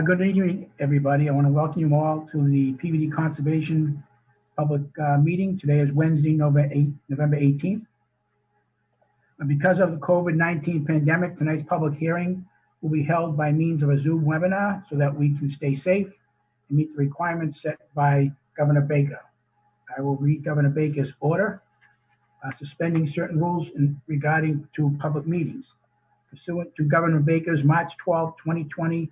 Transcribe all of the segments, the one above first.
Good evening, everybody. I want to welcome you all to the PVD Conservation Public Meeting. Today is Wednesday, November 18th. Because of the COVID-19 pandemic, tonight's public hearing will be held by means of a Zoom webinar so that we can stay safe and meet the requirements set by Governor Baker. I will read Governor Baker's order suspending certain rules regarding to public meetings. Pursuant to Governor Baker's March 12, 2020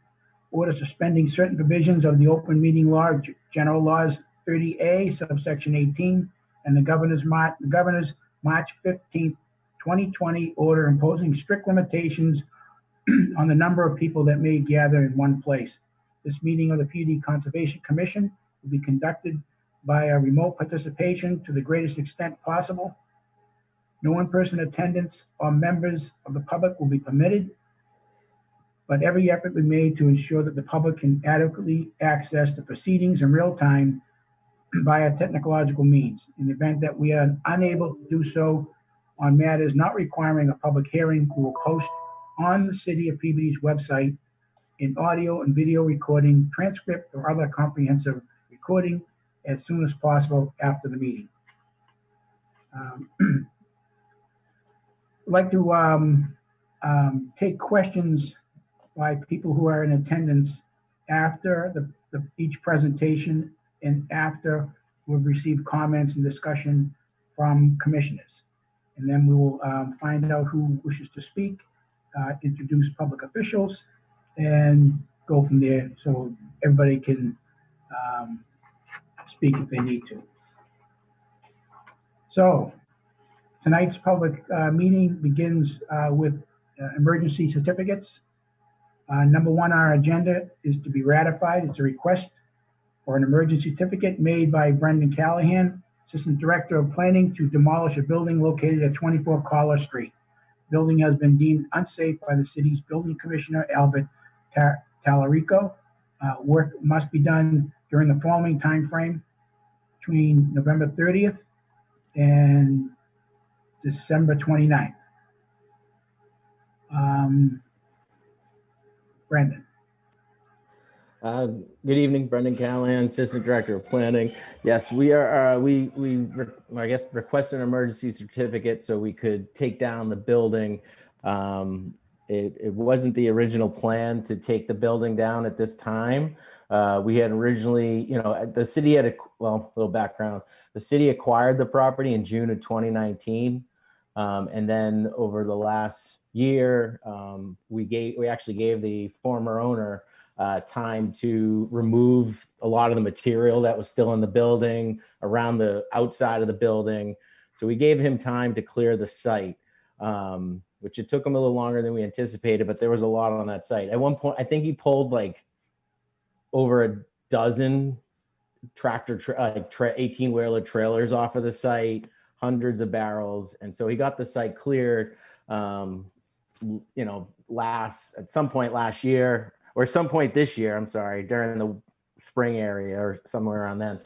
order suspending certain provisions of the open meeting law, general laws 30A, subsection 18, and the governor's March 15th, 2020 order imposing strict limitations on the number of people that may gather in one place. This meeting of the PVD Conservation Commission will be conducted by a remote participation to the greatest extent possible. No in-person attendance or members of the public will be permitted, but every effort will be made to ensure that the public can adequately access the proceedings in real time via technological means. In the event that we are unable to do so on matters not requiring a public hearing, we will post on the City of PVD's website an audio and video recording, transcript, or other comprehensive recording as soon as possible after the meeting. I'd like to take questions by people who are in attendance after each presentation and after we've received comments and discussion from commissioners. And then we will find out who wishes to speak, introduce public officials, and go from there so everybody can speak if they need to. So tonight's public meeting begins with emergency certificates. Number one on our agenda is to be ratified. It's a request for an emergency certificate made by Brendan Callahan, Assistant Director of Planning, to demolish a building located at 24 Collar Street. The building has been deemed unsafe by the city's building commissioner, Albert Tallarico. Work must be done during the following time frame between November 30th and December 29th. Brendan. Good evening, Brendan Callahan, Assistant Director of Planning. Yes, we are. I guess requested an emergency certificate so we could take down the building. It wasn't the original plan to take the building down at this time. We had originally, the city had a little background. The city acquired the property in June of 2019, and then over the last year, we actually gave the former owner time to remove a lot of the material that was still in the building, around the outside of the building. So we gave him time to clear the site, which it took him a little longer than we anticipated, but there was a lot on that site. At one point, I think he pulled like over a dozen tractor 18-wheeler trailers off of the site, hundreds of barrels. And so he got the site cleared, at some point last year, or some point this year, I'm sorry, during the spring area or somewhere around then.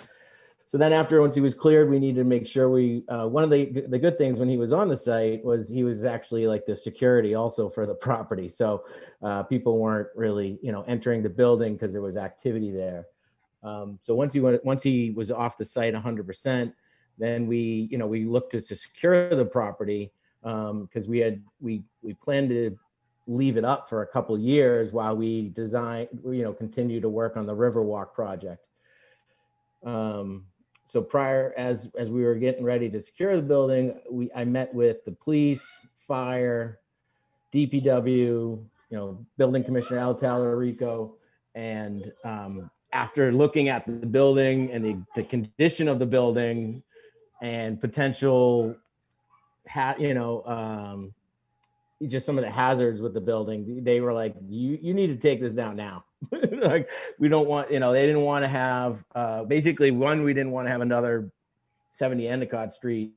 So then once he was cleared, we needed to make sure one of the good things when he was on the site was he was actually like the security also for the property. So people weren't really, entering the building because there was activity there. So once he was off the site 100%, then we looked to secure the property because we planned to leave it up for a couple years while we continue to work on the Riverwalk project. So prior, as we were getting ready to secure the building, I met with the police, fire, DPW, building commissioner Al Tallarico, and after looking at the building and the condition of the building and potential, just some of the hazards with the building, they were like, you need to take this down now. Like, we don't want, they didn't want to have, basically we didn't want to have another 70 Endicott Street,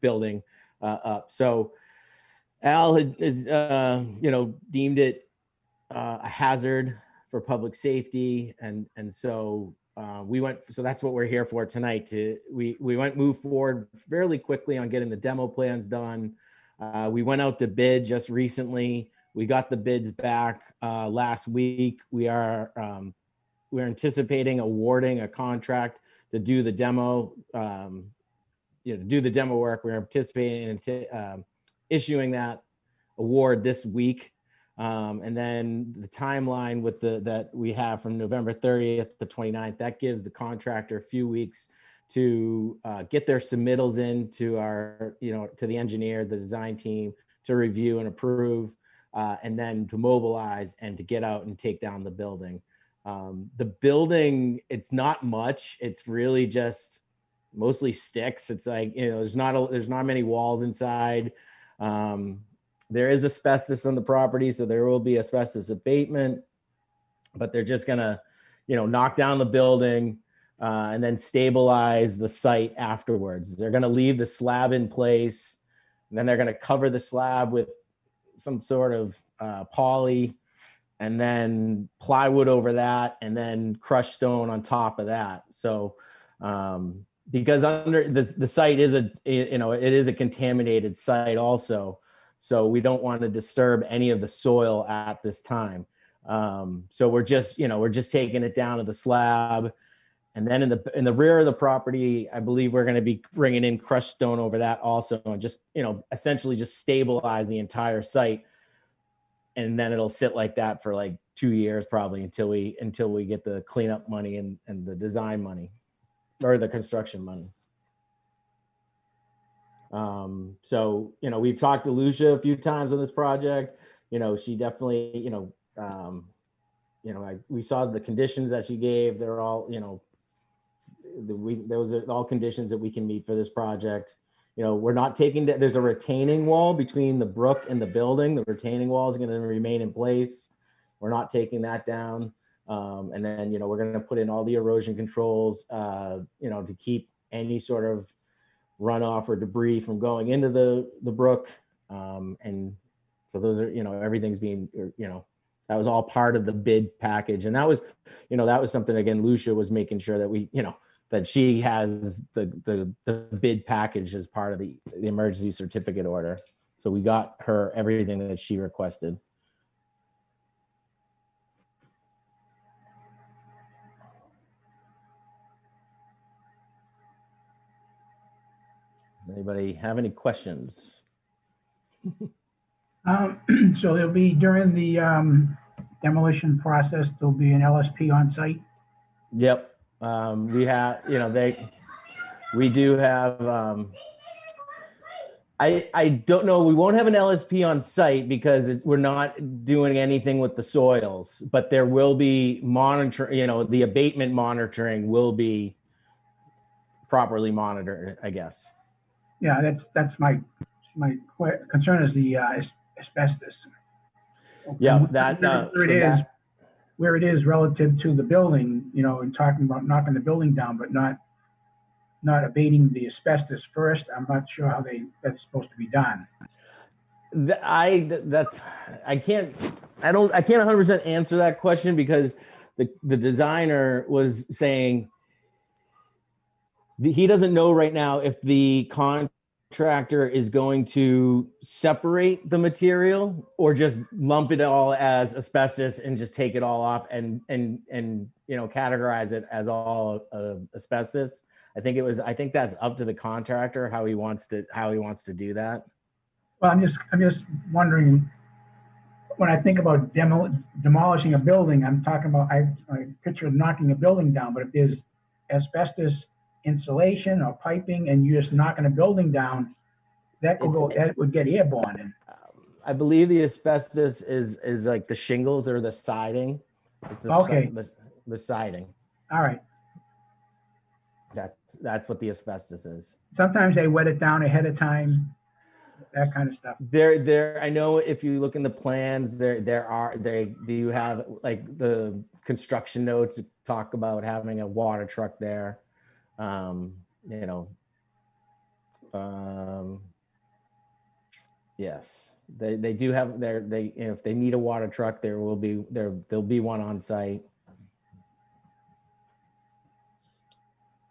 building up. So Al deemed it a hazard for public safety. And so so that's what we're here for tonight. We move forward fairly quickly on getting the demo plans done. We went out to bid just recently. We got the bids back last week. We're anticipating awarding a contract to do the demo, to do the demo work. We're anticipating issuing that award this week. And then the timeline with that we have from November 30th to 29th, that gives the contractor a few weeks to get their submittals in to our, to the engineer, the design team, to review and approve, and then to mobilize and to get out and take down the building. The building, it's not much. It's really just mostly sticks. It's like, there's not many walls inside. There is asbestos on the property, so there will be asbestos abatement, but they're just gonna, knock down the building and then stabilize the site afterwards. They're gonna leave the slab in place, and then they're gonna cover the slab with some sort of poly, and then plywood over that, and then crushed stone on top of that. So because under the site is it is a contaminated site also. So we don't want to disturb any of the soil at this time. So we're just taking it down to the slab. And then in the rear of the property, I believe we're going to be bringing in crushed stone over that also, and just, essentially just stabilize the entire site. And then it'll sit like that for like 2 years probably until we get the cleanup money and the design money or the construction money. So, we've talked to Lucia a few times on this project. She definitely, we saw the conditions that she gave. They're all, those are all conditions that we can meet for this project. We're not taking that. There's a retaining wall between the brook and the building. The retaining wall is going to remain in place. We're not taking that down. And then, we're going to put in all the erosion controls, to keep any sort of runoff or debris from going into the brook. And so those are, everything's being, that was all part of the bid package. And that was something, again, Lucia was making sure that we, that she has the bid package as part of the emergency certificate order. So we got her everything that she requested. Does anybody have any questions? So there'll be, during the demolition process, there'll be an LSP on site? Yep. We have, we do have, I don't know, we won't have an LSP on site because we're not doing anything with the soils, but there will be monitoring, the abatement monitoring will be properly monitored, I guess. Yeah, that's my concern is the asbestos. Yeah, where it is relative to the building, and talking about knocking the building down, but not abating the asbestos first. I'm not sure how that's supposed to be done. I can't 100% answer that question because the designer was saying he doesn't know right now if the contractor is going to separate the material or just lump it all as asbestos and just take it all off and categorize it as all asbestos. I think that's up to the contractor how he wants to do that. Well, I'm just wondering, when I think about demolishing a building, I'm talking about, I picture knocking a building down, but if there's asbestos insulation or piping and you're just knocking a building down, that would get airborne. And I believe the asbestos is like the shingles or the siding. It's the siding. All right. That's what the asbestos is. Sometimes they wet it down ahead of time, that kind of stuff. I know if you look in the plans, they do have like the construction notes talk about having a water truck there. Yes, they do have if they need a water truck, there'll be one on site.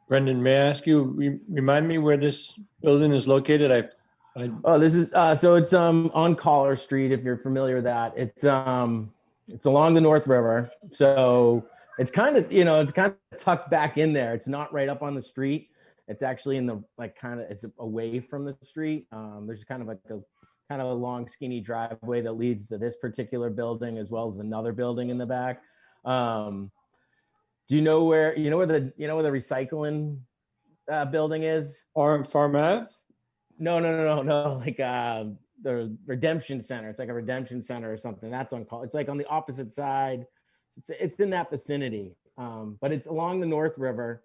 Brendan, may I ask you, remind me where this building is located? Oh, this is so it's on Collar Street, if you're familiar with that. It's along the North River. So it's kind of, it's kind of tucked back in there. It's not right up on the street. It's actually in the it's away from the street. There's kind of a long skinny driveway that leads to this particular building as well as another building in the back. Do you know where the recycling building is? Farm Ave? No. Like the Redemption Center. It's like a Redemption Center or something. That's on call. It's like on the opposite side. It's in that vicinity. But it's along the North River,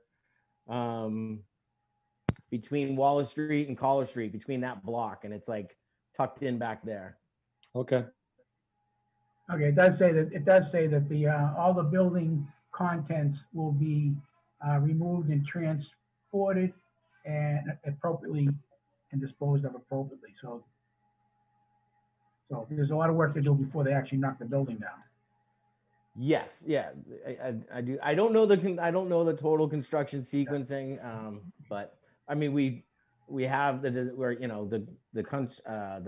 between Wallace Street and Collar Street, between that block, and it's like tucked in back there. Okay. Okay, it does say that the all the building contents will be removed and transported and appropriately and disposed of appropriately. So there's a lot of work to do before they actually knock the building down. Yes, yeah, I do. I don't know the total construction sequencing, but I mean we have the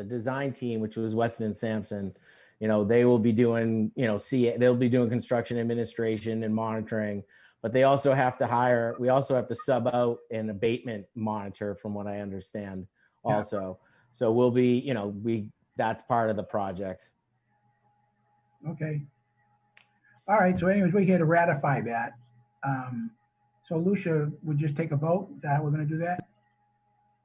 design team, which was Weston and Sampson. They will be doing they'll be doing construction administration and monitoring, but we also have to sub out an abatement monitor, from what I understand also. Yeah. So we'll be that's part of the project. Okay. All right. So anyways, we're here to ratify that. So Lucia, would just take a vote? Is that how we're going to do that?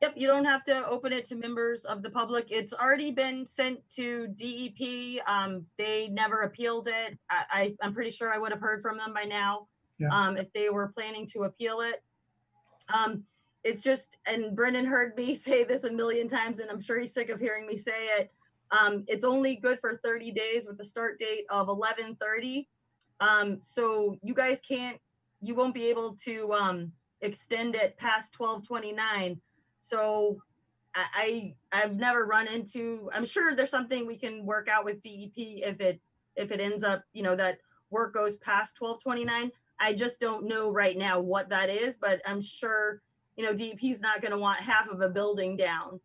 Yep, you don't have to open it to members of the public. It's already been sent to DEP. They never appealed it. I'm pretty sure I would have heard from them by now, if they were planning to appeal it. It's just, and Brendan heard me say this a million times, and I'm sure he's sick of hearing me say it. It's only good for 30 days with the start date of 11/30. So you guys you won't be able to extend it past 12/29. So I've never run into, I'm sure there's something we can work out with DEP if it ends up, that work goes past 12/29. I just don't know right now what that is, but I'm sure, DEP is not going to want half of a building down.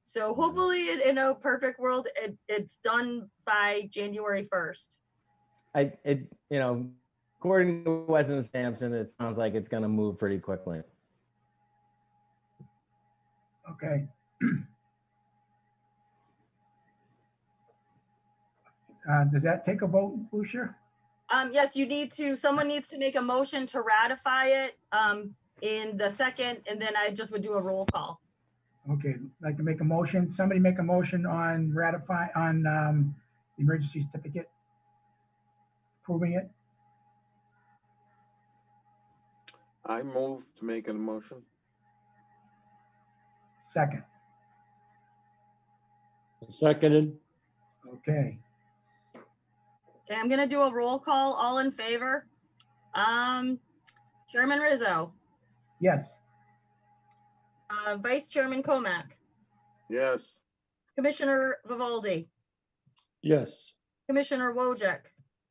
So hopefully in a perfect world, it's done by January 1st. According to Weston and Sampson, it sounds like it's going to move pretty quickly. Okay. Does that take a vote, Lucia? Yes, someone needs to make a motion to ratify it in the second, and then I just would do a roll call. Okay, I'd like to make a motion. Somebody make a motion on the emergency certificate, approving it. I move to make a motion. Second. Seconded. Okay. Okay, I'm gonna do a roll call. All in favor? Chairman Rizzo. Yes. Vice Chairman Comack. Yes. Commissioner Vivaldi. Yes. Commissioner Wojcik.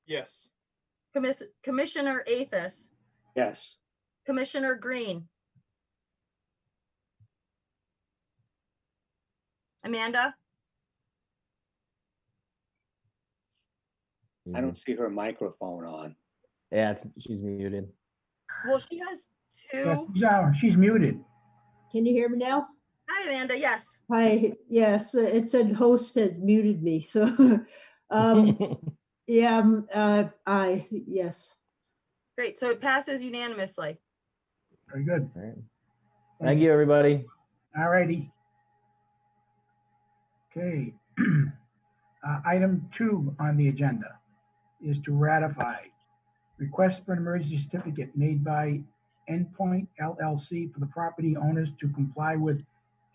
Yes. Commissioner Athos. Yes. Commissioner Green. Amanda? I don't see her microphone on. Yeah, she's muted. Well, she has two. Yeah, she's muted. Can you hear me now? Hi, Amanda. Yes. Hi. Yes, it said host had muted me. So, yes. Great. So it passes unanimously. Very good. All right. Thank you, everybody. All righty. Okay. Item 2 on the agenda is to ratify request for an emergency certificate made by Endpoint LLC for the property owners to comply with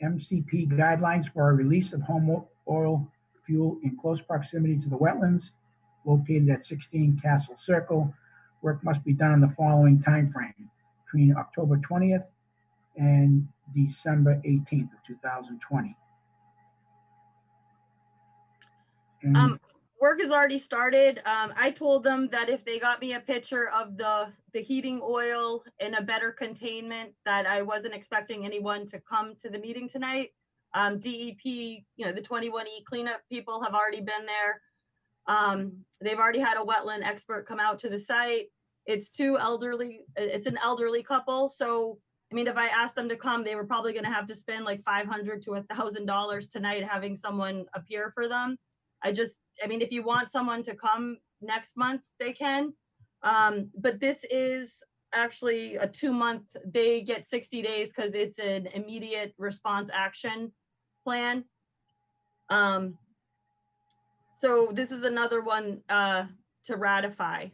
MCP guidelines for a release of home oil fuel in close proximity to the wetlands located at 16 Castle Circle. Work must be done in the following time frame between October 20th and December 18th of 2020. Work has already started. I told them that if they got me a picture of the heating oil in a better containment, that I wasn't expecting anyone to come to the meeting tonight. DEP, the 21E cleanup people have already been there. They've already had a wetland expert come out to the site. It's an elderly couple. So, I mean, if I asked them to come, they were probably going to have to spend like $500 to $1,000 tonight having someone appear for them. If you want someone to come next month, they can. But this is actually a 2-month, they get 60 days because it's an immediate response action plan. So this is another one to ratify.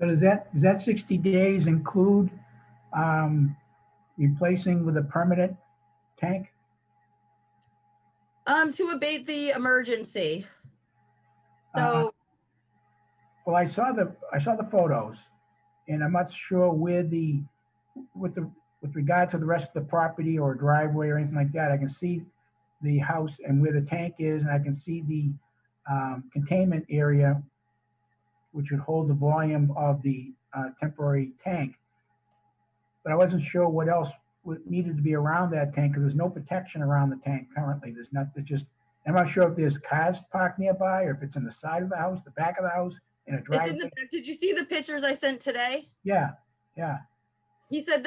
So does that 60 days include replacing with a permanent tank? To abate the emergency. So Well, I saw the photos, and I'm not sure where with regard to the rest of the property or driveway or anything like that. I can see the house and where the tank is, and I can see the containment area, which would hold the volume of the temporary tank. But I wasn't sure what else needed to be around that tank because there's no protection around the tank currently. I'm not sure if there's cars parked nearby or if it's in the side of the house, the back of the house, in a driveway. it's in the back. Did you see the pictures I sent today? Yeah. He said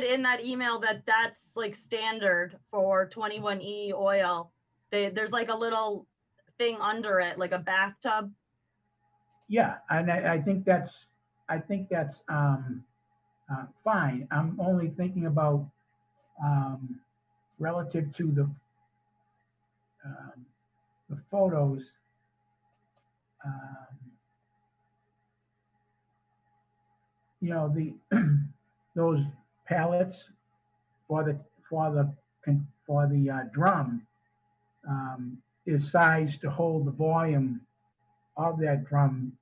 in that email that that's like standard for 21E oil. There's like a little thing under it, like a bathtub. Yeah, and I think that's fine. I'm only thinking about relative to the photos. Those pallets for the drum is sized to hold the volume of that drum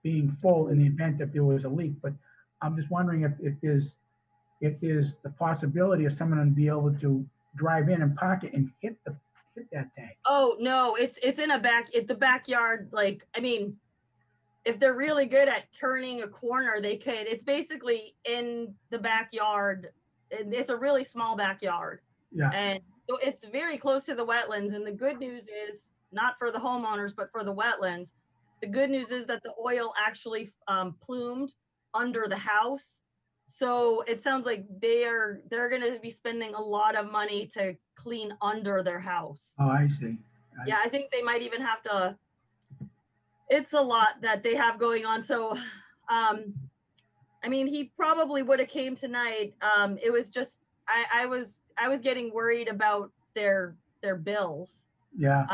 being full in the event that there was a leak. But I'm just wondering if there's the possibility of someone to be able to drive in and park it and hit that tank. Oh no, it's in the backyard. Like, I mean, if they're really good at turning a corner, they could. It's basically in the backyard. It's a really small backyard. Yeah. And so it's very close to the wetlands. And the good news is, not for the homeowners, but for the wetlands, the good news is that the oil actually plumed under the house. So it sounds like they're going to be spending a lot of money to clean under their house. Oh, I see. Yeah, I think they might even have to. It's a lot that they have going on. So, he probably would have came tonight. It was just I was getting worried about their bills. Yeah.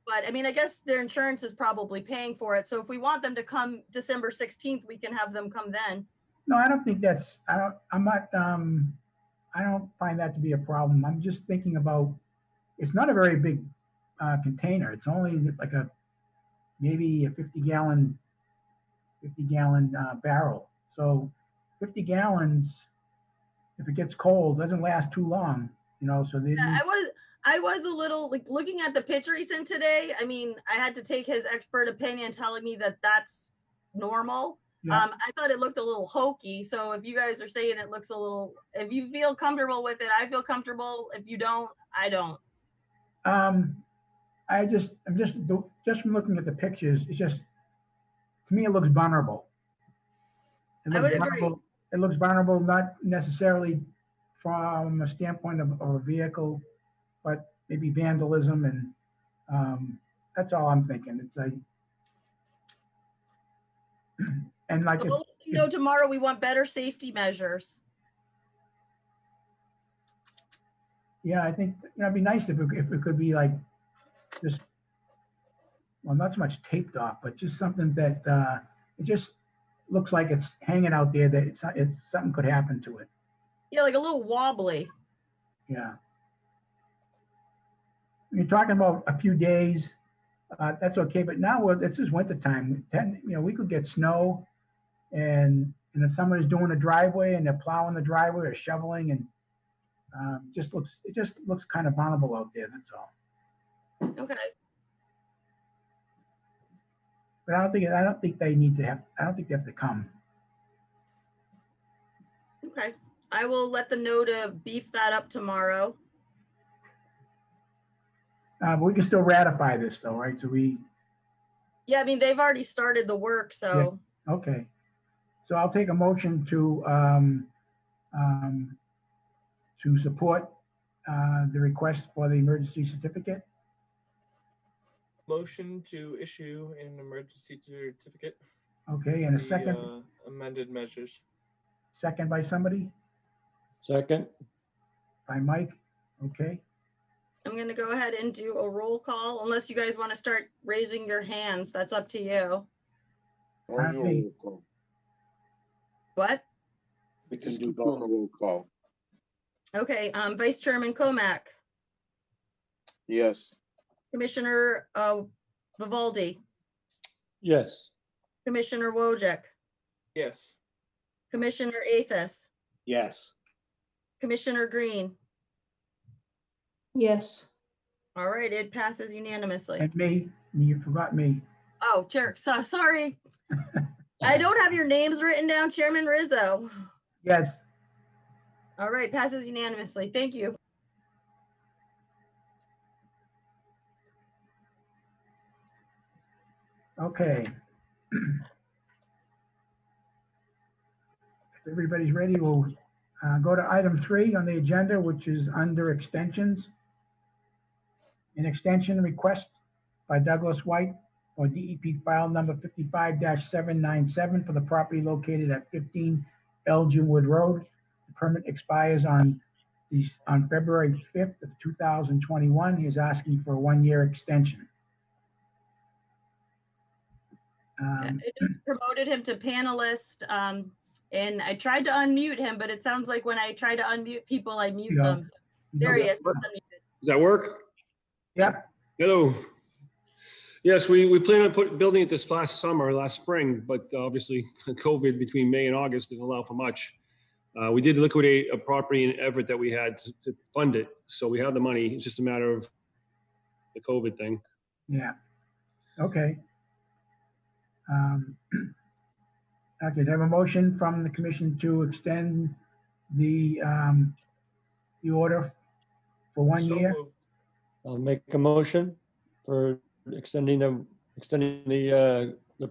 But I guess their insurance is probably paying for it. So if we want them to come December 16th, we can have them come then. No, I don't think that's. I don't find that to be a problem. I'm just thinking about. It's not a very big container. It's only like maybe a 50-gallon barrel. So 50 gallons, if it gets cold, doesn't last too long. So they. Yeah, I was a little like looking at the picture he sent today. I had to take his expert opinion telling me that that's normal. Yeah. I thought it looked a little hokey. So if you guys are saying it looks a little, if you feel comfortable with it, I feel comfortable. If you don't, I don't. I'm just from looking at the pictures, it's just, to me, it looks vulnerable. I would agree. It looks vulnerable, not necessarily from a standpoint of a vehicle, but maybe vandalism, and that's all I'm thinking. It's like, and like, So we'll let you know tomorrow we want better safety measures. Yeah, I think it'd be nice if it could be like just, well, not so much taped off, but just something that it just looks like it's hanging out there, that it's something could happen to it. Yeah, like a little wobbly. Yeah. You're talking about a few days, that's okay, but now it's just winter time. We could get snow, and if someone is doing a driveway and they're plowing the driveway or shoveling, and it just looks kind of vulnerable out there. That's all. Okay. But I don't think they have to come. Okay. I will let them know to beef that up tomorrow. But we can still ratify this though, right? So Yeah, I mean, they've already started the work, so okay. So I'll take a motion to support the request for the emergency certificate. Motion to issue an emergency certificate. Okay, and a the, second, Amended measures. second by somebody, Second. by Mike. Okay, I'm gonna go ahead and do a roll call unless you guys want to start raising your hands. That's up to you. Or you me. roll call. What? We can Just do keep doing both. a roll call. Okay, Vice Chairman Comac, Yes. Commissioner Vivaldi, Yes. Commissioner Wojcik, Yes. Commissioner Athos, Yes. Commissioner Green. Yes. All right, it passes unanimously. and me, you forgot me. Oh, Chair, so sorry. I don't have your names written down, Chairman Rizzo. Yes, All right, passes unanimously. Thank you. okay. If everybody's ready, we'll go to item 3 on the agenda, which is under extensions. An extension request by Douglas White for DEP file number 55-797 for the property located at 15 Elginwood Road. The permit expires on February 5th of 2021. He is asking for a 1-year extension. I just promoted him to panelist, and I tried to unmute him, but it sounds like when I try to unmute people, I mute Yeah. them. So there he is. Does that work? Yep, Hello. Yes, we plan on building it this last spring, but obviously COVID between May and August didn't allow for much. We did liquidate a property in Everett that we had to fund it. So we have the money. It's just a matter of the COVID thing. yeah, okay. Okay, do I have a motion from the commission to extend the order for 1 So year? moved. I'll make a motion for extending the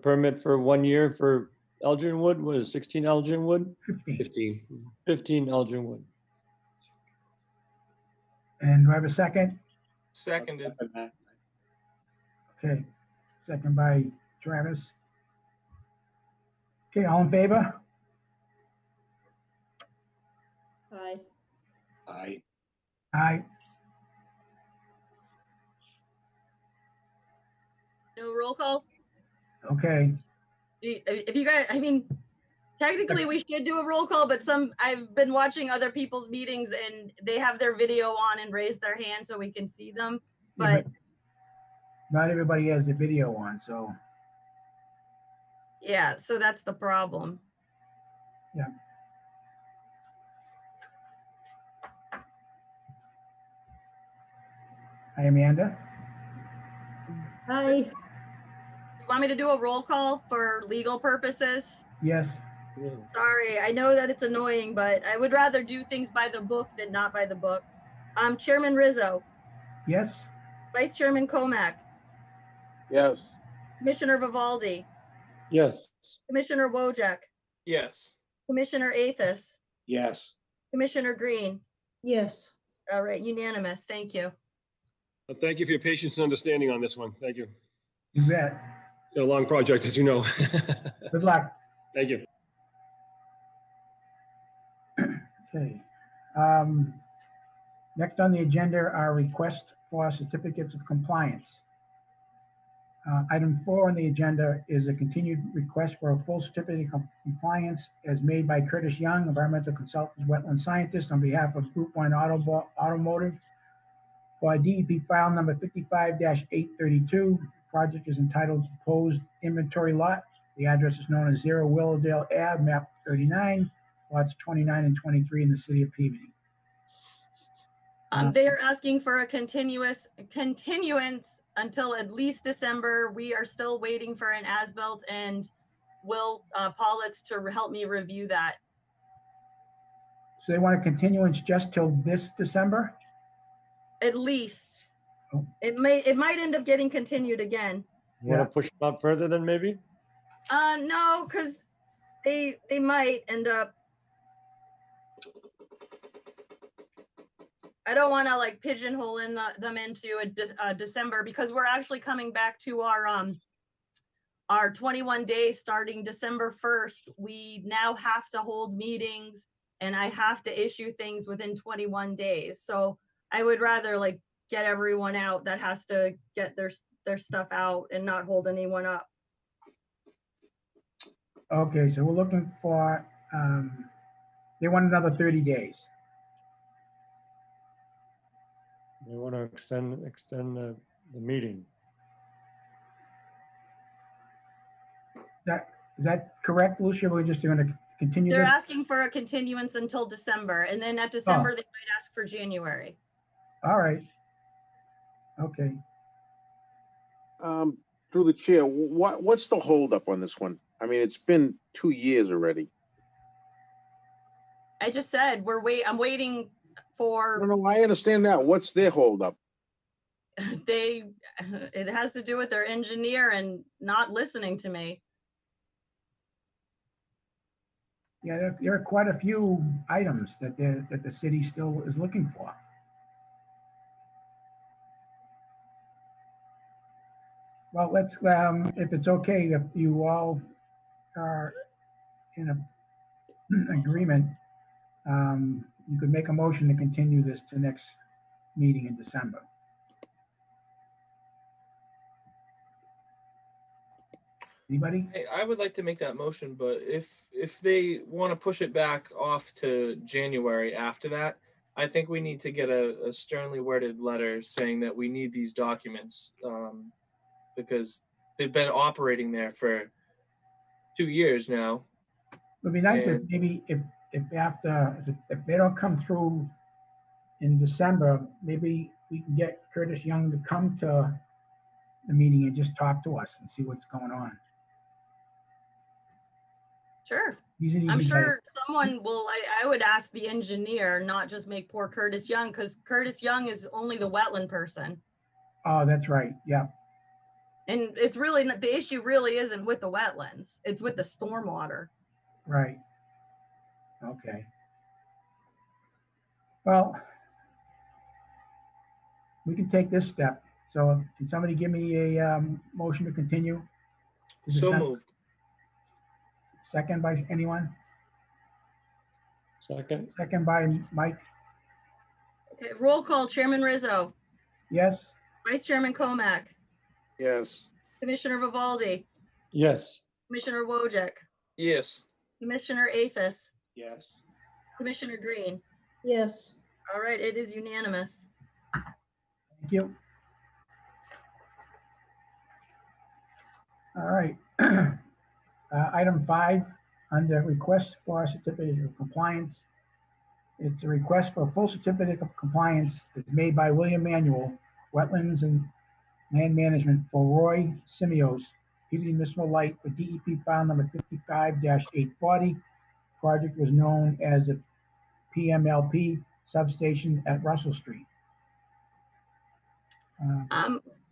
permit for 1 year for Elginwood. What is 16 Elginwood? 15. 15. 15 Elginwood. And do I have a second? Seconded. Okay, second by Travis. Okay, all in favor? Aye. Aye. Aye. No roll call. Okay, If you guys, I mean, technically we should do a roll call, but I've been watching other people's meetings and they have their video on and raise their hand so we can see them. Yeah, But not everybody has the video on, so, yeah, so that's the problem. hi, Amanda. Aye. You want me to do a roll call for legal purposes? Yes, Sorry, I know that it's annoying, but I would rather do things by the book than not by the book. Chairman Rizzo, yes, Vice Chairman Comac, Yes. Commissioner Vivaldi, Yes. Commissioner Wojcik, Yes. Commissioner Athos, Yes. Commissioner Green. Yes. All right, unanimous. Thank you. Thank you for your patience and understanding on this one. Thank you. you bet. It's a long project, as you know. Good luck. Thank you. Okay. Next on the agenda are requests for certificates of compliance. Item 4 on the agenda is a continued request for a full certificate of compliance as made by Curtis Young, environmental consultant, wetland scientist, on behalf of Group 1 Automotive for DEP file number 55-832. Project is entitled Proposed Inventory Lot. The address is known as 0 Willowdale Ave, map 39, lots 29 and 23 in the city of Peabody. They are asking for a continuance until at least December. We are still waiting for an as-built and Will Paulitz to help me review that. So they want a continuance just till this December? At least. It might end up getting continued again. You want to push them up further then maybe? No, because they might end up. I don't want to like pigeonhole them into a December, because we're actually coming back to our 21 days starting December 1st. We now have to hold meetings and I have to issue things within 21 days. So I would rather like get everyone out that has to get their stuff out and not hold anyone up. Okay, so we're looking for, they want another 30 days. They want to extend the meeting. Is that correct, Lucia? We're just going to continue They're this? asking for a continuance until December, and then at December, they might ask for January. All right. Okay. Through the chair, what's the holdup on this one? I mean, it's been 2 years already. I just said, I'm waiting for, No, I understand that. What's their holdup? it has to do with their engineer and not listening to me. Yeah, there are quite a few items that the city still is looking for. Well, let's, if it's okay, if you all are in agreement, you could make a motion to continue this to next meeting in December. Anybody? I would like to make that motion, but if they want to push it back off to January after that, I think we need to get a sternly worded letter saying that we need these documents, because they've been operating there for 2 years now. It'd be nice if And- maybe if they don't come through in December, maybe we can get Curtis Young to come to the meeting and just talk to us and see what's going on. Sure. He's an easy I'm guy. sure someone will, I would ask the engineer, not just make poor Curtis Young, because Curtis Young is only the wetland person. Oh, that's right. Yeah. And it's really, the issue really isn't with the wetlands. It's with the stormwater. Right. Okay. Well, we can take this step. So can somebody give me a motion to continue? to So December? moved. Second by anyone? Second? Second by Mike? Okay, roll call, Chairman Rizzo, Yes? Vice Chairman Comack, Yes. Commissioner Vivaldi, Yes. Commissioner Wojcik, Yes. Commissioner Athos, Yes. Commissioner Green. Yes. All right, it is unanimous. Thank you. All right. Item 5, under request for a certificate of compliance. It's a request for a full certificate of compliance that's made by William Manuel, Wetlands and Land Management, for Roy Simios, PVD Municipal Light for DEP file number 55-840. Project was known as the PMLP substation at Russell Street.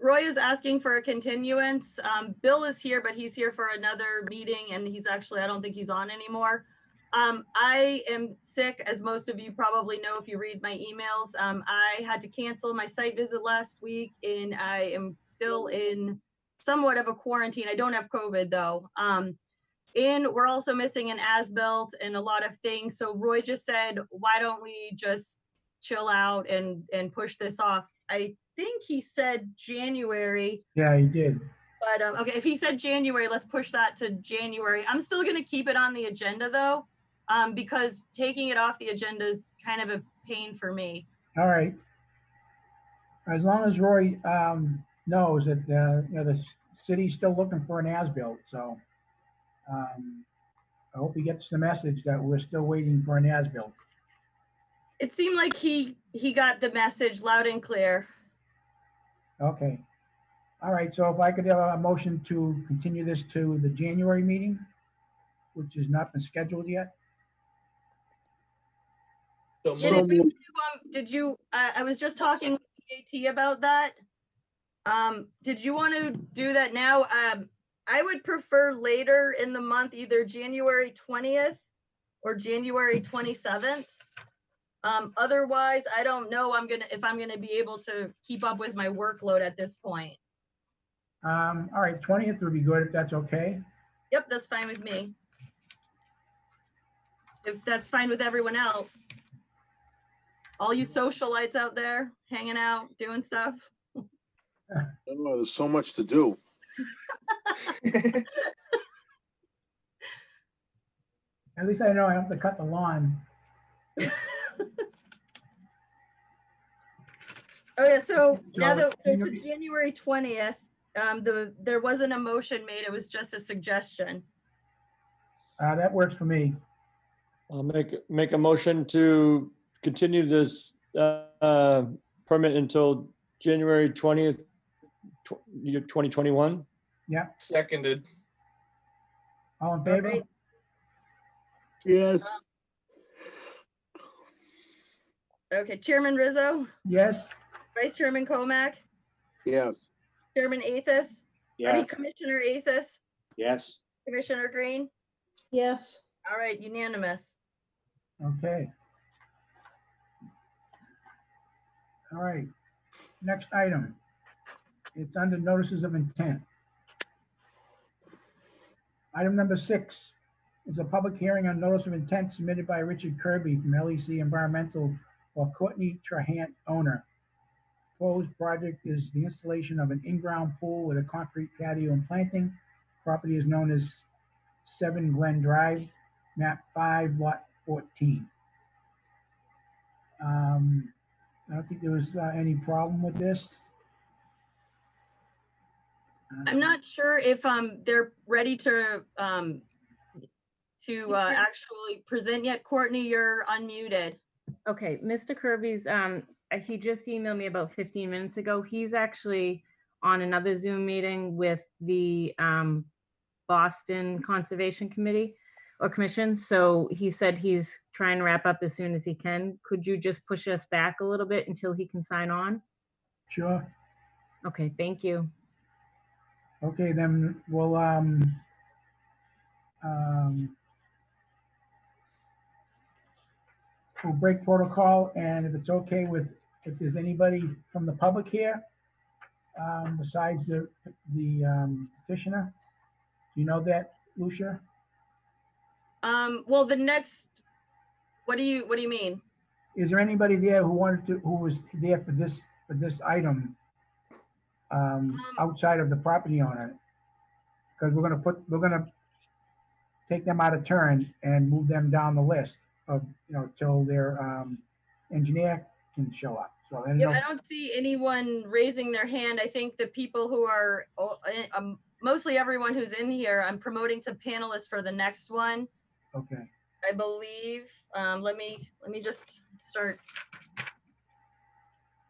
Roy is asking for a continuance. Bill is here, but he's here for another meeting and he's actually, I don't think he's on anymore. I am sick, as most of you probably know if you read my emails. I had to cancel my site visit last week and I am still in somewhat of a quarantine. I don't have COVID though. And we're also missing an as-built and a lot of things. So Roy just said, why don't we just chill out and push this off? I think he said January. Yeah, he did. But okay, if he said January, let's push that to January. I'm still going to keep it on the agenda though, because taking it off the agenda is kind of a pain for me. All right. As long as Roy knows that the city's still looking for an as-built, so I hope he gets the message that we're still waiting for an as-built. It seemed like he got the message loud and clear. Okay. All right. So if I could have a motion to continue this to the January meeting, which has not been scheduled yet. So And moved. did you, I was just talking with AT about that. Did you want to do that now? I would prefer later in the month, either January 20th or January 27th. Otherwise, I don't know if I'm gonna be able to keep up with my workload at this point. All right, 20th would be good if that's okay. Yep, that's fine with me. If that's fine with everyone else. All you socialites out there, hanging out, doing stuff. I don't know, there's so much to do. At least I know I have to cut the lawn. Oh yeah, so now So, that to January 20th, there wasn't a motion made, it was just a suggestion. That works for me. I'll make a motion to continue this permit until January 20th, 2021. Yeah, Seconded. all in All favor? right. Yes. Okay, Chairman Rizzo, Yes, Vice Chairman Comack, Yes, Chairman Athos, Yeah. Commissioner Athos, Yes. Commissioner Green. Yes, All right, unanimous. okay. All right, next item. It's under notices of intent. Item number 6 is a public hearing on notice of intent submitted by Richard Kirby from LEC Environmental for Courtney Trahant, owner. Proposed project is the installation of an in-ground pool with a concrete patio and planting. Property is known as 7 Glen Drive, map 5, lot 14. I don't think there was any problem with this. I'm not sure if they're ready to actually present yet. Courtney, you're unmuted. Okay, Mr. Kirby's, he just emailed me about 15 minutes ago. He's actually on another Zoom meeting with the Boston Conservation Committee or Commission. So he said he's trying to wrap up as soon as he can. Could you just push us back a little bit until he can sign on? Sure. Okay, thank you. Okay, then we'll we'll break protocol, and if it's okay with, if there's anybody from the public here, besides the petitioner, do you know that, Lucia? Well, the next, what do you mean? Is there anybody there who was there for this item, outside of the property owner? Because we're gonna take them out of turn and move them down the list of, till their engineer can show up. So I don't know. I don't see anyone raising their hand. I think the people who are, mostly everyone who's in here, I'm promoting to panelists for the next one. Okay. I believe, let me just start.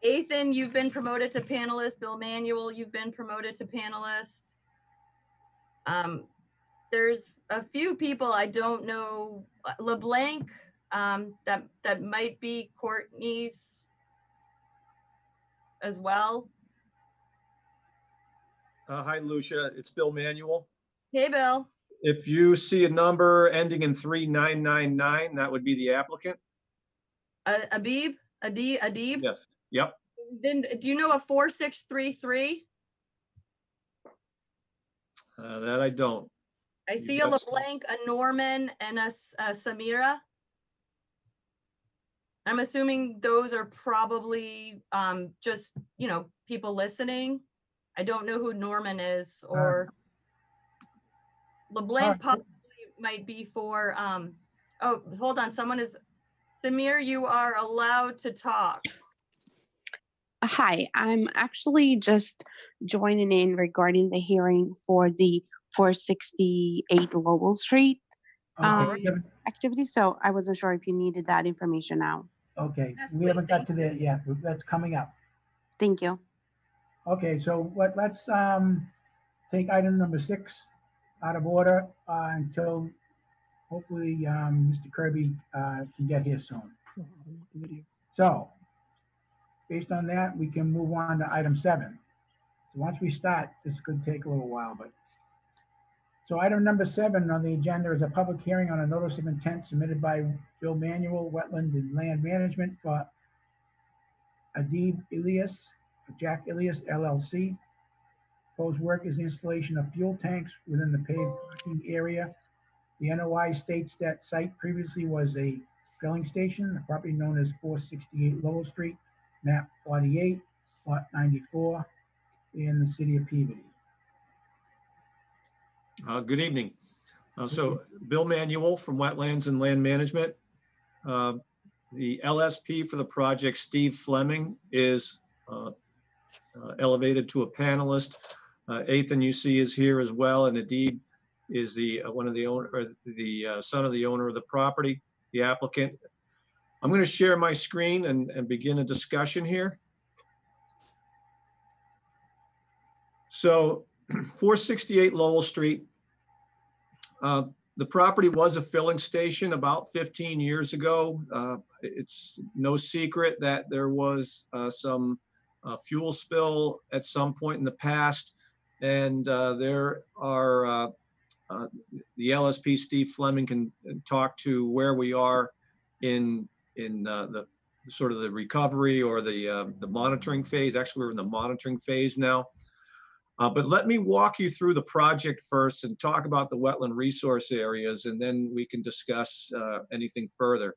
Ethan, you've been promoted to panelist. Bill Manuel, you've been promoted to panelist. There's a few people I don't know. LeBlanc, that might be Courtney's as well. Hi, Lucia. It's Bill Manuel. Hey, Bill. If you see a number ending in 3999, that would be the applicant. Adib? Yes. Yep. Then do you know a 4633? That I don't. I see a LeBlanc, a Norman, and a Samira. I'm assuming those are probably just, people listening. I don't know who Norman is, or LeBlanc probably might be for, oh, hold on, someone is, Samir, you are allowed to talk. Hi, I'm actually just joining in regarding the hearing for the 468 Lowell Street activity. So I wasn't sure if you needed that information now. Okay, Yes, we haven't please, got to that yet. That's coming up. Thank you. Okay, so let's take item number 6 out of order until hopefully Mr. Kirby can get here soon. So based on that, we can move on to item 7. So once we start, this could take a little while, but. So item number 7 on the agenda is a public hearing on a notice of intent submitted by Bill Manuel, Wetland and Land Management for Adib Elias, Jack Elias LLC. Proposed work is the installation of fuel tanks within the paved parking area. The NOI states that site previously was a filling station, the property known as 468 Lowell Street, map 48, lot 94, in the city of Peabody. Good evening. So Bill Manuel from Wetlands and Land Management. The LSP for the project, Steve Fleming, is elevated to a panelist. Ethan, you see, is here as well, and Adib is the one of the owner, or the son of the owner of the property, the applicant. I'm going to share my screen and begin a discussion here. So 468 Lowell Street. The property was a filling station about 15 years ago. It's no secret that there was some fuel spill at some point in the past, and there are the LSP Steve Fleming can talk to where we are in the sort of the recovery or the monitoring phase. Actually, we're in the monitoring phase now. But let me walk you through the project first and talk about the wetland resource areas, and then we can discuss anything further.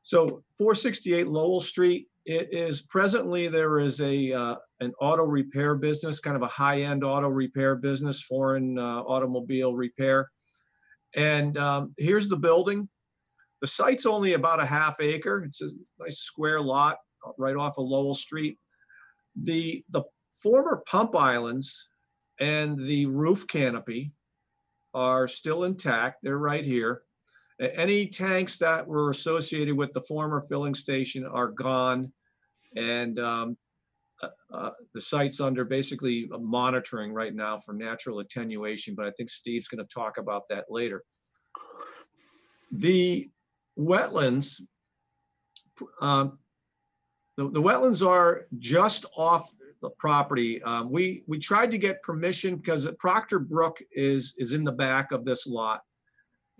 So 468 Lowell Street, it is presently, there is an auto repair business, kind of a high-end auto repair business, foreign automobile repair. And here's the building. The site's only about a ½ acre. It's a nice square lot right off of Lowell Street. The former pump islands and the roof canopy are still intact. They're right here. Any tanks that were associated with the former filling station are gone. And the site's under basically monitoring right now for natural attenuation, but I think Steve's going to talk about that later. The wetlands, the wetlands are just off the property. We tried to get permission because Proctor Brook is in the back of this lot.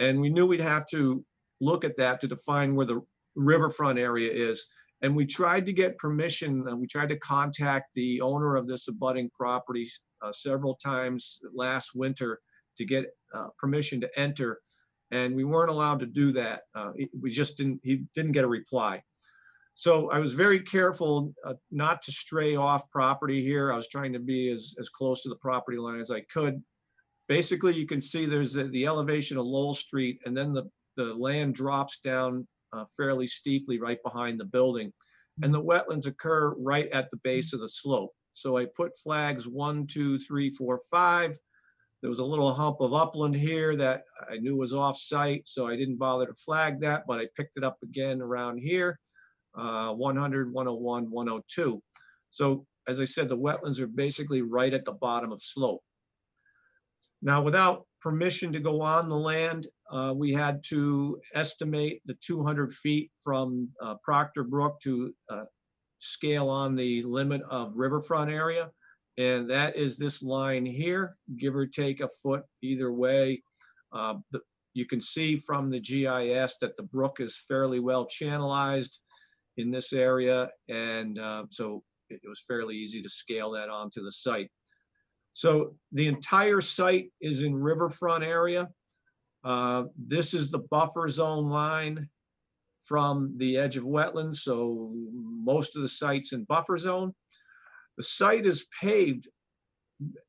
And we knew we'd have to look at that to define where the riverfront area is. And we tried to get permission. We tried to contact the owner of this abutting property several times last winter to get permission to enter. And we weren't allowed to do that. He didn't get a reply. So I was very careful not to stray off property here. I was trying to be as close to the property line as I could. Basically, you can see there's the elevation of Lowell Street, and then the land drops down fairly steeply right behind the building. And the wetlands occur right at the base of the slope. So I put flags 1, 2, 3, 4, 5. There was a little hump of upland here that I knew was off site, so I didn't bother to flag that, but I picked it up again around here. 100, 101, 102. So as I said, the wetlands are basically right at the bottom of slope. Now, without permission to go on the land, we had to estimate the 200 feet from Proctor Brook to scale on the limit of riverfront area. And that is this line here, give or take a foot either way. You can see from the GIS that the brook is fairly well channelized in this area. And so it was fairly easy to scale that onto the site. So the entire site is in riverfront area. This is the buffer zone line from the edge of wetlands. So most of the site's in buffer zone. The site is paved.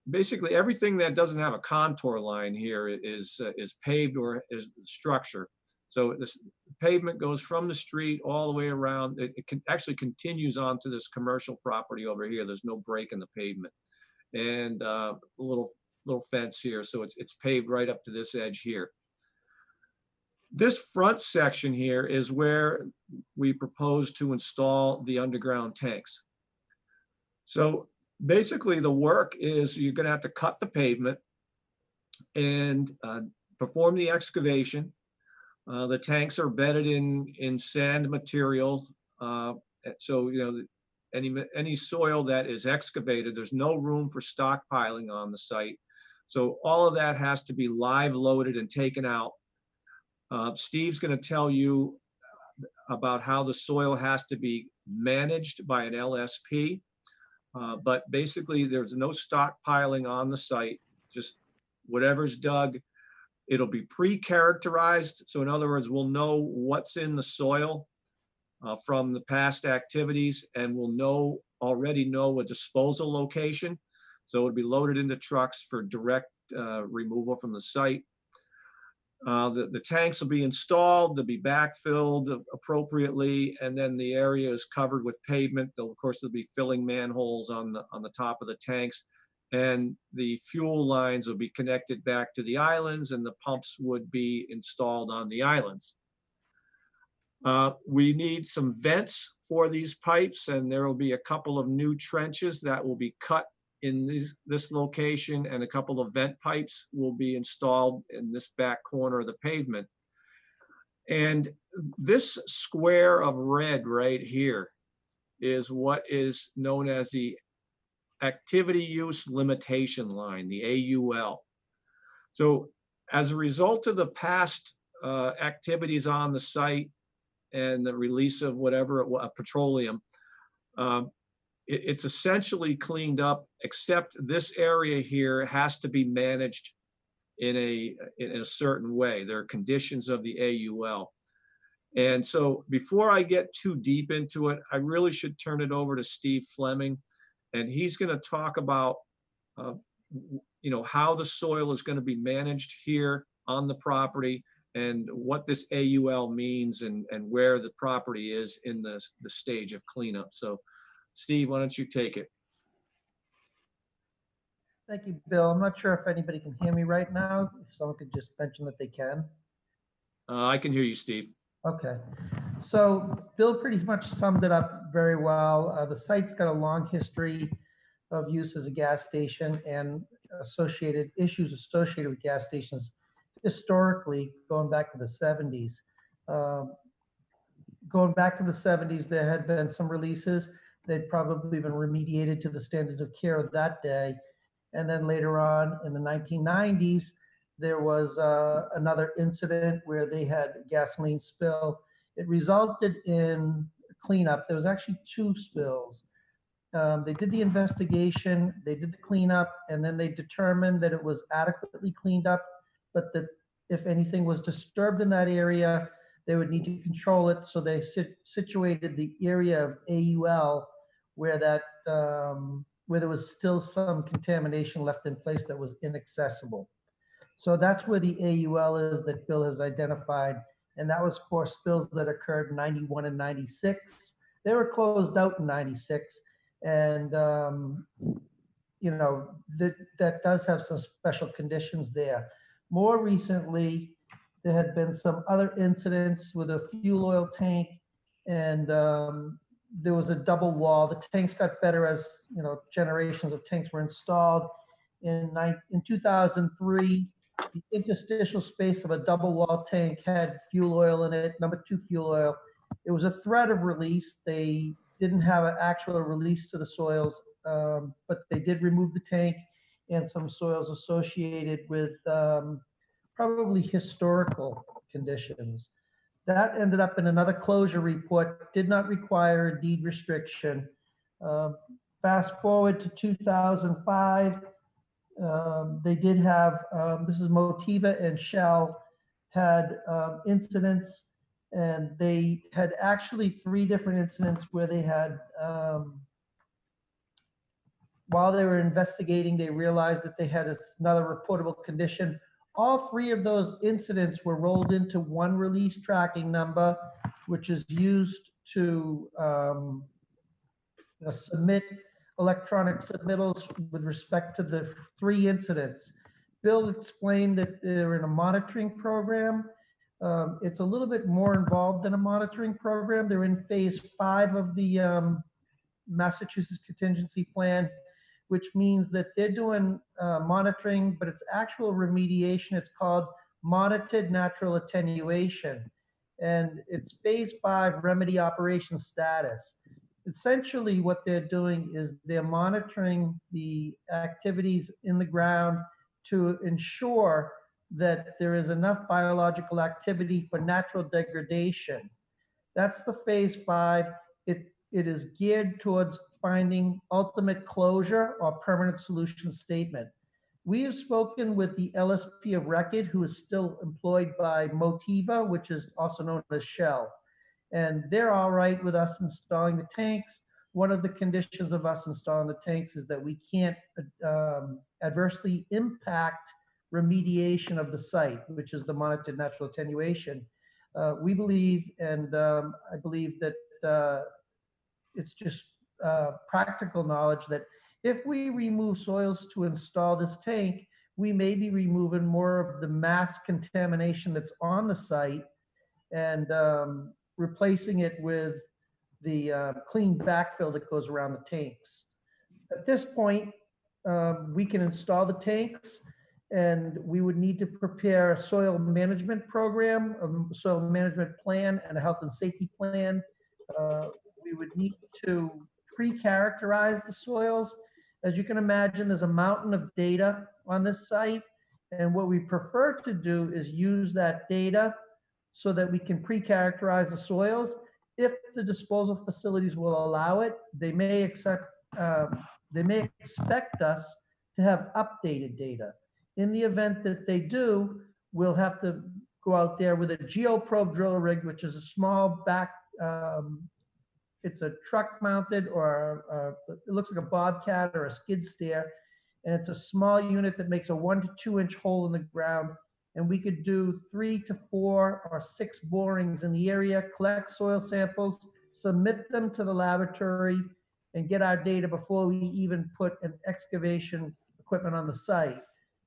Basically everything that doesn't have a contour line here is paved or is the structure. So this pavement goes from the street all the way around. It actually continues onto this commercial property over here. There's no break in the pavement. And a little fence here. So it's paved right up to this edge here. This front section here is where we propose to install the underground tanks. So basically the work is you're going to have to cut the pavement and perform the excavation. The tanks are bedded in sand material. So, you know, any soil that is excavated. There's no room for stockpiling on the site. So all of that has to be live loaded and taken out. Steve's going to tell you about how the soil has to be managed by an LSP. But basically, there's no stockpiling on the site, just whatever's dug. It'll be pre-characterized. So in other words, we'll know what's in the soil from the past activities, and we'll already know a disposal location. So it'll be loaded into trucks for direct removal from the site. The tanks will be installed, they'll be backfilled appropriately, and then the area is covered with pavement. Of course, there'll be filling manholes on the top of the tanks, and the fuel lines will be connected back to the islands, and the pumps would be installed on the islands. We need some vents for these pipes, and there will be a couple of new trenches that will be cut in this location, and a couple of vent pipes will be installed in this back corner of the pavement. And this square of red right here is what is known as the activity use limitation line, the AUL. So as a result of the past activities on the site and the release of whatever petroleum, it's essentially cleaned up, except this area here has to be managed in a certain way. There are conditions of the AUL. And so before I get too deep into it, I really should turn it over to Steve Fleming, and he's going to talk about how the soil is going to be managed here on the property, and what this AUL means, and where the property is in the stage of cleanup. So Steve, why don't you take it? Thank you, Bill. I'm not sure if anybody can hear me right now. If someone could just mention that they can. I can hear you, Steve. Okay. So Bill pretty much summed it up very well. The site's got a long history of use as a gas station, and associated issues associated with gas stations historically going back to the 70s. Going back to the 70s, there had been some releases. They'd probably been remediated to the standards of care of that day. And then later on in the 1990s, there was another incident where they had gasoline spill. It resulted in cleanup. There was actually 2 spills. They did the investigation, they did the cleanup, and then they determined that it was adequately cleaned up, but that if anything was disturbed in that area, they would need to control it. So they situated the area of AUL where where there was still some contamination left in place that was inaccessible. So that's where the AUL is that Bill has identified. And that was for spills that occurred in 91 and 96. They were closed out in 96. And, that does have some special conditions there. More recently, there had been some other incidents with a fuel oil tank, and there was a double wall. The tanks got better as generations of tanks were installed. In 2003, the interstitial space of a double wall tank had fuel oil in it, number 2 fuel oil. It was a threat of release. They didn't have an actual release to the soils, but they did remove the tank and some soils associated with probably historical conditions. That ended up in another closure report, did not require a deed restriction. Fast forward to 2005, they did have, this is Motiva and Shell had incidents, and they had actually 3 different incidents where they had, while they were investigating, they realized that they had another reportable condition. All 3 of those incidents were rolled into one release tracking number, which is used to submit electronic submittals with respect to the 3 incidents. Bill explained that they're in a monitoring program. It's a little bit more involved than a monitoring program. They're in phase 5 of the Massachusetts contingency plan, which means that they're doing monitoring, but it's actual remediation. It's called monitored natural attenuation. And it's phase 5 remedy operation status. essentially what they're doing is they're monitoring the activities in the ground to ensure that there is enough biological activity for natural degradation. That's the phase 5. It is geared towards finding ultimate closure or permanent solution statement. We have spoken with the LSP of record, who is still employed by Motiva, which is also known as Shell. And they're all right with us installing the tanks. One of the conditions of us installing the tanks is that we can't adversely impact remediation of the site, which is the monitored natural attenuation. We believe, and I believe that it's just practical knowledge that if we remove soils to install this tank, we may be removing more of the mass contamination that's on the site and replacing it with the clean backfill that goes around the tanks. At this point, we can install the tanks, and we would need to prepare a soil management program, a soil management plan, and a health and safety plan. We would need to pre-characterize the soils. As you can imagine, there's a mountain of data on this site, and what we prefer to do is use that data so that we can pre-characterize the soils. If the disposal facilities will allow it, they may expect us to have updated data. In the event that they do, we'll have to go out there with a geoprobe drill rig, which is a small back, it's a truck mounted, or it looks like a bobcat or a skid steer. And it's a small unit that makes a 1 to 2 inch hole in the ground. And we could do 3 to 4 or 6 borings in the area, collect soil samples, submit them to the laboratory, and get our data before we even put an excavation equipment on the site.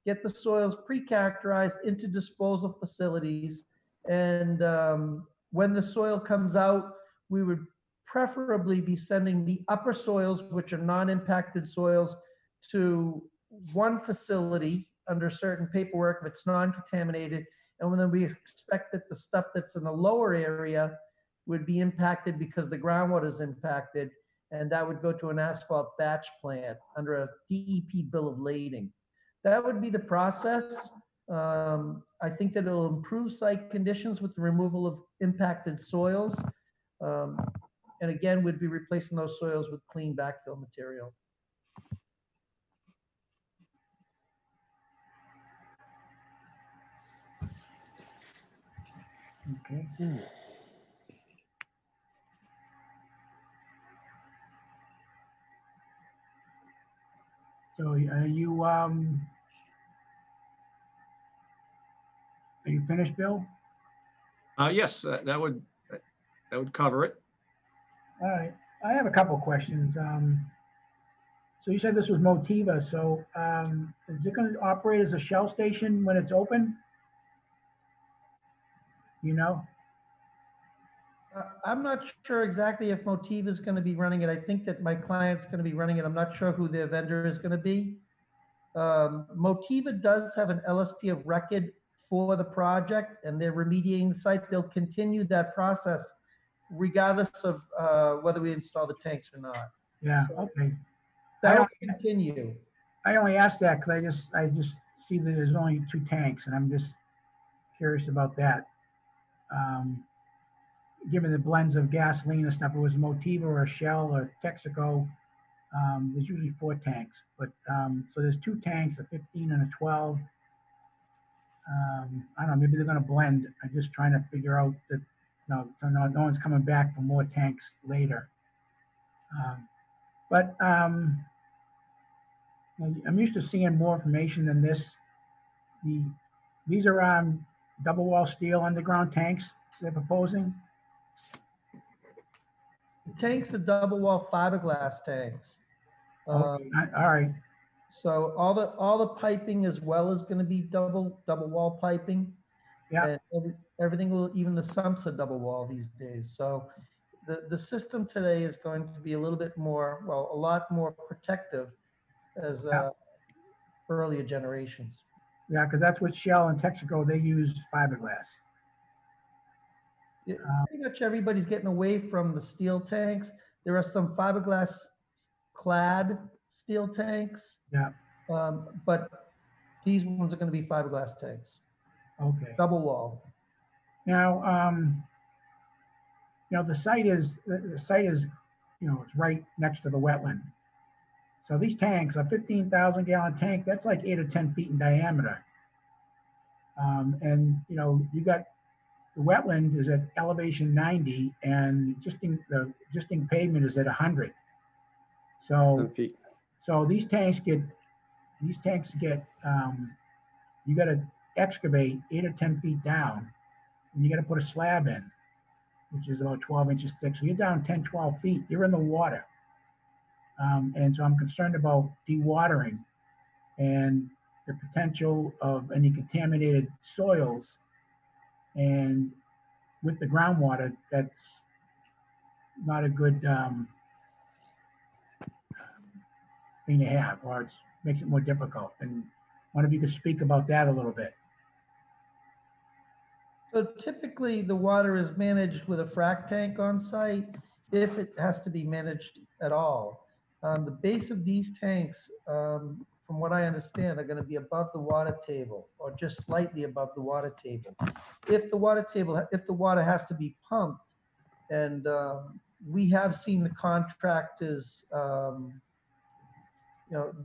Get the soils pre-characterized into disposal facilities. And when the soil comes out, we would preferably be sending the upper soils, which are non-impacted soils, to one facility under certain paperwork if it's non-contaminated. And then we expect that the stuff that's in the lower area would be impacted because the groundwater is impacted, and that would go to an asphalt batch plant under a DEP bill of lading. That would be the process. I think that it'll improve site conditions with the removal of impacted soils. And again, we'd be replacing those soils with clean backfill material. Okay. So are you finished, Bill? Yes, that would cover it. All right. I have a couple of questions. So you said this was Motiva. So is it going to operate as a Shell station when it's open? You know? I'm not sure exactly if Motiva is going to be running it. I think that my client's going to be running it. I'm not sure who their vendor is going to be. Motiva does have an LSP of record for the project, and they're remediating the site. They'll continue that process regardless of whether we install the tanks or not. Yeah, So okay. that will continue. I only asked that because I just see that there's only 2 tanks, and I'm just curious about that. Given the blends of gasoline and stuff, it was Motiva or Shell or Texaco. There's usually 4 tanks, but so there's 2 tanks, a 15 and a 12. I don't know, maybe they're going to blend. I'm just trying to figure out that so no one's coming back for more tanks later. But I'm used to seeing more information than this. These are double wall steel underground tanks they're proposing. The tanks are double wall fiberglass tanks. Okay. All right. So all the piping as well is going to be double wall piping. Yeah. And everything will, even the sumps are double wall these days. So the system today is going to be a little bit more, well, a lot more protective as earlier generations. Yeah, because that's what Shell and Texaco, they use fiberglass. Pretty much everybody's getting away from the steel tanks. There are some fiberglass clad steel tanks, Yeah, but these ones are gonna be fiberglass tanks, okay. double wall. Now, the site is, it's right next to the wetland. So these tanks, a 15,000 gallon tank, that's like 8 or 10 feet in diameter. And, you got, the wetland is at elevation 90 and the existing pavement is at 100. 10 So, feet. so these tanks get, you gotta excavate 8 or 10 feet down and you gotta put a slab in, which is about 12 inches thick. So you're down 10, 12 feet, you're in the water. And so I'm concerned about dewatering and the potential of any contaminated soils. And with the groundwater, that's not a good thing to have, or it makes it more difficult. And wonder if you could speak about that a little bit. So typically, the water is managed with a frac tank on site, if it has to be managed at all. The base of these tanks, from what I understand, are gonna be above the water table, or just slightly above the water table. If the water has to be pumped, and we have seen the contractors,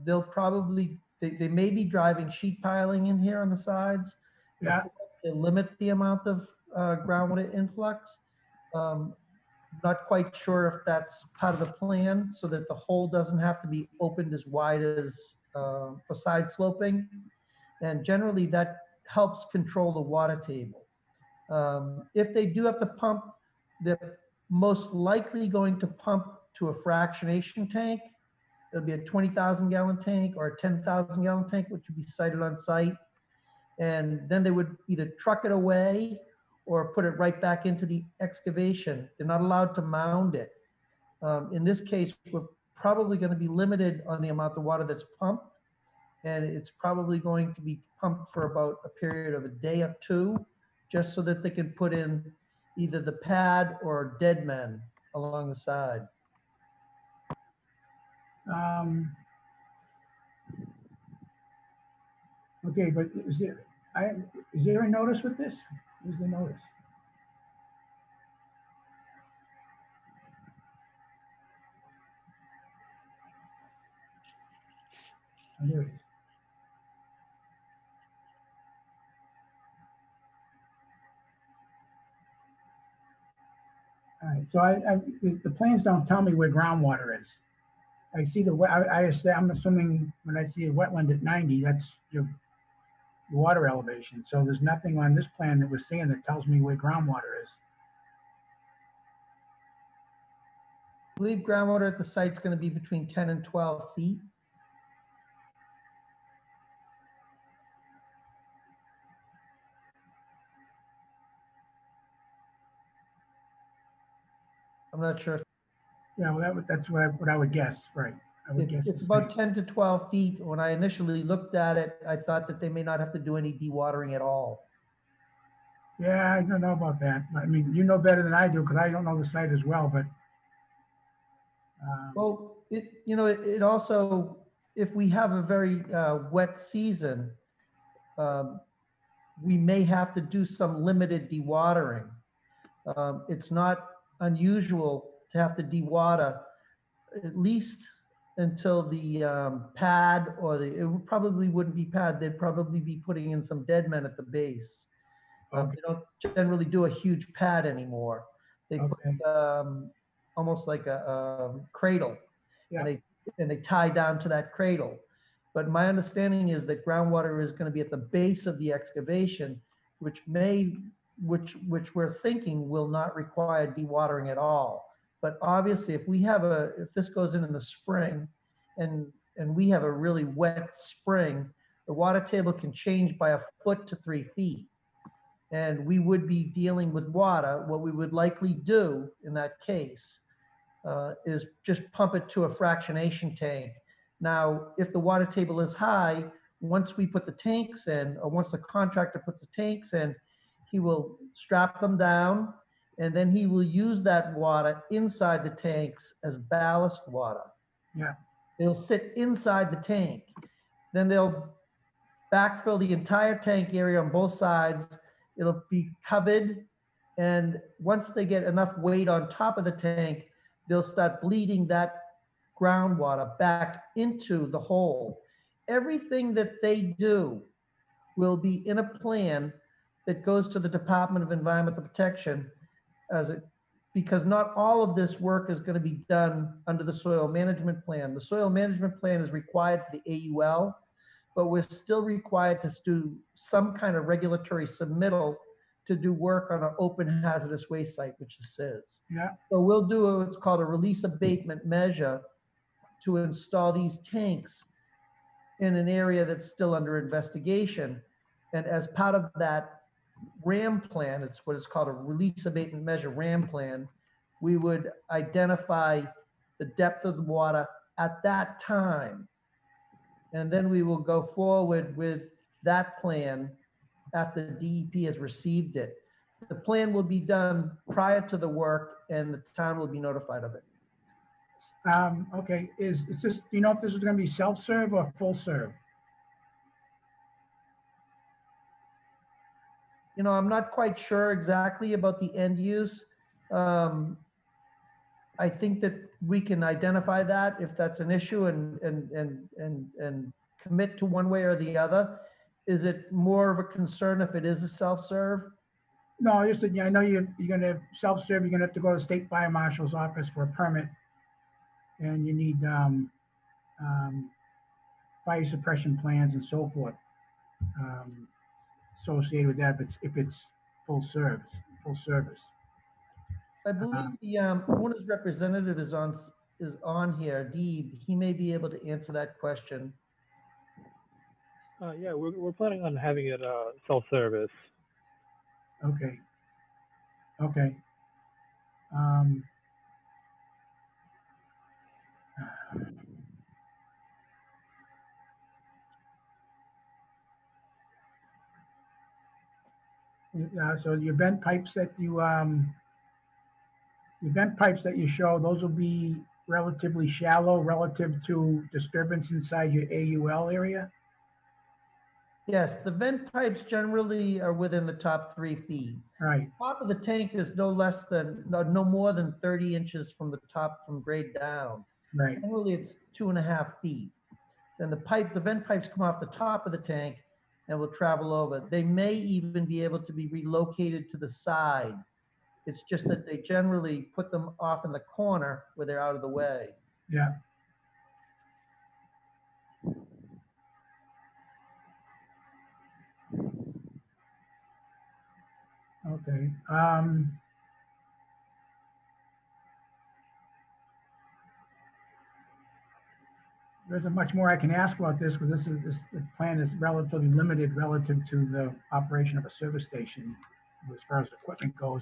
they'll probably, they may be driving sheet piling in here on the sides. Yeah. To limit the amount of groundwater influx. Not quite sure if that's part of the plan, so that the hole doesn't have to be opened as wide as for side sloping. And generally that helps control the water table. If they do have to pump, they're most likely going to pump to a fractionation tank. It'll be a 20,000 gallon tank or a 10,000 gallon tank, which would be sited on site. And then they would either truck it away or put it right back into the excavation. They're not allowed to mound it. In this case, we're probably going to be limited on the amount of water that's pumped. And it's probably going to be pumped for about a period of a day or two, just so that they can put in either the pad or dead men along the side. Okay, but is there a notice with this? Where's the notice? Oh, there it is. All right, so the plans don't tell me where groundwater is. I see I'm assuming when I see a wetland at 90, that's your water elevation. So there's nothing on this plan that we're seeing that tells me where groundwater is. I believe groundwater at the site's going to be between 10 and 12 feet. I'm not sure. Yeah, well, that's what I would guess, right? I would guess It's about 10 to 12 feet. When I initially looked at it, I thought that they may not have to do any dewatering at all. Yeah, I don't know about that. I mean, you know better than I do because I don't know the site as well, but. Well, it also, if we have a very wet season, we may have to do some limited dewatering. It's not unusual to have to dewater at least until the pad it probably wouldn't be pad. They'd probably be putting in some dead men at the base. Okay. They don't generally do a huge pad anymore. They put almost like a cradle, Yeah. and they tie down to that cradle. But my understanding is that groundwater is going to be at the base of the excavation, which we're thinking will not require dewatering at all. But obviously, if this goes in the spring, and we have a really wet spring, the water table can change by 1 foot to 3 feet. And we would be dealing with water. What we would likely do in that case is just pump it to a fractionation tank. Now, if the water table is high, once we put the tanks in, or once the contractor puts the tanks in, he will strap them down And then he will use that water inside the tanks as ballast water. Yeah. It'll sit inside the tank. Then they'll backfill the entire tank area on both sides. It'll be covered. And once they get enough weight on top of the tank, they'll start bleeding that groundwater back into the hole. Everything that they do will be in a plan that goes to the Department of Environmental Protection because not all of this work is going to be done under the soil management plan. The soil management plan is required for the AUL, but we're still required to do some kind of regulatory submittal to do work on an open hazardous waste site, which this is. Yeah. So we'll do what's called a release abatement measure to install these tanks in an area that's still under investigation. And as part of that RAM plan, it's what is called a release abatement measure RAM plan, we would identify the depth of the water at that time. And then we will go forward with that plan after the DEP has received it. The plan will be done prior to the work and the town will be notified of it. Okay, is this, do you know if this is gonna be self-serve or full-serve? You know, I'm not quite sure exactly about the end use. I think that we can identify that if that's an issue and commit to one way or the other. Is it more of a concern if it is a self-serve? No, just that, I know you're gonna self-serve, you're gonna have to go to the state fire marshal's office for a permit. And you need fire suppression plans and so forth associated with that if it's full service. I believe the owner's representative is on here, Deeb. He may be able to answer that question. Yeah, we're planning on having it self-service. Okay. Okay. So your vent pipes that you show, those will be relatively shallow relative to disturbance inside your AUL area? Yes, the vent pipes generally are within the top 3 feet. Right. Top of the tank is no more than 30 inches from the top from grade down. Right. Generally, it's 2.5 feet. Then the vent pipes come off the top of the tank and will travel over. They may even be able to be relocated to the side. It's just that they generally put them off in the corner where they're out of the way. Yeah. Okay. There isn't much more I can ask about this because the plan is relatively limited relative to the operation of a service station as far as equipment goes.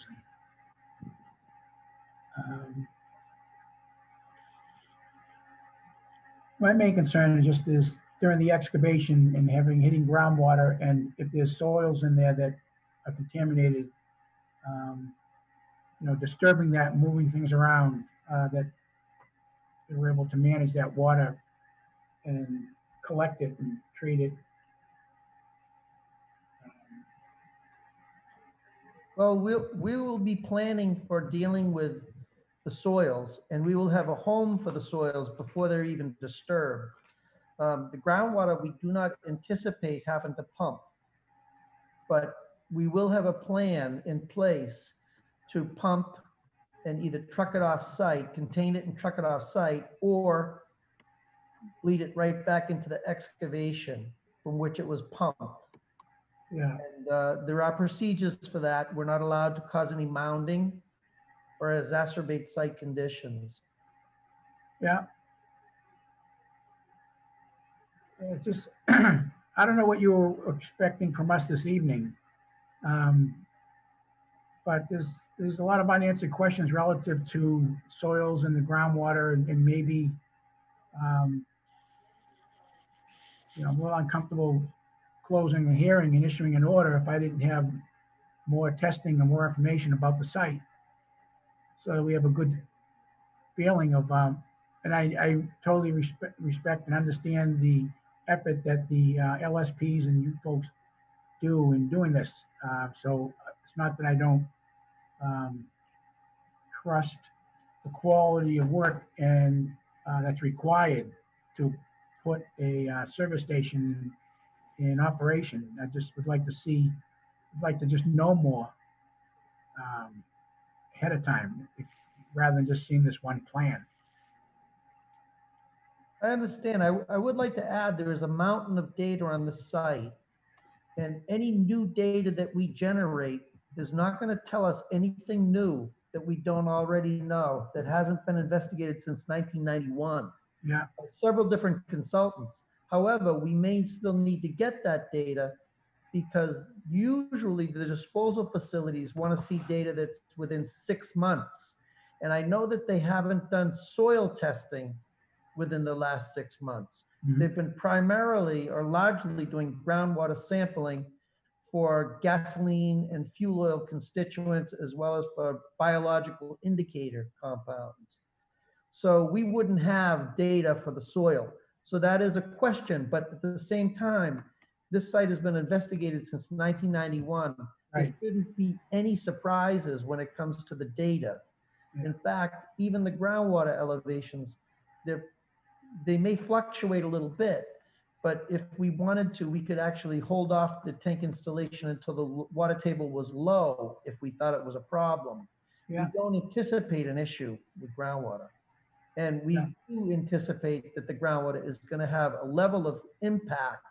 My main concern is during the excavation and hitting groundwater, and if there's soils in there that are contaminated, disturbing that, moving things around, that we're able to manage that water and collect it and treat it. Well, we will be planning for dealing with the soils, and we will have a home for the soils before they're even disturbed. The groundwater, we do not anticipate having to pump, but we will have a plan in place to pump and either truck it off site, contain it and truck it off site, or bleed it right back into the excavation from which it was pumped. Yeah. And there are procedures for that. We're not allowed to cause any mounding or exacerbate site conditions. Yeah. It's just, I don't know what you were expecting from us this evening. But there's a lot of unanswered questions relative to soils and the groundwater and maybe, I'm a little uncomfortable closing a hearing and issuing an order if I didn't have more testing and more information about the site. so that we have a good feeling of, and I totally respect and understand the effort that the LSPs and you folks do in doing this. So it's not that I don't trust the quality of work and that's required to put a service station in operation. I just would like to see, would like to just know more ahead of time, rather than just seeing this one plan. I understand. I would like to add, there is a mountain of data on the site. And any new data that we generate is not going to tell us anything new that we don't already know, that hasn't been investigated since 1991. Yeah. By several different consultants. However, we may still need to get that data because usually the disposal facilities want to see data that's within 6 months. And I know that they haven't done soil testing within the last 6 months. They've been primarily or largely doing groundwater sampling for gasoline and fuel oil constituents, as well as for biological indicator compounds. So we wouldn't have data for the soil. So that is a question, but at the same time, this site has been investigated since 1991. There shouldn't be any surprises when it comes to the data. In fact, even the groundwater elevations, they may fluctuate a little bit, but if we wanted to, we could actually hold off the tank installation until the water table was low if we thought it was a problem. Yeah. We don't anticipate an issue with groundwater. And we do anticipate that the groundwater is going to have a level of impact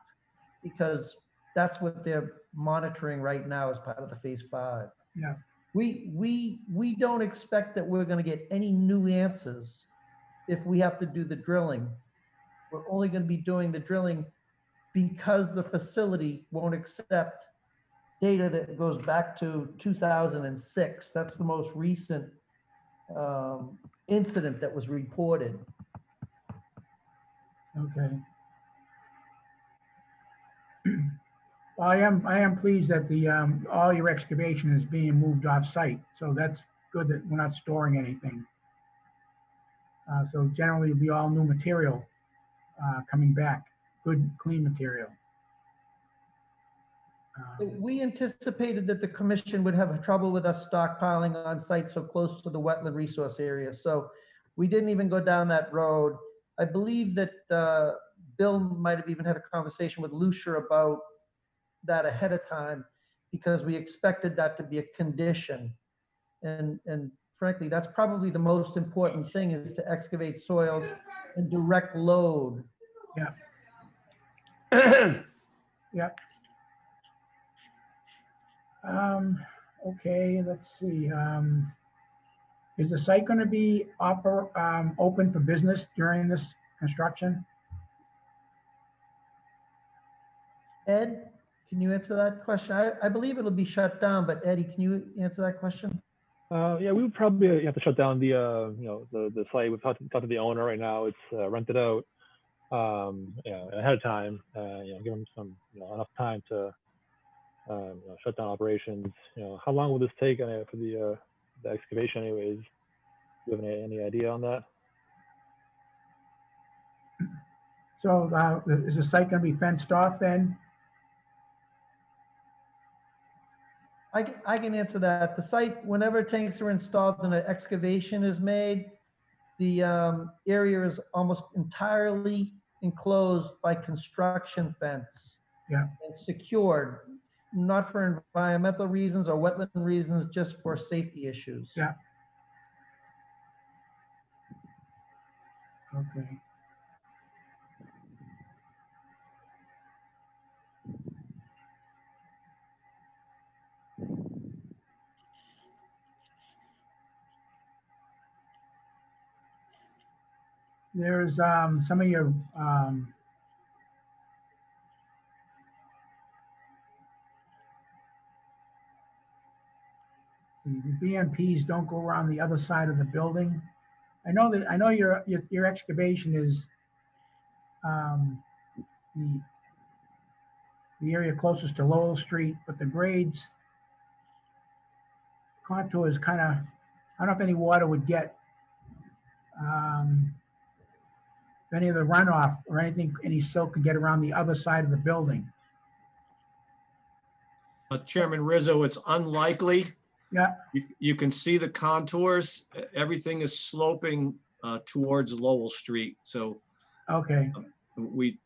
because that's what they're monitoring right now as part of the phase 5. Yeah. We don't expect that we're going to get any new answers if we have to do the drilling. We're only going to be doing the drilling because the facility won't accept data that goes back to 2006. That's the most recent incident that was reported. Okay. Well, I am pleased that the all your excavation is being moved off site. So that's good that we're not storing anything. So generally it'll be all new material coming back, good, clean material. We anticipated that the commission would have trouble with us stockpiling on site so close to the wetland resource area. So we didn't even go down that road. I believe that Bill might have even had a conversation with Lucia about that ahead of time because we expected that to be a condition. And frankly, that's probably the most important thing is to excavate soils and direct load. Yeah. Yeah. Okay, let's see. Is the site going to be open for business during this construction? Ed, can you answer that question? I believe it'll be shut down, but Eddie, can you answer that question? Yeah, we would probably have to shut down the site. We've talked to the owner right now. It's rented out. Ahead of time. Give them some enough time to shut down operations. How long will this take for the excavation, anyways? Do you have any idea on that? So is the site going to be fenced off then? I can answer that. The site, whenever tanks are installed and an excavation is made, the area is almost entirely enclosed by construction fence. Yeah. And secured, not for environmental reasons or wetland reasons, just for safety issues. Yeah. Okay. There's some of your the BMPs don't go around the other side of the building. I know your excavation is the area closest to Lowell Street, but the grades contour is kind of I don't know if any water would get, um, if any of the runoff or anything, any silt could get around the other side of the building. Chairman Rizzo, it's unlikely. Yeah, You can see the contours. Everything is sloping towards Lowell Street. So okay, we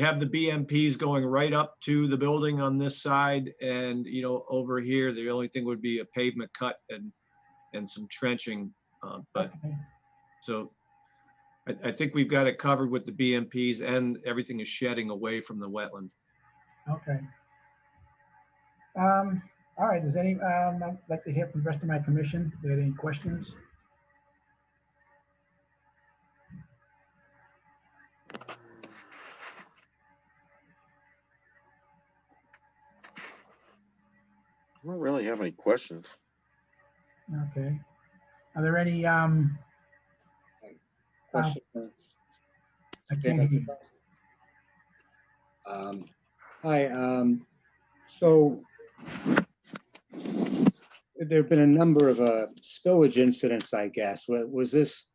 have the BMPs going right up to the building on this side, and over here the only thing would be a pavement cut and some trenching. But okay. so I think we've got it covered with the BMPs, and everything is shedding away from the wetland. Okay. All right, does any, I'd like to hear from the rest of my commission. Do they have any questions? I don't really have any questions. Okay. Are there any, Question. I can't hear you. Hi, so there've been a number of spillage incidents, I guess. Was this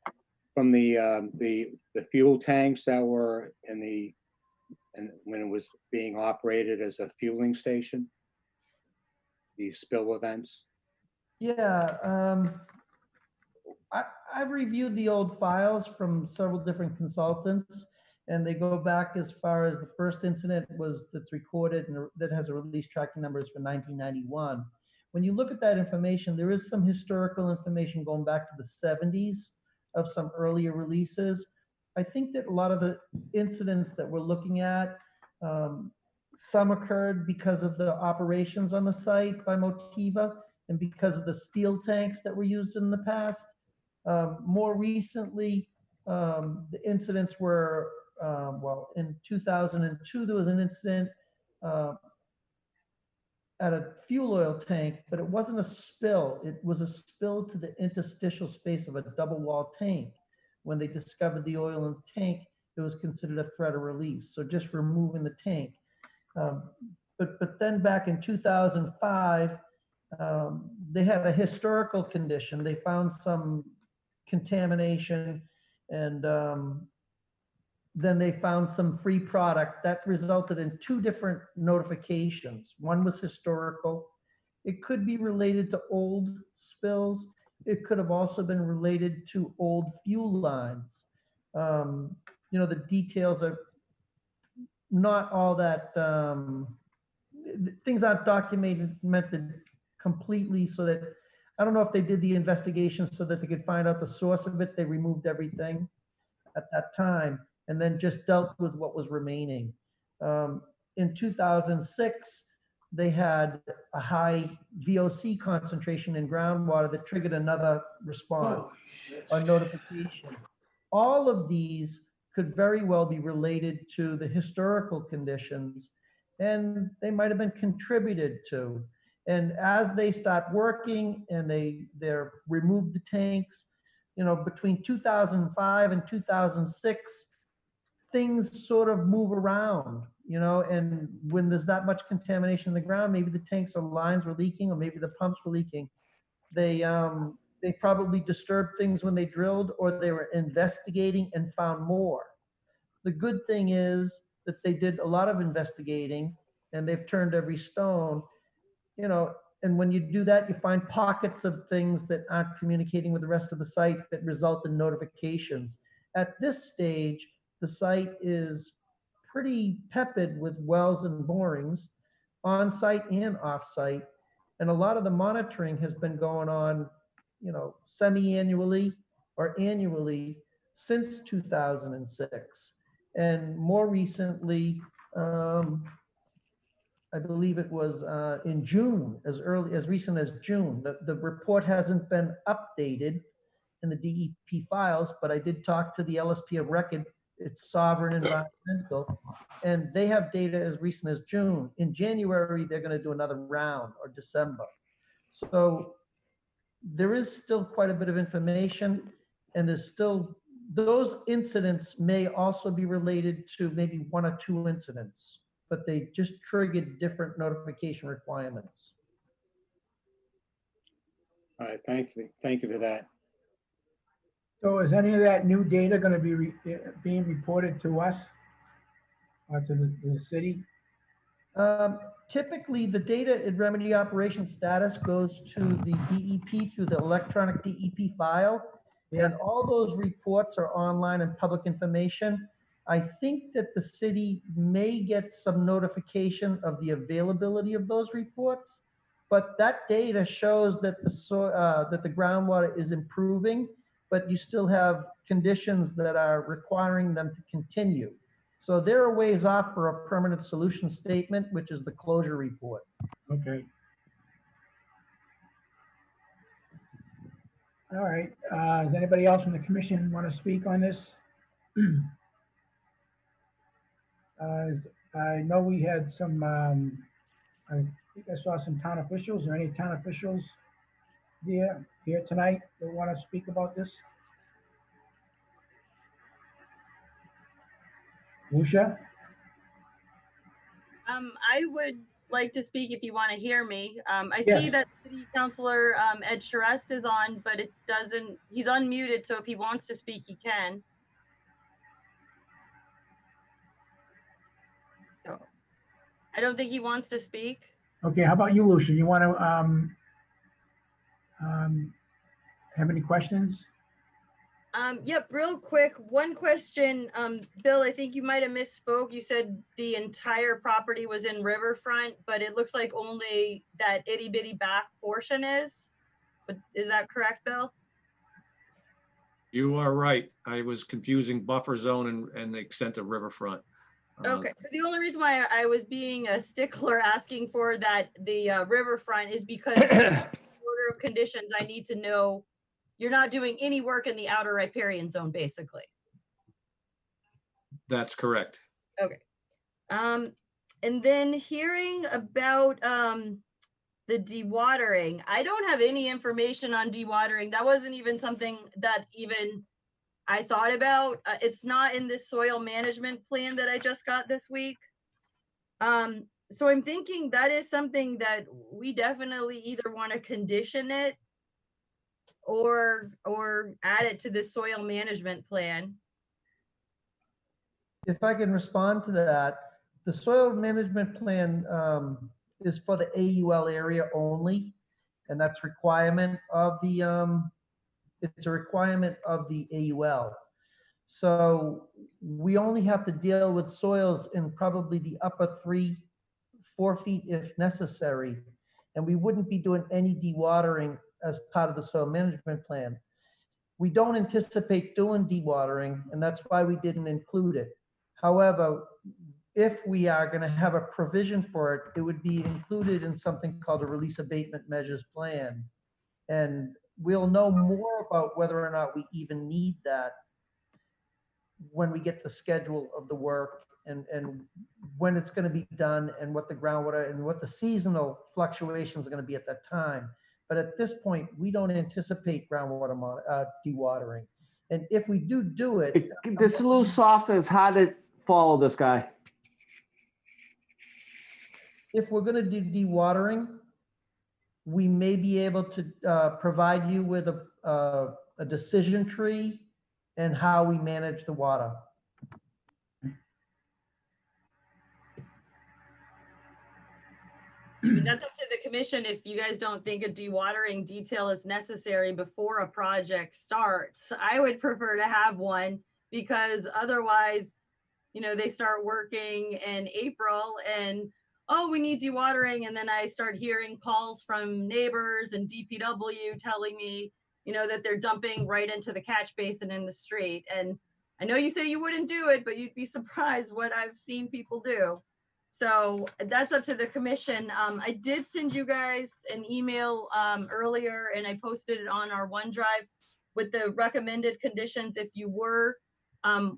from the fuel tanks that were and when it was being operated as a fueling station? These spill events? Yeah, I've reviewed the old files from several different consultants, and they go back as far as the first incident that's recorded and that has a release tracking numbers for 1991. When you look at that information, there is some historical information going back to the 70s of some earlier releases. I think that a lot of the incidents that we're looking at, some occurred because of the operations on the site by Motiva and because of the steel tanks that were used in the past. More recently, the incidents were, well, in 2002, there was an incident at a fuel oil tank, but it wasn't a spill. It was a spill to the interstitial space of a double wall tank. When they discovered the oil in the tank, it was considered a threat of release. So just removing the tank. But then back in 2005, they had a historical condition. They found some contamination, and then they found some free product that resulted in two different notifications. One was historical. It could be related to old spills. It could have also been related to old fuel lines. The details are not all that, things aren't documented completely, so that I don't know if they did the investigation so that they could find out the source of it. They removed everything at that time and then just dealt with what was remaining. In 2006, they had a high VOC concentration in groundwater that triggered another response or notification. All of these could very well be related to the historical conditions, and they might have been contributed to. And as they start working and they're removed the tanks, between 2005 and 2006, things sort of move around, and when there's not much contamination in the ground, maybe the tanks or lines were leaking, or maybe the pumps were leaking. They probably disturbed things when they drilled, or they were investigating and found more. The good thing is that they did a lot of investigating and they've turned every stone, and when you do that, you find pockets of things that aren't communicating with the rest of the site that result in notifications. At this stage, the site is pretty tepid with wells and borings on site and off site. And a lot of the monitoring has been going on, semi-annually or annually since 2006. And more recently, I believe it was in June, as recent as June. The report hasn't been updated in the DEP files, but I did talk to the LSP of record. It's Sovereign Environmental, and they have data as recent as June. In January, they're going to do another round, or December. So there is still quite a bit of information, and there's still, those incidents may also be related to maybe one or two incidents, but they just triggered different notification requirements. All right, thank you for that. So is any of that new data going to be being reported to us or to the city? Typically, the data in remedy operation status goes to the DEP through the electronic DEP file. And all those reports are online and public information. I think that the city may get some notification of the availability of those reports, but that data shows that that the groundwater is improving, but you still have conditions that are requiring them to continue. So they're a ways off for a permanent solution statement, which is the closure report. Okay. All right. Does anybody else from the commission want to speak on this? I know we had some, I think I saw some town officials. Are any town officials here tonight that want to speak about this? Lucia? I would like to speak if you want to hear me. I Yes. see that City Councilor Ed Charest is on, but it doesn't, he's unmuted, so if he wants to speak, he can. So, I don't think he wants to speak. Okay, how about you, Lucia? You want to have any questions? Yep, real quick, one question. Bill, I think you might have misspoke. You said the entire property was in Riverfront, but it looks like only that itty bitty back portion is. But is that correct, Bill? You are right. I was confusing buffer zone and the extent of riverfront. Okay, so the only reason why I was being a stickler asking for that, the riverfront, is because in order of conditions, I need to know you're not doing any work in the outer riparian zone, basically. That's correct. Okay. And then hearing about the dewatering, I don't have any information on dewatering. That wasn't even something that even I thought about. It's not in this soil management plan that I just got this week. So I'm thinking that is something that we definitely either want to condition it or add it to the soil management plan. If I can respond to that, the soil management plan is for the AUL area only, and that's requirement of the, it's a requirement of the AUL. So we only have to deal with soils in probably the upper 3-4 feet if necessary. And we wouldn't be doing any dewatering as part of the soil management plan. We don't anticipate doing dewatering, and that's why we didn't include it. However, if we are going to have a provision for it, it would be included in something called a release abatement measures plan. And we'll know more about whether or not we even need that when we get the schedule of the work and when it's going to be done and what the groundwater and what the seasonal fluctuations are going to be at that time. But at this point, we don't anticipate groundwater dewatering. And if we do it. This is a little softer. It's hard to follow this guy. If we're going to do dewatering, we may be able to provide you with a decision tree and how we manage the water. I mean, that's up to the commission if you guys don't think a dewatering detail is necessary before a project starts. I would prefer to have one because otherwise, you know, they start working in April and, oh, we need dewatering. And then I start hearing calls from neighbors and DPW telling me, you know, that they're dumping right into the catch basin in the street. And I know you say you wouldn't do it, but you'd be surprised what I've seen people do. So that's up to the commission. I did send you guys an email earlier and I posted it on our OneDrive with the recommended conditions if you were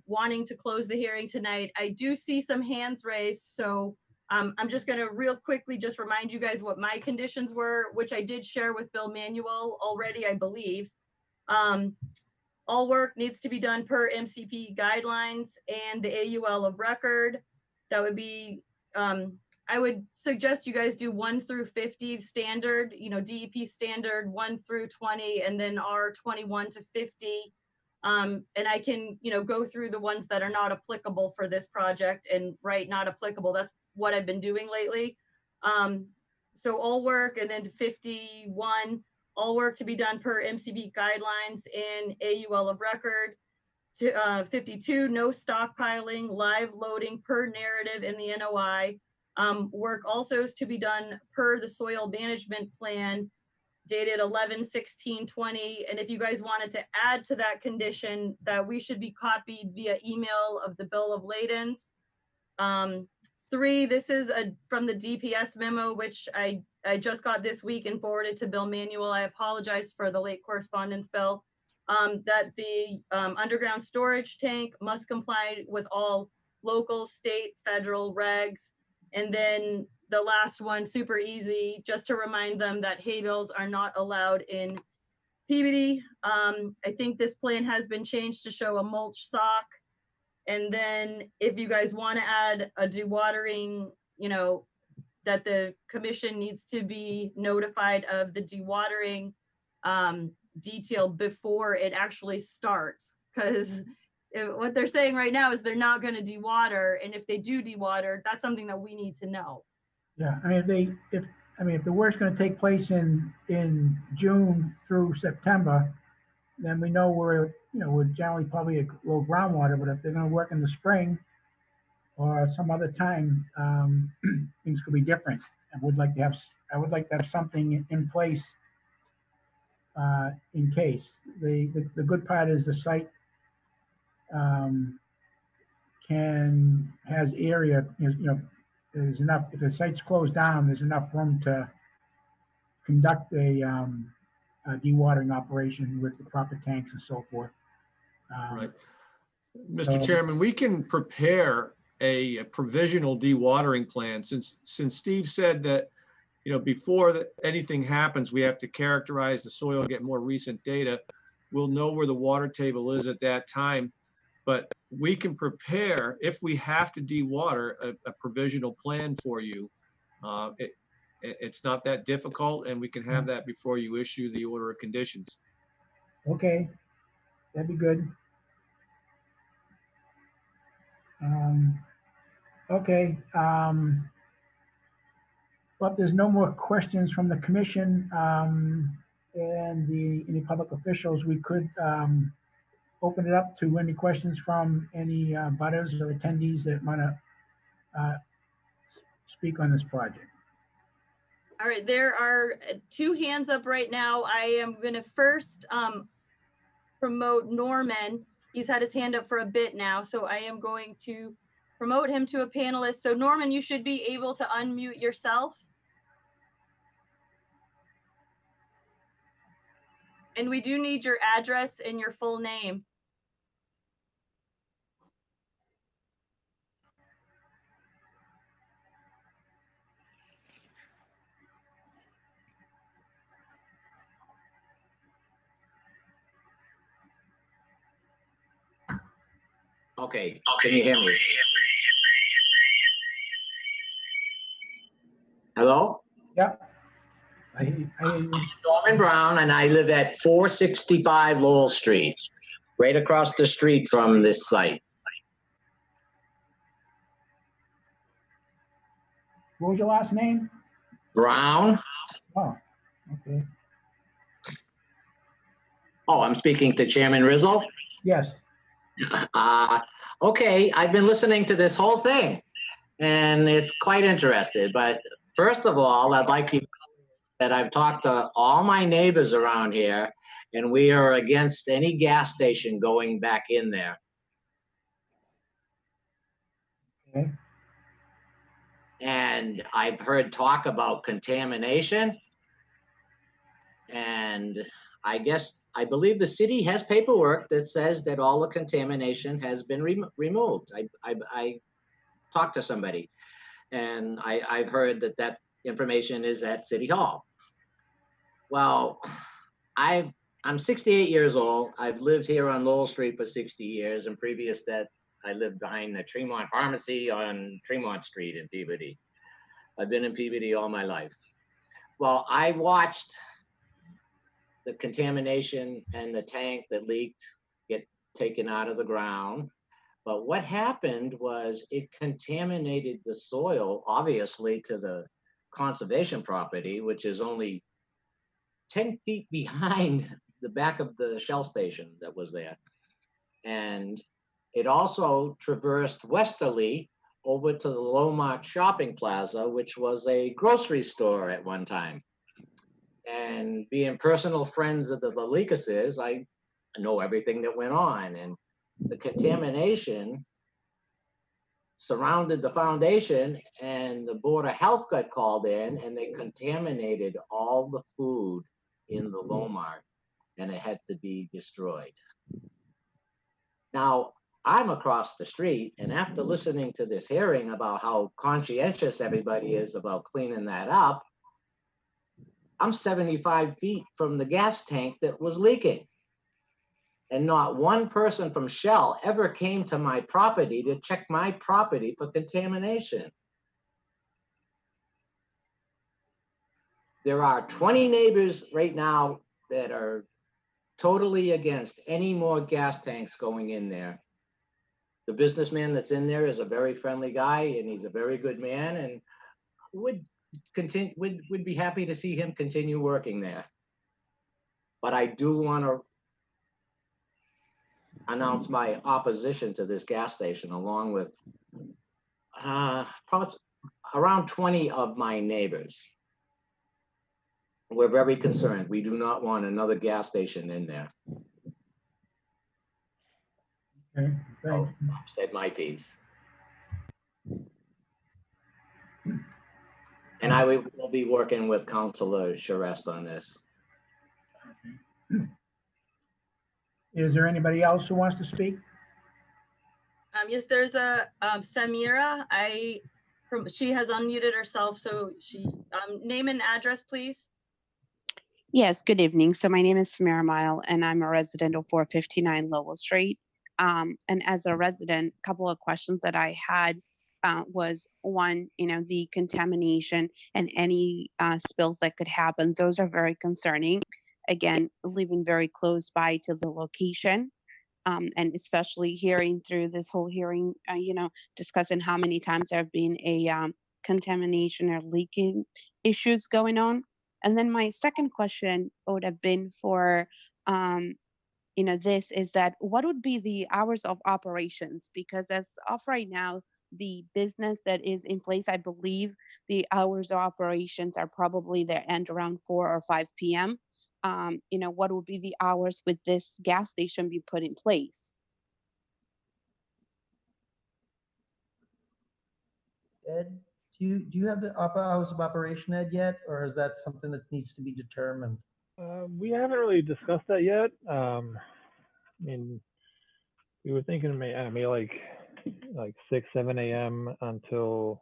wanting to close the hearing tonight. I do see some hands raised, so I'm just gonna real quickly just remind you guys what my conditions were, which I did share with Bill Manuel already, I believe. All work needs to be done per MCP guidelines and the AUL of record. That would be I would suggest you guys do 1 through 50 standard, DEP standard 1 through 20, and then R 21 to 50. And I can, go through the ones that are not applicable for this project and write not applicable. That's what I've been doing lately. So all work, and then 51, all work to be done per MCB guidelines in AUL of record. 52, no stockpiling, live loading per narrative in the NOI. Work also is to be done per the soil management plan dated 11/16/20. And if you guys wanted to add to that condition, that we should be copied via email of the bill of ladens. 3, this is from the DPS memo, which I just got this week and forwarded to Bill Manuel. I apologize for the late correspondence, Bill. That the underground storage tank must comply with all local, state, federal regs. And then the last one, super easy, just to remind them that hay bales are not allowed in PBD. I think this plan has been changed to show a mulch sock. And then if you guys want to add a dewatering, that the commission needs to be notified of the dewatering detail before it actually starts, because what they're saying right now is they're not going to dewater, and if they do dewater, that's something that we need to know. Yeah, I mean, if the work's going to take place in June through September, then we know we're generally probably at low groundwater. But if they're going to work in the spring or some other time, things could be different. I would like to have something in place in case. The good part is the site has area. There's enough. If the site's closed down, there's enough room to conduct a dewatering operation with the proper tanks and so forth. Right. Mr. Chairman, we can prepare a provisional dewatering plan since Steve said that, before anything happens, we have to characterize the soil, get more recent data. We'll know where the water table is at that time, but we can prepare, if we have to dewater, a provisional plan for you. It's not that difficult, and we can have that before you issue the order of conditions. Okay, that'd be good. Okay. But there's no more questions from the commission and any public officials. We could open it up to any questions from any butters or attendees that want to speak on this project. All right, there are 2 hands up right now. I am going to first promote Norman. He's had his hand up for a bit now, so I am going to promote him to a panelist. So Norman, you should be able to unmute yourself. And we do need your address and your full name. Okay, can you hear me? Hello? Yep. I hear you. Norman Brown, and I live at 465 Lowell Street, right across the street from this site. What was your last name? Brown. Oh, okay. Oh, I'm speaking to Chairman Rizzo? Yes. Okay, I've been listening to this whole thing, and it's quite interesting. But first of all, I'd like you to know that I've talked to all my neighbors around here, and we are against any gas station going back in there. Okay. And I've heard talk about contamination, and I believe the city has paperwork that says that all the contamination has been removed. I talked to somebody, and I've heard that information is at City Hall. Well, I'm 68 years old. I've lived here on Lowell Street for 60 years, and previous to that, I live behind the Tremont Pharmacy on Tremont Street in Peabody. I've been in Peabody all my life. Well, I watched the contamination and the tank that leaked get taken out of the ground. But what happened was it contaminated the soil, obviously, to the conservation property, which is only 10 feet behind the back of the Shell station that was there. And it also traversed westerly over to the Lomart Shopping Plaza, which was a grocery store at one time. And being personal friends of the Lalicases, I know everything that went on. And the contamination surrounded the foundation, and the Board of Health got called in, and they contaminated all the food in the Lomart, and it had to be destroyed. Now, I'm across the street, and after listening to this hearing about how conscientious everybody is about cleaning that up, I'm 75 feet from the gas tank that was leaking. And not one person from Shell ever came to my property to check my property for contamination. There are 20 neighbors right now that are totally against any more gas tanks going in there. The businessman that's in there is a very friendly guy, and he's a very good man, and would be happy to see him continue working there. But I do want to announce my opposition to this gas station, along with probably around 20 of my neighbors. We're very concerned. We do not want another gas station in there. Okay, Oh, I've said my piece. And I will be working with Councilor Charest on this. Is there anybody else who wants to speak? Yes, there's a Samira. She has unmuted herself, so she name and address, please. Yes, good evening. So my name is Samira Mile, and I'm a resident of 459 Lowell Street. And as a resident, a couple of questions that I had was one, the contamination and any spills that could happen. Those are very concerning. Again, living very close by to the location. And especially hearing through this whole hearing, discussing how many times there have been a contamination or leaking issues going on. And then my second question would have been for, this is that what would be the hours of operations? Because as of right now, the business that is in place, I believe the hours of operations are probably their end around 4 or 5 p.m. What would be the hours with this gas station be put in place? Ed, do you have the hours of operation, Ed, yet, or is that something that needs to be determined? We haven't really discussed that yet. I mean, we were thinking maybe like 6, 7 a.m. until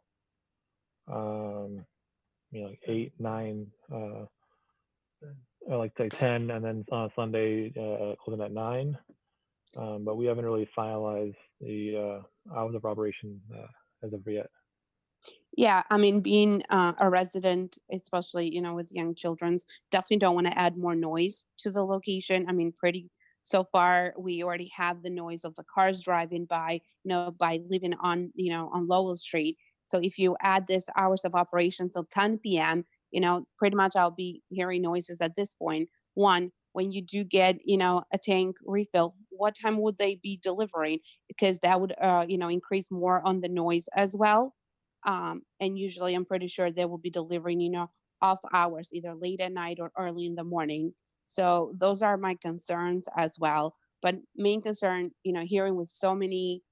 like 8, 9, or like 10, and then on Sunday closing at 9. But we haven't really finalized the hours of operation as of yet. Yeah, I mean, being a resident, especially, with young children's, definitely don't want to add more noise to the location. I mean, so far, we already have the noise of the cars driving by, by living on, on Lowell Street. So if you add this hours of operation till 10 p.m., pretty much I'll be hearing noises at this point. One, when you do get, a tank refill, what time would they be delivering? Because that would, increase more on the noise as well. And usually I'm pretty sure they will be delivering, off hours, either late at night or early in the morning. So those are my concerns as well. But main concern, hearing with so many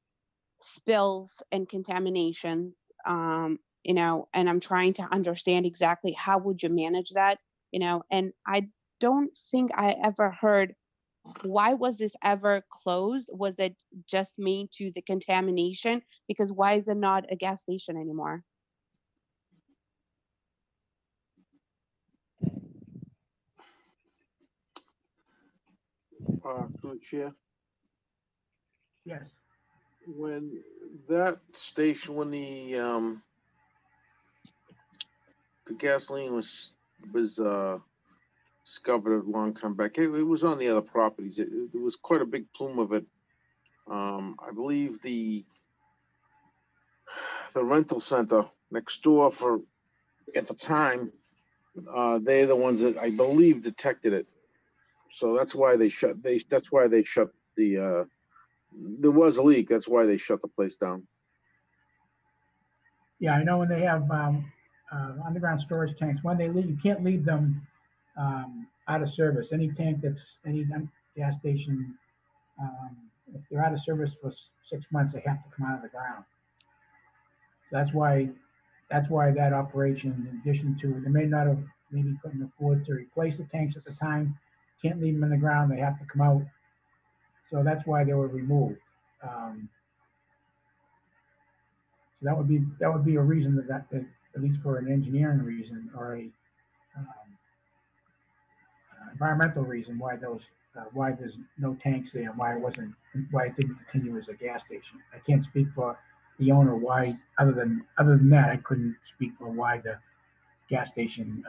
spills and contaminations, and I'm trying to understand exactly how would you manage that, and I don't think I ever heard why was this ever closed? Was it just made to the contamination? Because why is it not a gas station anymore? Through the chair. Yes. When that station, when the gasoline was discovered a long time back, it was on the other properties. There was quite a big plume of it. I believe the rental center next door for at the time, they're the ones that I believe detected it. So that's why they shut. That's why they shut the. There was a leak. That's why they shut the place down. Yeah, I know when they have underground storage tanks, when they leave, you can't leave them out of service. Any tank any gas station, if they're out of service for 6 months, they have to come out of the ground. So that's why that operation, in addition to, they may not have, maybe couldn't afford to replace the tanks at the time, can't leave them in the ground, they have to come out. So that's why they were removed. So that would be a reason that at least for an engineering reason or a environmental reason why there's no tanks there and why it didn't continue as a gas station. I can't speak for the owner why, other than that, I couldn't speak for why the gas station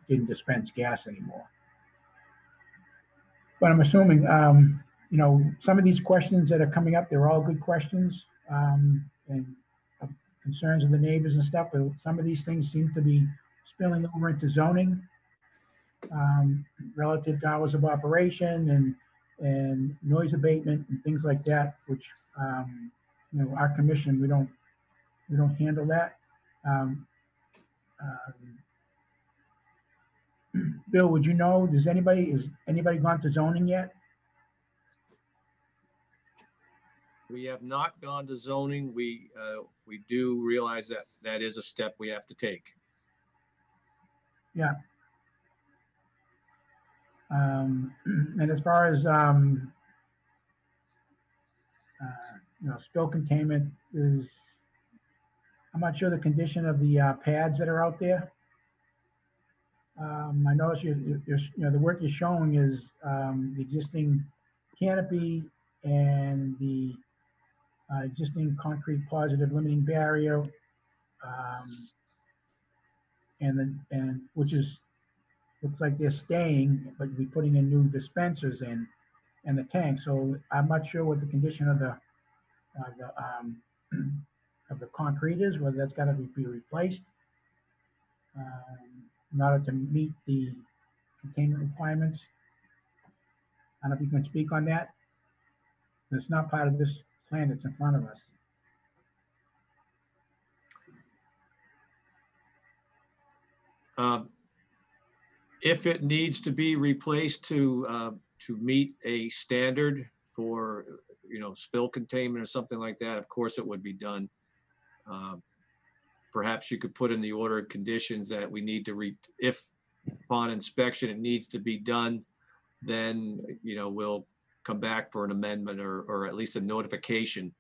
didn't dispense gas anymore. But I'm assuming, some of these questions that are coming up, they're all good questions, and concerns of the neighbors and stuff, but some of these things seem to be spilling over into zoning, relative to hours of operation and noise abatement and things like that, which, our commission, we don't handle that. Bill, would you know, is anybody gone to zoning yet? We have not gone to zoning. We do realize that that is a step we have to take. Yeah. And as far as spill containment is, I'm not sure the condition of the pads that are out there. I notice the work you're showing is the existing canopy and the existing concrete positive limiting barrier, and which looks like they're staying, but we're putting in new dispensers in and the tank. So I'm not sure what the condition of the of the concrete is, whether that's got to be replaced in order to meet the containment requirements. I don't know if you can speak on that. It's not part of this plan that's in front of us. If it needs to be replaced to meet a standard for spill containment or something like that, of course it would be done. Perhaps you could put in the order of conditions that we need to if upon inspection it needs to be done, then we'll come back for an amendment or at least a notification.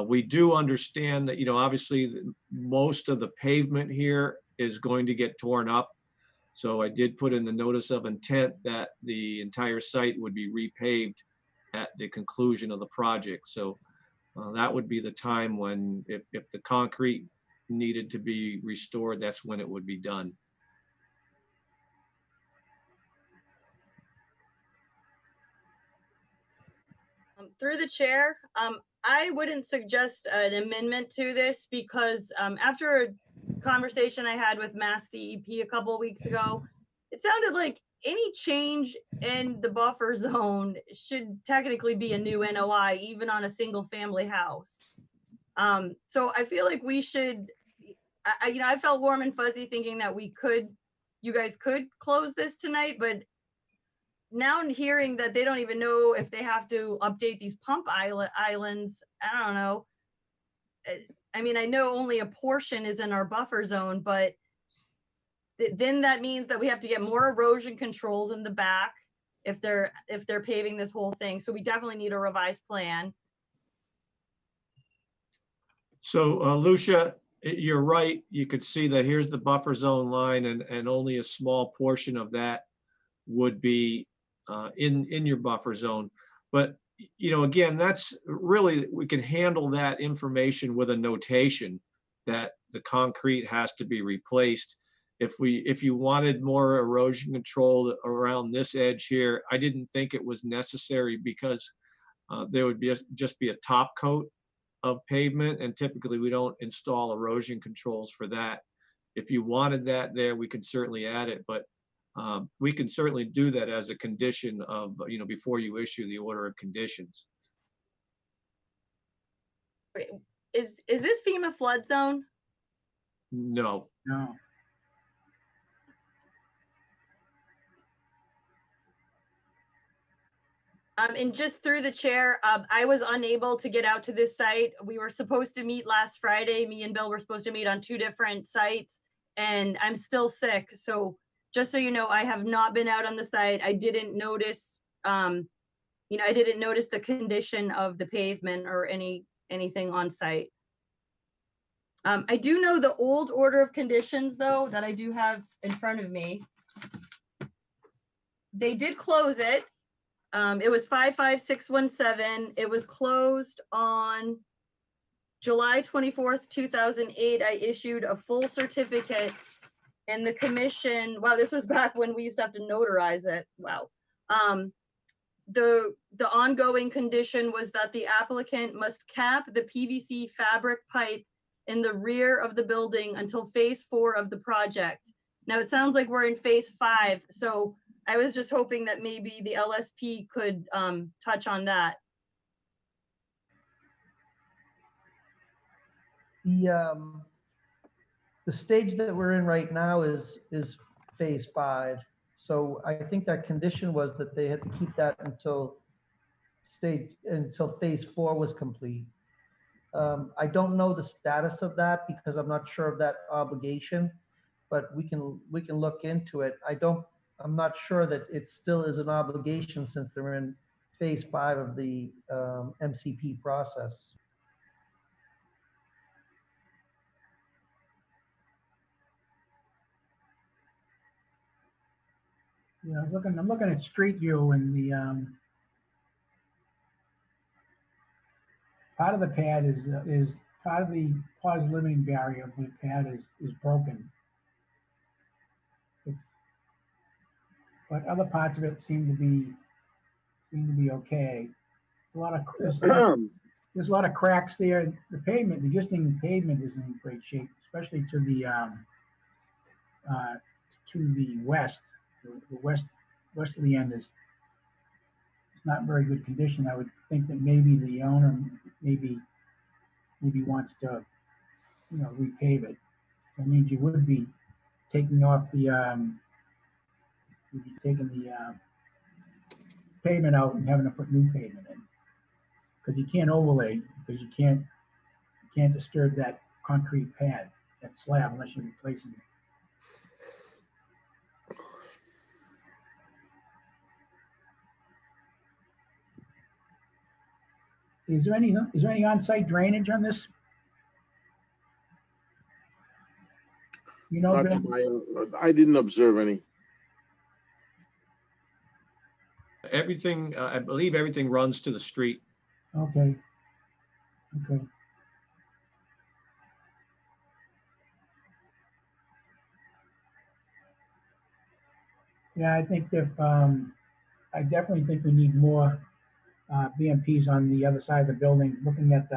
We do understand that obviously most of the pavement here is going to get torn up. So I did put in the notice of intent that the entire site would be repaved at the conclusion of the project. So that would be the time when, if the concrete needed to be restored, that's when it would be done. Through the chair, I wouldn't suggest an amendment to this because after a conversation I had with Mass DEP a couple of weeks ago, it sounded like any change in the buffer zone should technically be a new NOI, even on a single family house. So I feel like we should, I felt warm and fuzzy thinking that you guys could close this tonight, but now I'm hearing that they don't even know if they have to update these pump islands. I don't know. I mean, I know only a portion is in our buffer zone, but then that means that we have to get more erosion controls in the back if they're paving this whole thing. So we definitely need a revised plan. So Lucia, you're right. You could see that here's the buffer zone line and only a small portion of that would be in your buffer zone. But again, that's really, we can handle that information with a notation that the concrete has to be replaced. If you wanted more erosion control around this edge here, I didn't think it was necessary because there would just be a top coat of pavement, and typically we don't install erosion controls for that. If you wanted that there, we could certainly add it, but we can certainly do that as a condition of, before you issue the order of conditions. Wait, is this FEMA flood zone? No. No. And just through the chair, I was unable to get out to this site. We were supposed to meet last Friday. Me and Bill were supposed to meet on 2 different sites, and I'm still sick. So just so you know, I have not been out on the site. I didn't notice, I didn't notice the condition of the pavement or anything on site. I do know the old order of conditions, though, that I do have in front of me. They did close it. It was 55617. It was closed on July 24th, 2008. I issued a full certificate, and the commission, wow, this was back when we used to have to notarize it. Wow. The ongoing condition was that the applicant must cap the PVC fabric pipe in the rear of the building until phase 4 of the project. Now it sounds like we're in phase 5. So I was just hoping that maybe the LSP could touch on that. The stage that we're in right now is phase 5. So I think that condition was that they had to keep that until phase 4 was complete. I don't know the status of that because I'm not sure of that obligation, but we can look into it. I'm not sure that it still is an obligation since they're in phase 5 of the MCP process. Yeah, I'm looking at street view, and the part of the pad is part of the positive living barrier of the pad is broken. But other parts of it seem to be okay. There's a lot of cracks there. The existing pavement is in great shape, especially to the west. The west of the end is not in very good condition. I would think that maybe the owner maybe wants to, repave it. That means you would be taking off the pavement out and having to put new pavement in, because you can't overlay, because you can't disturb that concrete pad, that slab, unless you're replacing it. Is there any on-site drainage on this? Not to Bill? I didn't observe any. Everything, I believe everything runs to the street. Okay. Yeah, I think I definitely think we need more BMPs on the other side of the building, looking at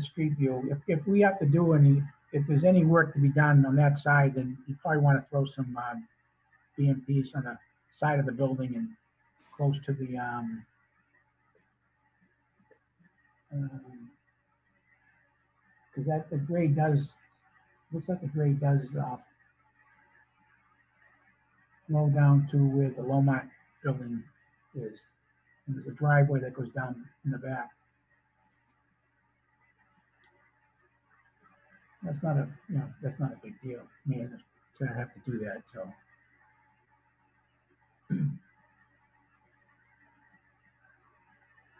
street view. If we have to do if there's any work to be done on that side, then you probably want to throw some BMPs on the side of the building and close to the because the grade looks like the grade does flow down to where the Lomart building is. And there's a driveway that goes down in the back. That's not a big deal. I mean, to have to do that, so.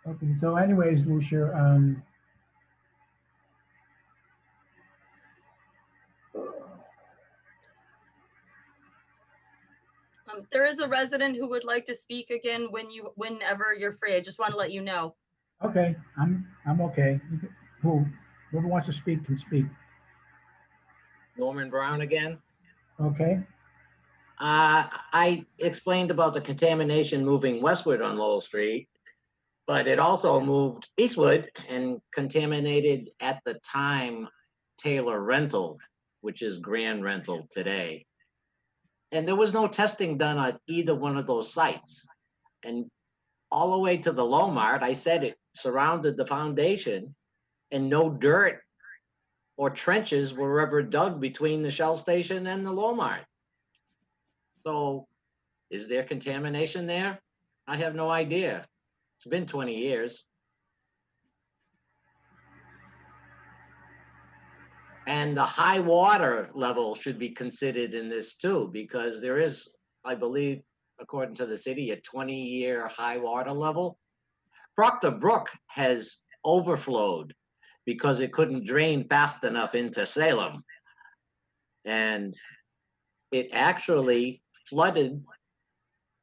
Okay, so anyways, Lucia, There is a resident who would like to speak again whenever you're free. I just want to let you know. Okay, I'm okay. Whoever wants to speak can speak. Norman Brown again. Okay, I explained about the contamination moving westward on Lowell Street, but it also moved eastward and contaminated at the time Taylor Rental, which is Grand Rental today. And there was no testing done on either one of those sites. And all the way to the Lomart, I said it surrounded the foundation and no dirt or trenches were ever dug between the Shell station and the Lomart. So is there contamination there? I have no idea. It's been 20 years. And the high water level should be considered in this too, because there is, I believe, according to the city, a 20-year high water level. Proctor Brook has overflowed because it couldn't drain fast enough into Salem. And it actually flooded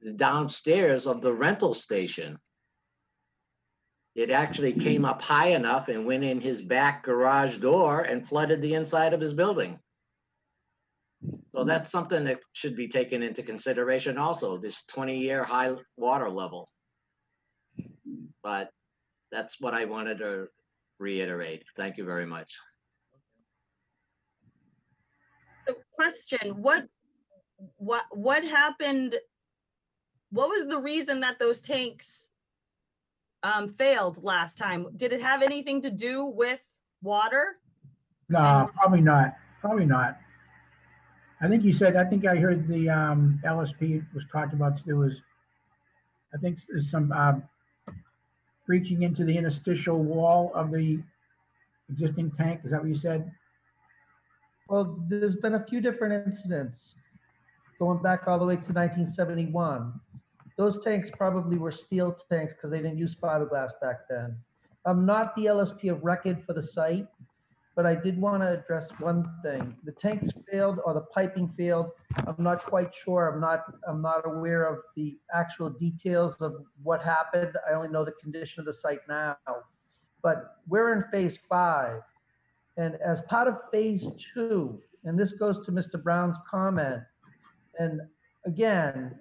the downstairs of the rental station. It actually came up high enough and went in his back garage door and flooded the inside of his building. So that's something that should be taken into consideration also, this 20-year high water level. But that's what I wanted to reiterate. Thank you very much. The question, what happened? What was the reason that those tanks failed last time? Did it have anything to do with water? no, probably not. Probably not. I think I heard the LSP was talked about. There was, I think there's some breaching into the interstitial wall of the existing tank. Is that what you said? Well, there's been a few different incidents going back all the way to 1971. Those tanks probably were steel tanks because they didn't use fiberglass back then. I'm not the LSP of record for the site, but I did want to address one thing. The tanks failed or the piping failed. I'm not quite sure. I'm not aware of the actual details of what happened. I only know the condition of the site now. But we're in phase 5. And as part of phase 2, and this goes to Mr. Brown's comment, and again,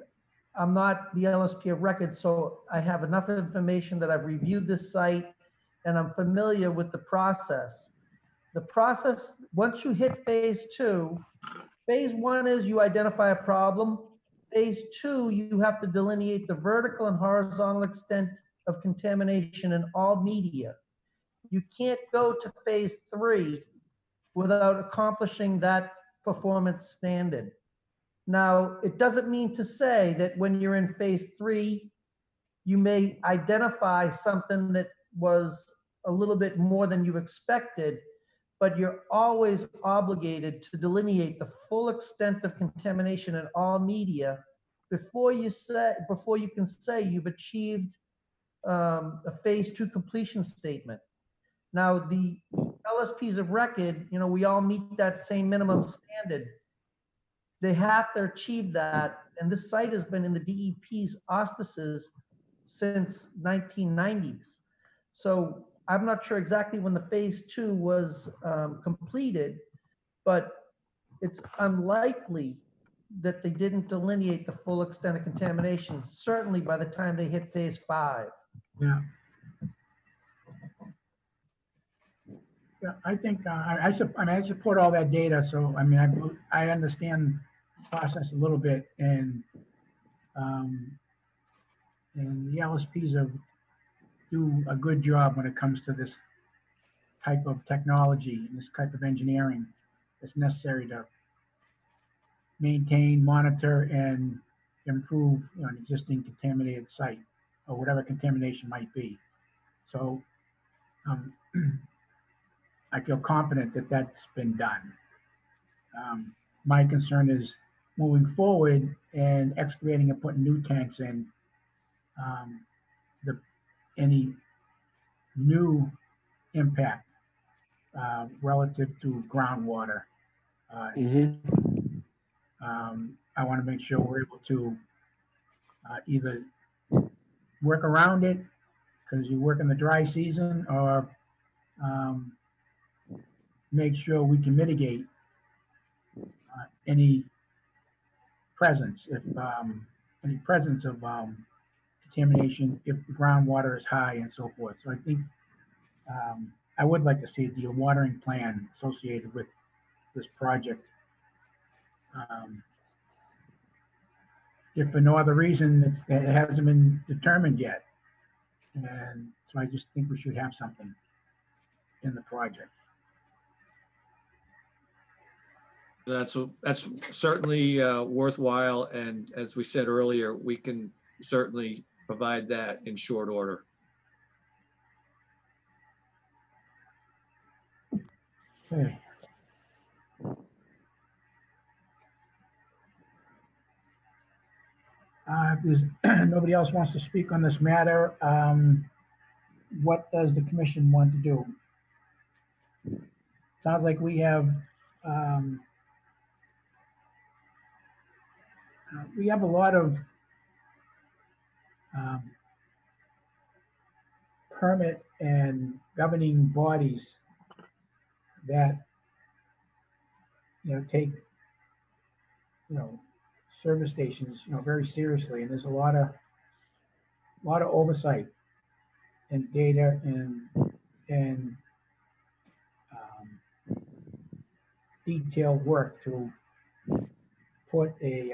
I'm not the LSP of record, so I have enough information that I've reviewed this site and I'm familiar with the process. The process, once you hit phase 2, phase 1 is you identify a problem. Phase 2, you have to delineate the vertical and horizontal extent of contamination in all media. You can't go to phase 3 without accomplishing that performance standard. Now, it doesn't mean to say that when you're in phase 3, you may identify something that was a little bit more than you expected, but you're always obligated to delineate the full extent of contamination in all media before you can say you've achieved a phase 2 completion statement. Now, the LSPs of record, we all meet that same minimum standard. They have to achieve that, and this site has been in the DEP's auspices since 1990s. So I'm not sure exactly when the phase 2 was completed, but it's unlikely that they didn't delineate the full extent of contamination, certainly by the time they hit phase 5. Yeah. Yeah, I think I support all that data. So I understand the process a little bit, and the LSPs do a good job when it comes to this type of technology and this type of engineering that's necessary to maintain, monitor, and improve an existing contaminated site or whatever contamination might be. So I feel confident that that's been done. My concern is moving forward and excavating and putting new tanks in. Any new impact relative to groundwater. I want to make sure we're able to either work around it because you work in the dry season, or make sure we can mitigate any presence, if any presence of contamination if the groundwater is high and so forth. So I think I would like to see the watering plan associated with this project. If for no other reason, it hasn't been determined yet. And so I just think we should have something in the project. That's certainly worthwhile. And as we said earlier, we can certainly provide that in short order. Okay. If nobody else wants to speak on this matter, what does the commission want to do? Sounds like we have a lot of permit and governing bodies that take service stations very seriously, and there's a lot of oversight and data and detailed work to put a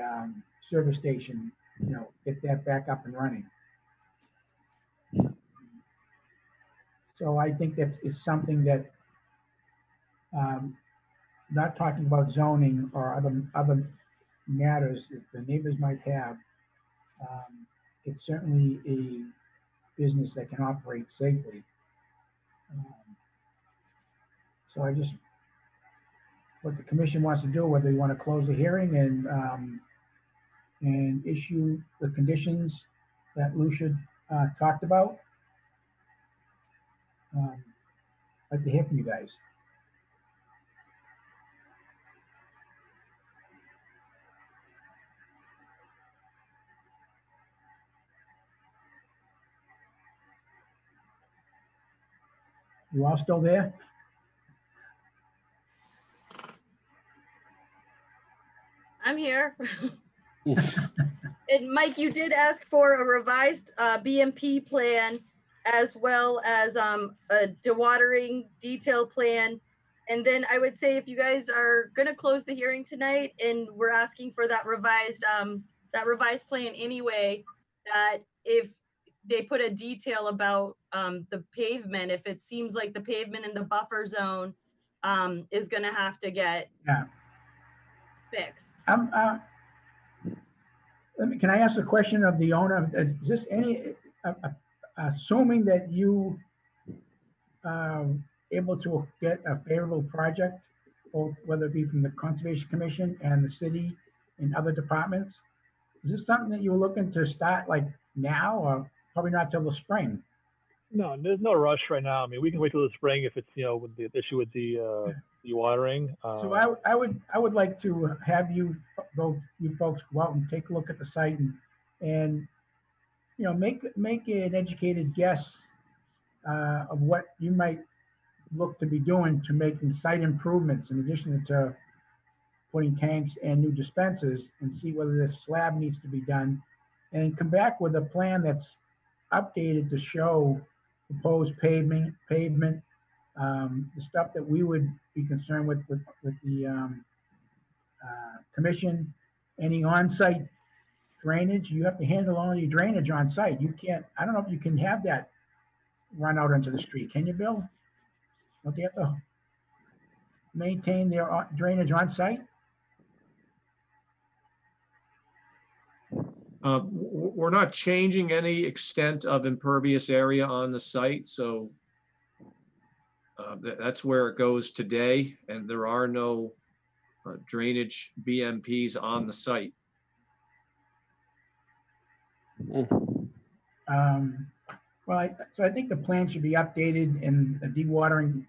service station, get that back up and running. So I think that is something that, not talking about zoning or other matters that the neighbors might have, it's certainly a business that can operate safely. So I just, what the commission wants to do, whether you want to close the hearing and issue the conditions that Lucia talked about. I'd like to hear from you guys. You all still there? I'm here. And Mike, you did ask for a revised BMP plan as well as a dewatering detail plan. And then I would say if you guys are gonna close the hearing tonight and we're asking for that revised plan anyway, that if they put a detail about the pavement, if it seems like the pavement in the buffer zone is gonna have to get fixed. Can I ask a question of the owner? Is this assuming that you able to get a favorable project, both whether it be from the Conservation Commission and the city and other departments? Is this something that you were looking to start like now, or probably not till the spring? No, there's no rush right now. I mean, we can wait till the spring if it's, with the issue with the watering. So I would like to have you folks go out and take a look at the site and make an educated guess of what you might look to be doing to making site improvements in addition to putting tanks and new dispensers, and see whether this slab needs to be done, and come back with a plan that's updated to show proposed pavement, the stuff that we would be concerned with the commission, any on-site drainage. You have to handle all your drainage on site. You can't, I don't know if you can have that run out into the street. Can you, Bill? Don't they have to maintain their drainage on site? We're not changing any extent of impervious area on the site, so that's where it goes today, and there are no drainage BMPs on the site. So I think the plan should be updated and the dewatering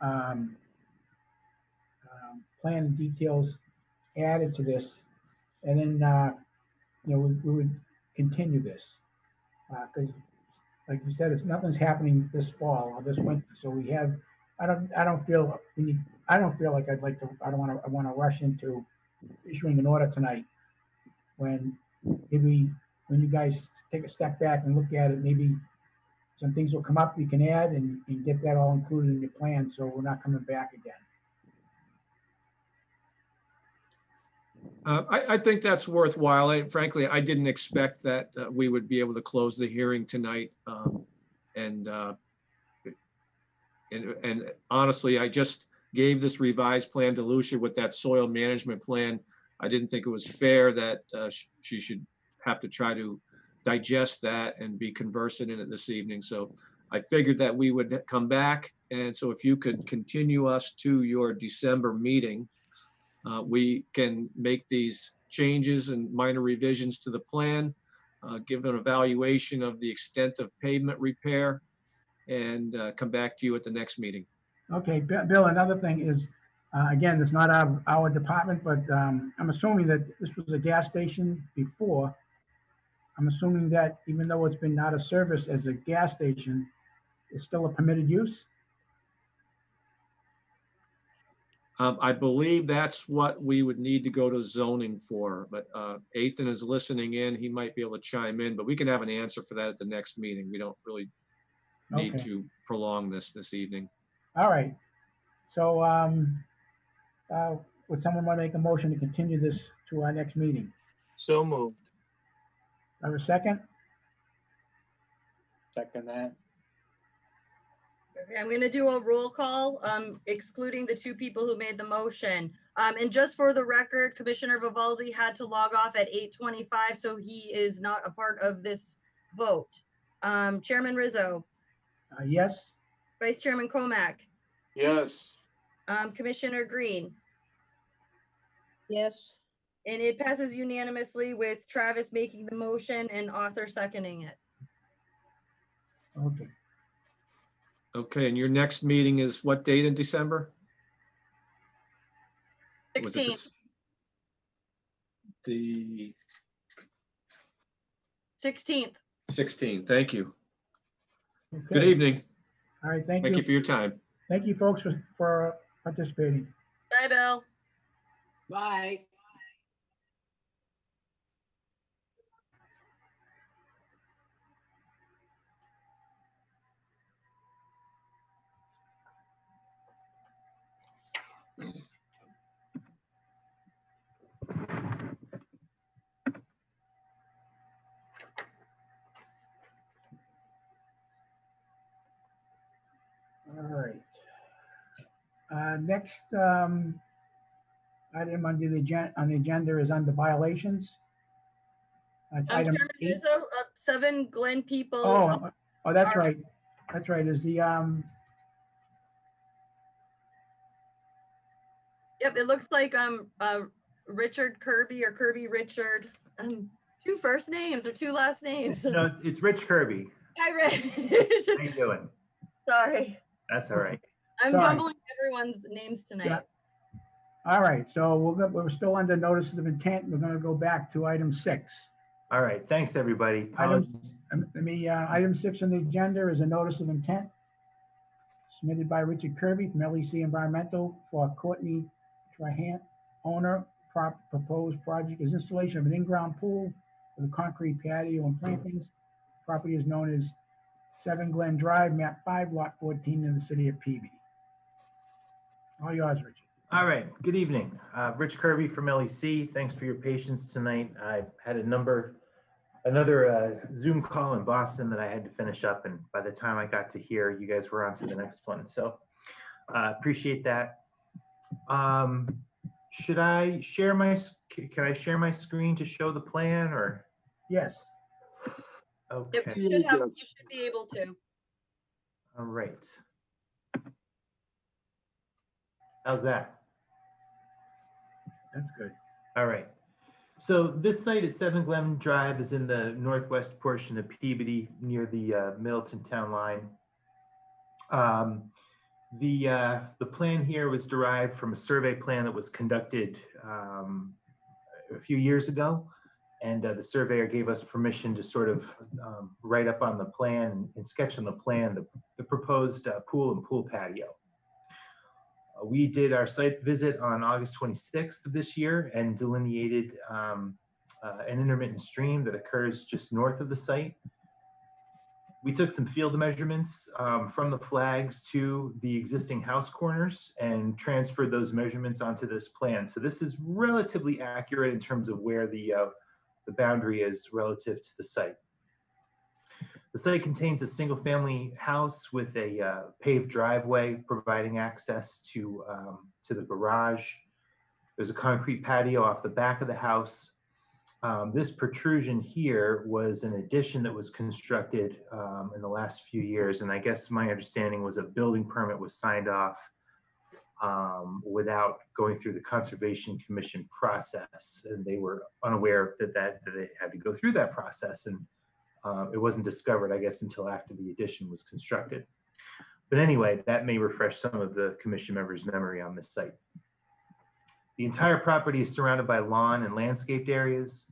plan and details added to this and then, we would continue this. Because like you said, nothing's happening this fall or this winter, so we have, I don't feel like I want to rush into issuing an order tonight when maybe when you guys take a step back and look at it, maybe some things will come up you can add and get that all included in your plan, so we're not coming back again. I think that's worthwhile. Frankly, I didn't expect that we would be able to close the hearing tonight. And honestly, I just gave this revised plan to Lucia with that soil management plan. I didn't think it was fair that she should have to try to digest that and be conversant in it this evening. So I figured that we would come back. And so if you could continue us to your December meeting, we can make these changes and minor revisions to the plan, give an evaluation of the extent of pavement repair, and come back to you at the next meeting. Okay, Bill, another thing is, again, it's not our department, but I'm assuming that this was a gas station before. I'm assuming that even though it's been out of service as a gas station, it's still a permitted use? I believe that's what we would need to go to zoning for, but Ethan is listening in. He might be able to chime in, but we can have an answer for that at the next meeting. We don't really need to prolong this evening. All right. So would someone want to make a motion to continue this to our next meeting? So moved. Have a second? Second that. Okay, I'm going to do a roll call, excluding the two people who made the motion. And just for the record, Commissioner Vivaldi had to log off at 8:25, so he is not a part of this vote. Chairman Rizzo. Yes. Vice Chairman Comack. Yes. Commissioner Green. Yes. And it passes unanimously with Travis making the motion and Arthur seconding it. Okay. Okay, and your next meeting is what date in December? 16th. The 16th. 16th. Thank you. Okay. Good evening. All right, thank Thank you. you for your time. Thank you, folks, for participating. Bye, Bill. Bye. All right. Next item on the agenda is under violations. It's item Chairman 8. Rizzo, 7 Glen people. Oh, that's right. That's right. Is the Yep, it looks like Richard Kirby or Kirby Richard. 2 first names or 2 last names. No, it's Rich Kirby. Hi, Rich. How you doing? Sorry. That's all right. I'm Sorry. bumbling everyone's names tonight. Yeah. All right, so we're still under notices of intent. We're going to go back to item 6. All right. Thanks, everybody. Item 6 on the agenda is a notice of intent submitted by Richard Kirby from LEC Environmental for Courtney Trahant, owner. Proposed project is installation of an in-ground pool with a concrete patio and plantings. Property is known as 7 Glen Drive, map 5, lot 14 in the city of Peabody. All yours, Richard. All right. Good evening. Rich Kirby from LEC. Thanks for your patience tonight. I had another Zoom call in Boston that I had to finish up, and by the time I got to here, you guys were on to the next one. So appreciate that. Can I share my screen to show the plan, or? Yes. Okay. Yep, you should be able to. All right. How's that? That's good. All right. So this site at 7 Glen Drive is in the northwest portion of Peabody near the Middleton town line. The plan here was derived from a survey plan that was conducted a few years ago. And the surveyor gave us permission to sort of write up on the plan and sketch on the plan the proposed pool and pool patio. We did our site visit on August 26th of this year and delineated an intermittent stream that occurs just north of the site. We took some field measurements from the flags to the existing house corners and transferred those measurements onto this plan. So this is relatively accurate in terms of where the boundary is relative to the site. The site contains a single-family house with a paved driveway providing access to the garage. There's a concrete patio off the back of the house. This protrusion here was an addition that was constructed in the last few years, and I guess my understanding was a building permit was signed off without going through the Conservation Commission process, and they were unaware that they had to go through that process, and it wasn't discovered, I guess, until after the addition was constructed. But anyway, that may refresh some of the commission members' memory on this site. The entire property is surrounded by lawn and landscaped areas.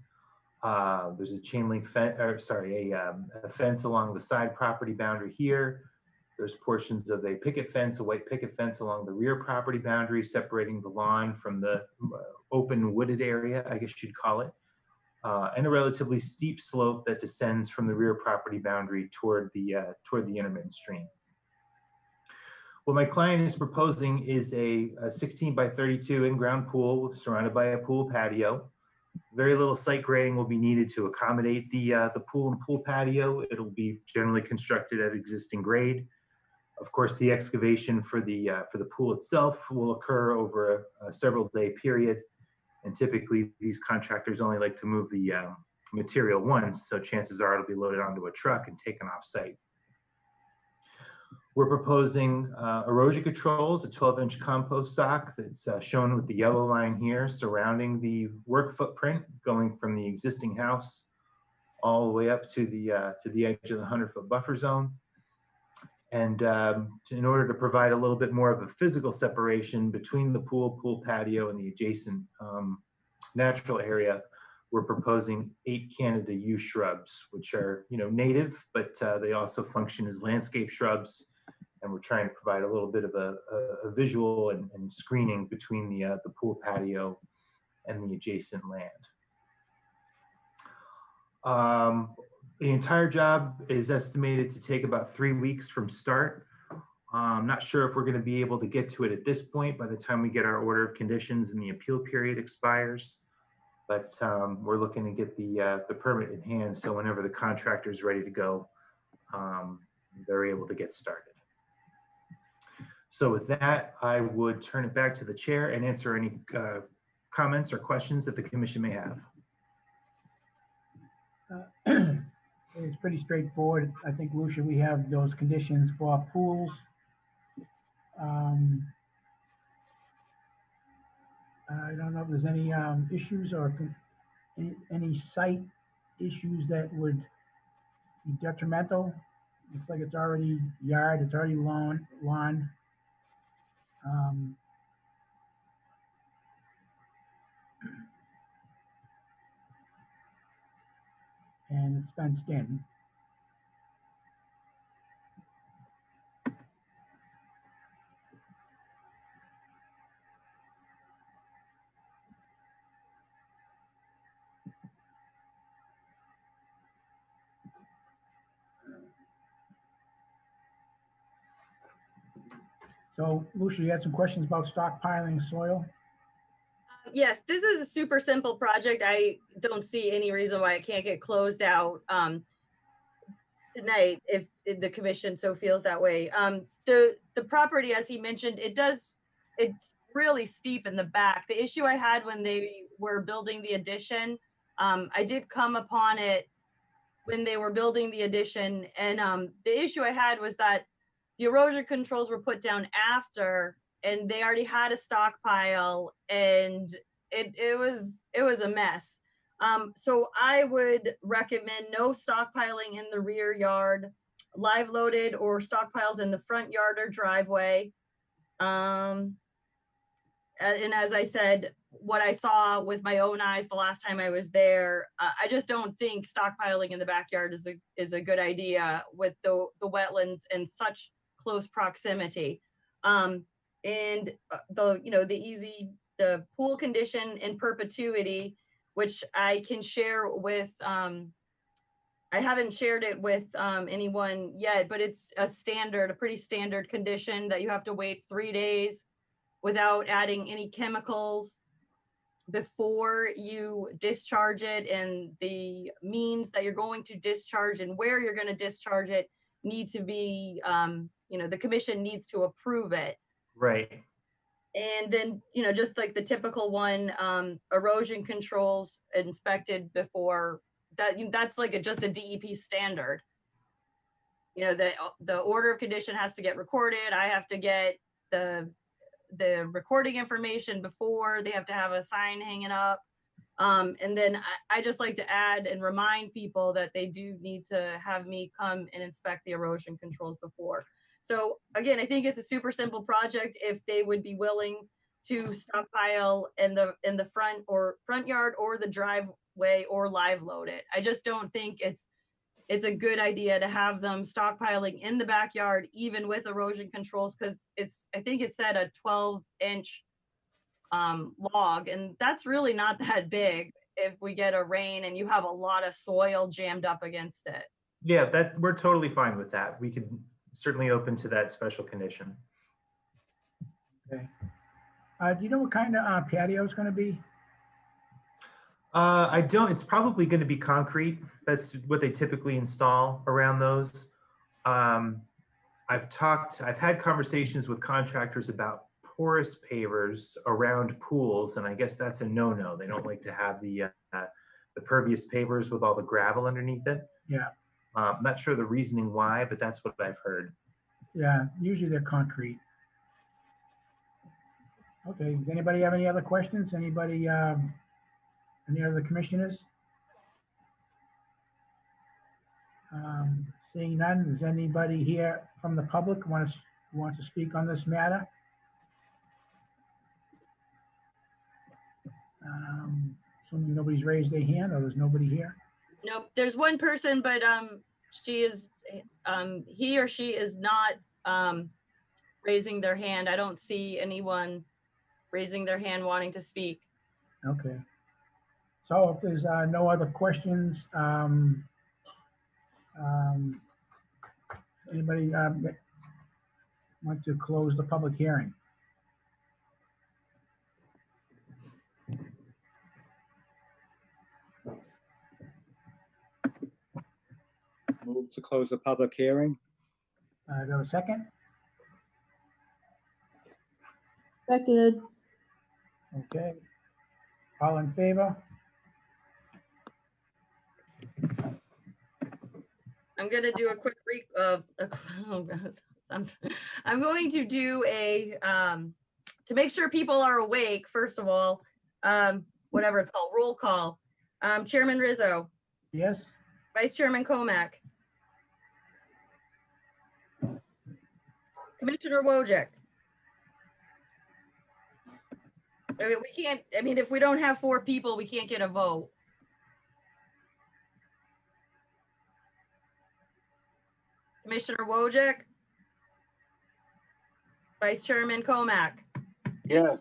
There's a chain link fence, or sorry, a fence along the side property boundary here. There's portions of a picket fence, a white picket fence along the rear property boundary, separating the lawn from the open wooded area, I guess you'd call it, and a relatively steep slope that descends from the rear property boundary toward the intermittent stream. What my client is proposing is a 16 by 32 in-ground pool surrounded by a pool patio. Very little site grading will be needed to accommodate the pool and pool patio. It'll be generally constructed at existing grade. Of course, the excavation for the pool itself will occur over a several day period. And typically these contractors only like to move the material once. So chances are it'll be loaded onto a truck and taken off site. We're proposing erosion controls, a 12-inch compost sock that's shown with the yellow line here surrounding the work footprint going from the existing house all the way up to the edge of the 100-foot buffer zone. And in order to provide a little bit more of a physical separation between the pool patio and the adjacent natural area, we're proposing 8 Canada yew shrubs, which are native, but they also function as landscape shrubs. And we're trying to provide a little bit of a visual and screening between the pool patio and the adjacent land. The entire job is estimated to take about 3 weeks from start. I'm not sure if we're going to be able to get to it at this point by the time we get our order of conditions and the appeal period expires. But we're looking to get the permit in hand, so whenever the contractor is ready to go, they're able to get started. So with that, I would turn it back to the chair and answer any comments or questions that the commission may have. It's pretty straightforward. I think, Lucia, we have those conditions for pools. I don't know if there's any issues or any site issues that would be detrimental. Looks like it's already yard, it's already lawn. And it's fenced in. So, Lucia, you had some questions about stockpiling soil? Yes, this is a super simple project. I don't see any reason why it can't get closed out tonight if the commission so feels that way. The property, as he mentioned, it's really steep in the back. The issue I had when they were building the addition, I did come upon it when they were building the addition, and the issue I had was that the erosion controls were put down after, and they already had a stockpile, and it was a mess. So I would recommend no stockpiling in the rear yard, live loaded or stockpiles in the front yard or driveway. And as I said, what I saw with my own eyes the last time I was there, I just don't think stockpiling in the backyard is a good idea with the wetlands in such close proximity. And the pool condition in perpetuity, which I can share with, I haven't shared it with anyone yet, but it's a pretty standard condition that you have to wait 3 days without adding any chemicals before you discharge it, and the means that you're going to discharge and where you're going to discharge it need to be, the commission needs to approve it. Right. And then, just like the typical one, erosion controls inspected before that's like just a DEP standard. The order of condition has to get recorded. I have to get the recording information before. They have to have a sign hanging up. And then I just like to add and remind people that they do need to have me come and inspect the erosion controls before. So again, I think it's a super simple project if they would be willing to stockpile in the front yard or the driveway or live load it. I just don't think it's a good idea to have them stockpiling in the backyard, even with erosion controls, because I think it said a 12-inch log, and that's really not that big if we get a rain and you have a lot of soil jammed up against it. Yeah, we're totally fine with that. We can certainly open to that special condition. Okay. Do you know what kind of patio is going to be? I don't. It's probably going to be concrete. That's what they typically install around those. I've had conversations with contractors about porous pavers around pools, and I guess that's a no-no. They don't like to have the pervious pavers with all the gravel underneath it. Yeah. I'm not sure the reasoning why, but that's what I've heard. Yeah, usually they're concrete. Okay, does anybody have any other questions? Anybody, any other commissioners? Seeing none, is anybody here from the public who wants to speak on this matter? Assuming nobody's raised their hand, or there's nobody here? Nope, there's one person, but he or she is not raising their hand. I don't see anyone raising their hand wanting to speak. Okay. So if there's no other questions, anybody want to close the public hearing? Move to close the public hearing. Do I have a second? Seconded. Okay. All in favor? I'm gonna do a quick oh God. I'm going to do a to make sure people are awake. First of all, whatever it's called, roll call. Chairman Rizzo. Yes. Vice Chairman Comack. Commissioner Wojcik. Okay, we can't. I mean, if we don't have 4 people, we can't get a vote. Commissioner Wojcik. Vice Chairman Comack. Yes.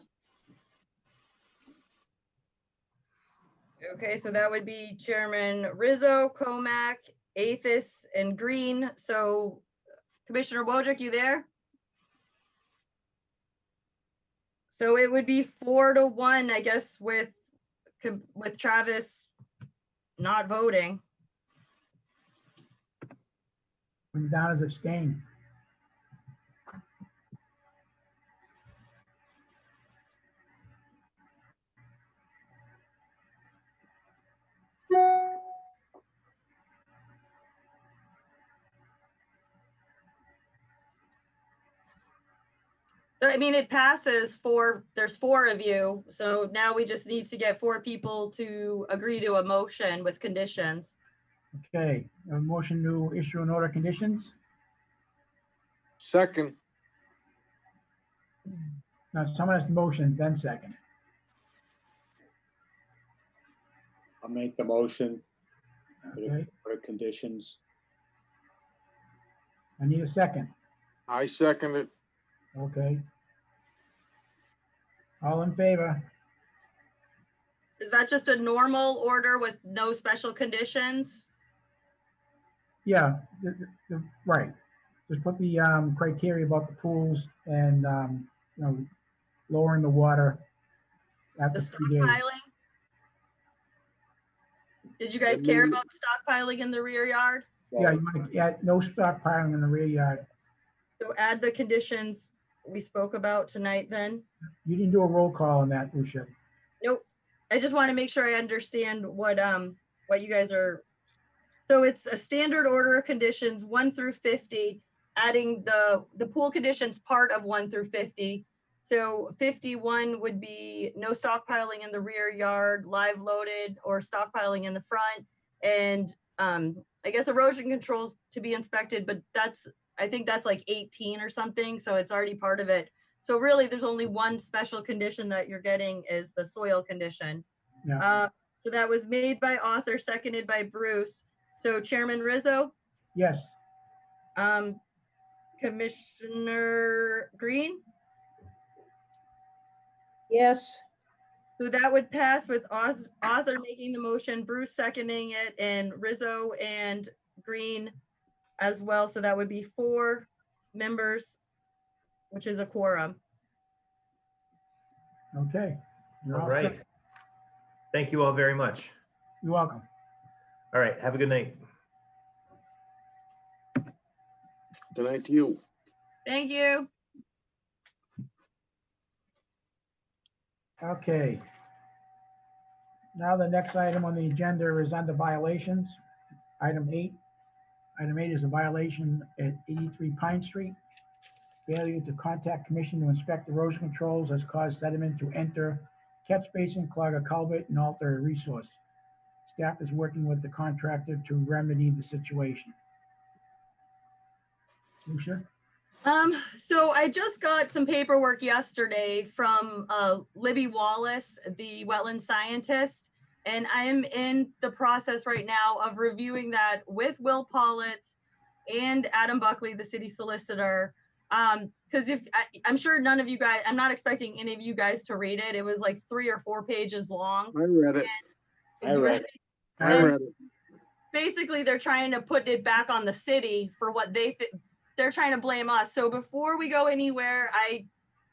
Okay, so that would be Chairman Rizzo, Comack, Athis, and Green. So Commissioner Wojcik, you there? So it would be 4-1, I guess, with Travis not voting. When down as abstain. So, I mean, it passes there's 4 of you. So now we just need to get 4 people to agree to a motion with conditions. Okay, a motion to issue an order of conditions. Second. Now, someone has the motion, then second. I'll make the motion Okay, for the conditions. I need a second. I second it. Okay. All in favor? Is that just a normal order with no special conditions? Yeah, right. Just put the criteria about the pools and, you know, lowering the water The after 3 days. stockpiling? Did you guys care about stockpiling in the rear yard? Yeah, you want to add no stockpiling in the rear yard. So add the conditions we spoke about tonight then? You didn't do a roll call on that, Lucia. Nope. I just want to make sure I understand what you guys are. So it's a standard order of conditions 1 through 50, adding the pool conditions part of 1 through 50. So 51 would be no stockpiling in the rear yard, live loaded, or stockpiling in the front. And I guess erosion controls to be inspected, but I think that's like 18 or something. So it's already part of it. So really there's only one special condition that you're getting is the soil condition. Yeah. So that was made by Arthur, seconded by Bruce. So Chairman Rizzo, Yes. Commissioner Green. Yes. So that would pass with Arthur making the motion, Bruce seconding it, and Rizzo and Green as well. So that would be 4 members, which is a quorum. Okay. You're All all set. right. Thank you all very much. You're welcome. All right. Have a good night. Good night to you. Thank you. Okay. Now the next item on the agenda is under violations. Item 8. Item 8 is a violation at 83 Pine Street. Failure to contact commission to inspect erosion controls has caused sediment to enter catch basin, clog a culvert, and alter a resource. Staff is working with the contractor to remedy the situation. Lucia? So I just got some paperwork yesterday from Libby Wallace, the wetland scientist, and I am in the process right now of reviewing that with Will Pollitt and Adam Buckley, the city solicitor. Because I'm sure none of you guys, I'm not expecting any of you guys to read it. It was like 3 or 4 pages long. I read it. I read it. I read it. Basically, they're trying to put it back on the city for what they're trying to blame us. So before we go anywhere,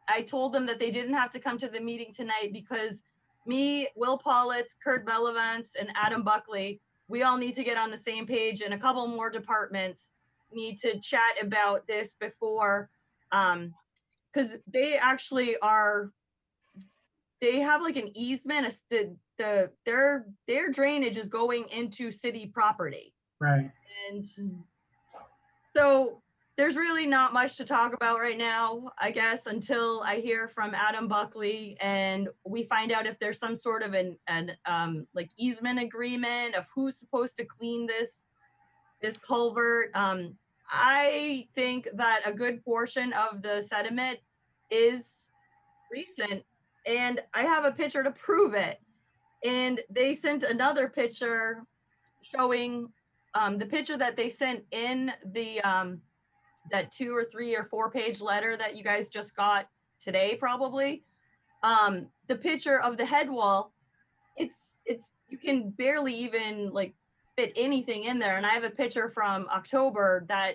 I told them that they didn't have to come to the meeting tonight because me, Will Pollitt, Kurt Bellavance, and Adam Buckley, we all need to get on the same page, and a couple more departments need to chat about this before, because they actually they have like an easement. Their drainage is going into city property. Right. And so there's really not much to talk about right now, I guess, until I hear from Adam Buckley and we find out if there's some sort of an like easement agreement of who's supposed to clean this culvert. I think that a good portion of the sediment is recent, and I have a picture to prove it. And they sent another picture showing the picture that they sent in the that 2 or 3 or 4 page letter that you guys just got today, probably. The picture of the head wall, it's you can barely even like fit anything in there. And I have a picture from October that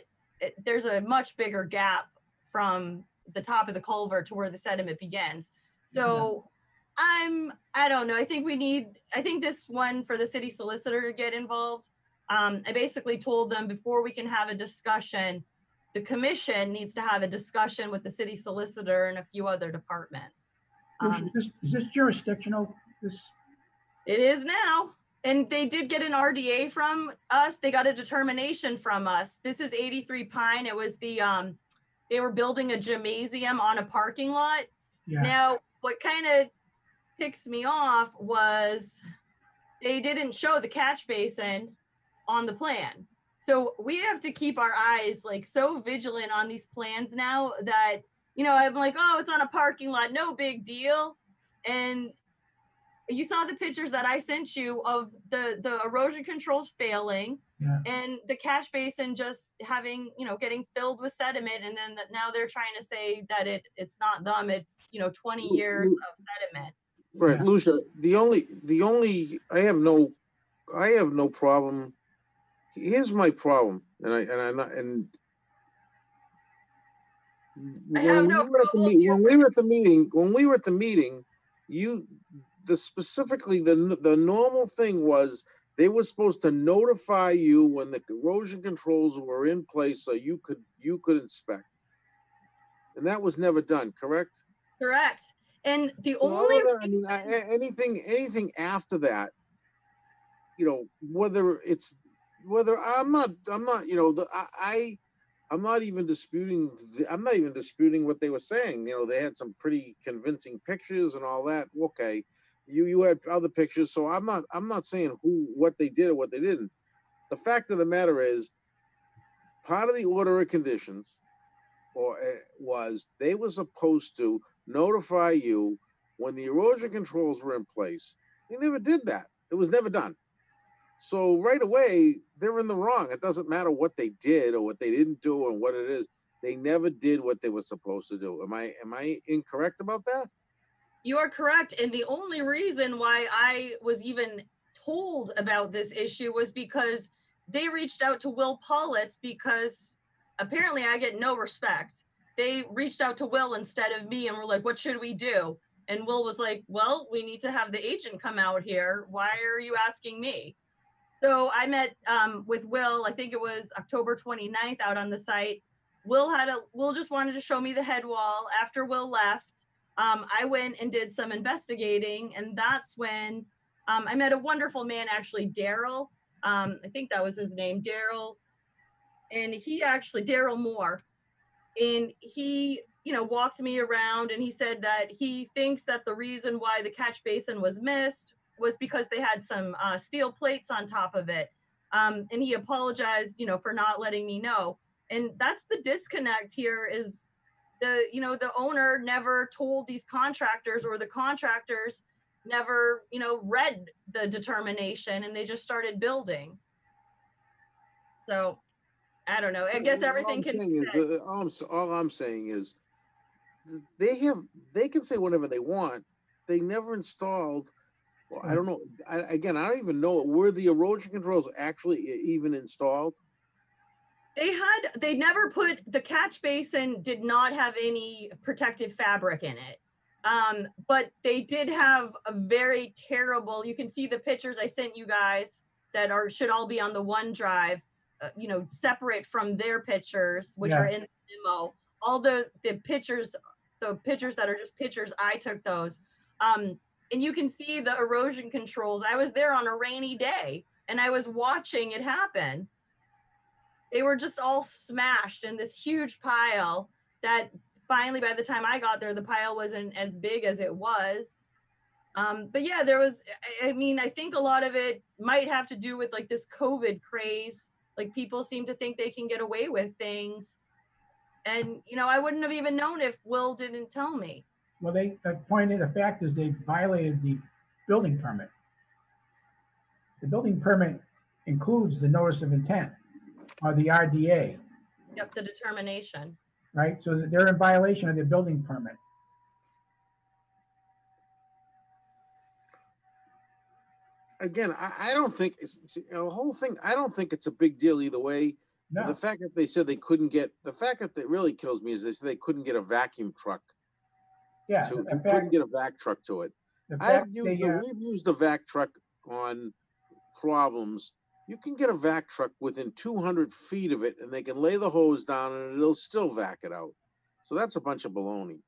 there's a much bigger gap from the top of the culvert to where the sediment begins. So I don't know. I think this one for the city solicitor to get involved. I basically told them before we can have a discussion, the commission needs to have a discussion with the city solicitor and a few other departments. Is this jurisdictional? It is now. And they did get an RDA from us. They got a determination from us. This is 83 Pine. It was they were building a gymnasium on a parking lot. Yeah. Now, what kind of ticks me off was they didn't show the catch basin on the plan. So we have to keep our eyes like so vigilant on these plans now that, I'm like, oh, it's on a parking lot, no big deal. And you saw the pictures that I sent you of the erosion controls failing, Yeah. and the catch basin just having, getting filled with sediment, and then now they're trying to say that it's not them, it's 20 years of sediment. Right, Lucia, the only, I have no problem. Here's my problem, and I have no problem. when we were at the meeting, specifically the normal thing was they were supposed to notify you when the erosion controls were in place so you could inspect. And that was never done, correct? Correct. And the So only all of that, I mean, anything after that, whether I'm not, I'm not even disputing. I'm not even disputing what they were saying. They had some pretty convincing pictures and all that. Okay, you had other pictures, so I'm not saying what they did or what they didn't. The fact of the matter is, part of the order of conditions, was they were supposed to notify you when the erosion controls were in place. They never did that. It was never done. So right away, they're in the wrong. It doesn't matter what they did or what they didn't do or what it is. They never did what they were supposed to do. Am I incorrect about that? You are correct. And the only reason why I was even told about this issue was because they reached out to Will Politz, because apparently I get no respect. They reached out to Will instead of me and were like, what should we do? And Will was like, well, we need to have the agent come out here. Why are you asking me? So I met with Will, I think it was October 29th, out on the site. Will just wanted to show me the head wall. After Will left, I went and did some investigating, and that's when I met a wonderful man, actually, Daryl. I think that was his name, Daryl. And Daryl Moore. And he, walked me around, and he said that he thinks that the reason why the catch basin was missed was because they had some steel plates on top of it. And he apologized, for not letting me know. And that's the disconnect here, is the owner never told these contractors, or the contractors never, read the determination, and they just started building. So I don't know. I guess everything can be fixed. All I'm saying is they can say whatever they want. They never installed. Well, I don't know. I don't even know, were the erosion controls actually even installed? They never put, the catch basin did not have any protective fabric in it. But they did have a very terrible, you can see the pictures I sent you guys that should all be on the OneDrive, separate from their pictures, which are in the memo. All the pictures that are just pictures, I took those. And you can see the erosion controls. I was there on a rainy day, and I was watching it happen. They were just all smashed in this huge pile that finally, by the time I got there, the pile wasn't as big as it was. But yeah, there was, I think a lot of it might have to do with like this COVID craze. Like, people seem to think they can get away with things. And, I wouldn't have even known if Will didn't tell me. Well, the fact is they violated the building permit. The building permit includes the notice of intent, or the RDA. Yep, the determination. Right, so they're in violation of their building permit. Again, I don't think the whole thing. I don't think it's a big deal either way. No. The fact that they said they couldn't get, the fact that really kills me is they said they couldn't get a vacuum truck. Yeah, couldn't get a vac truck to it. We've used a vac truck on problems. You can get a vac truck within 200 feet of it, and they can lay the hose down, and it'll still vac it out. So that's a bunch of baloney.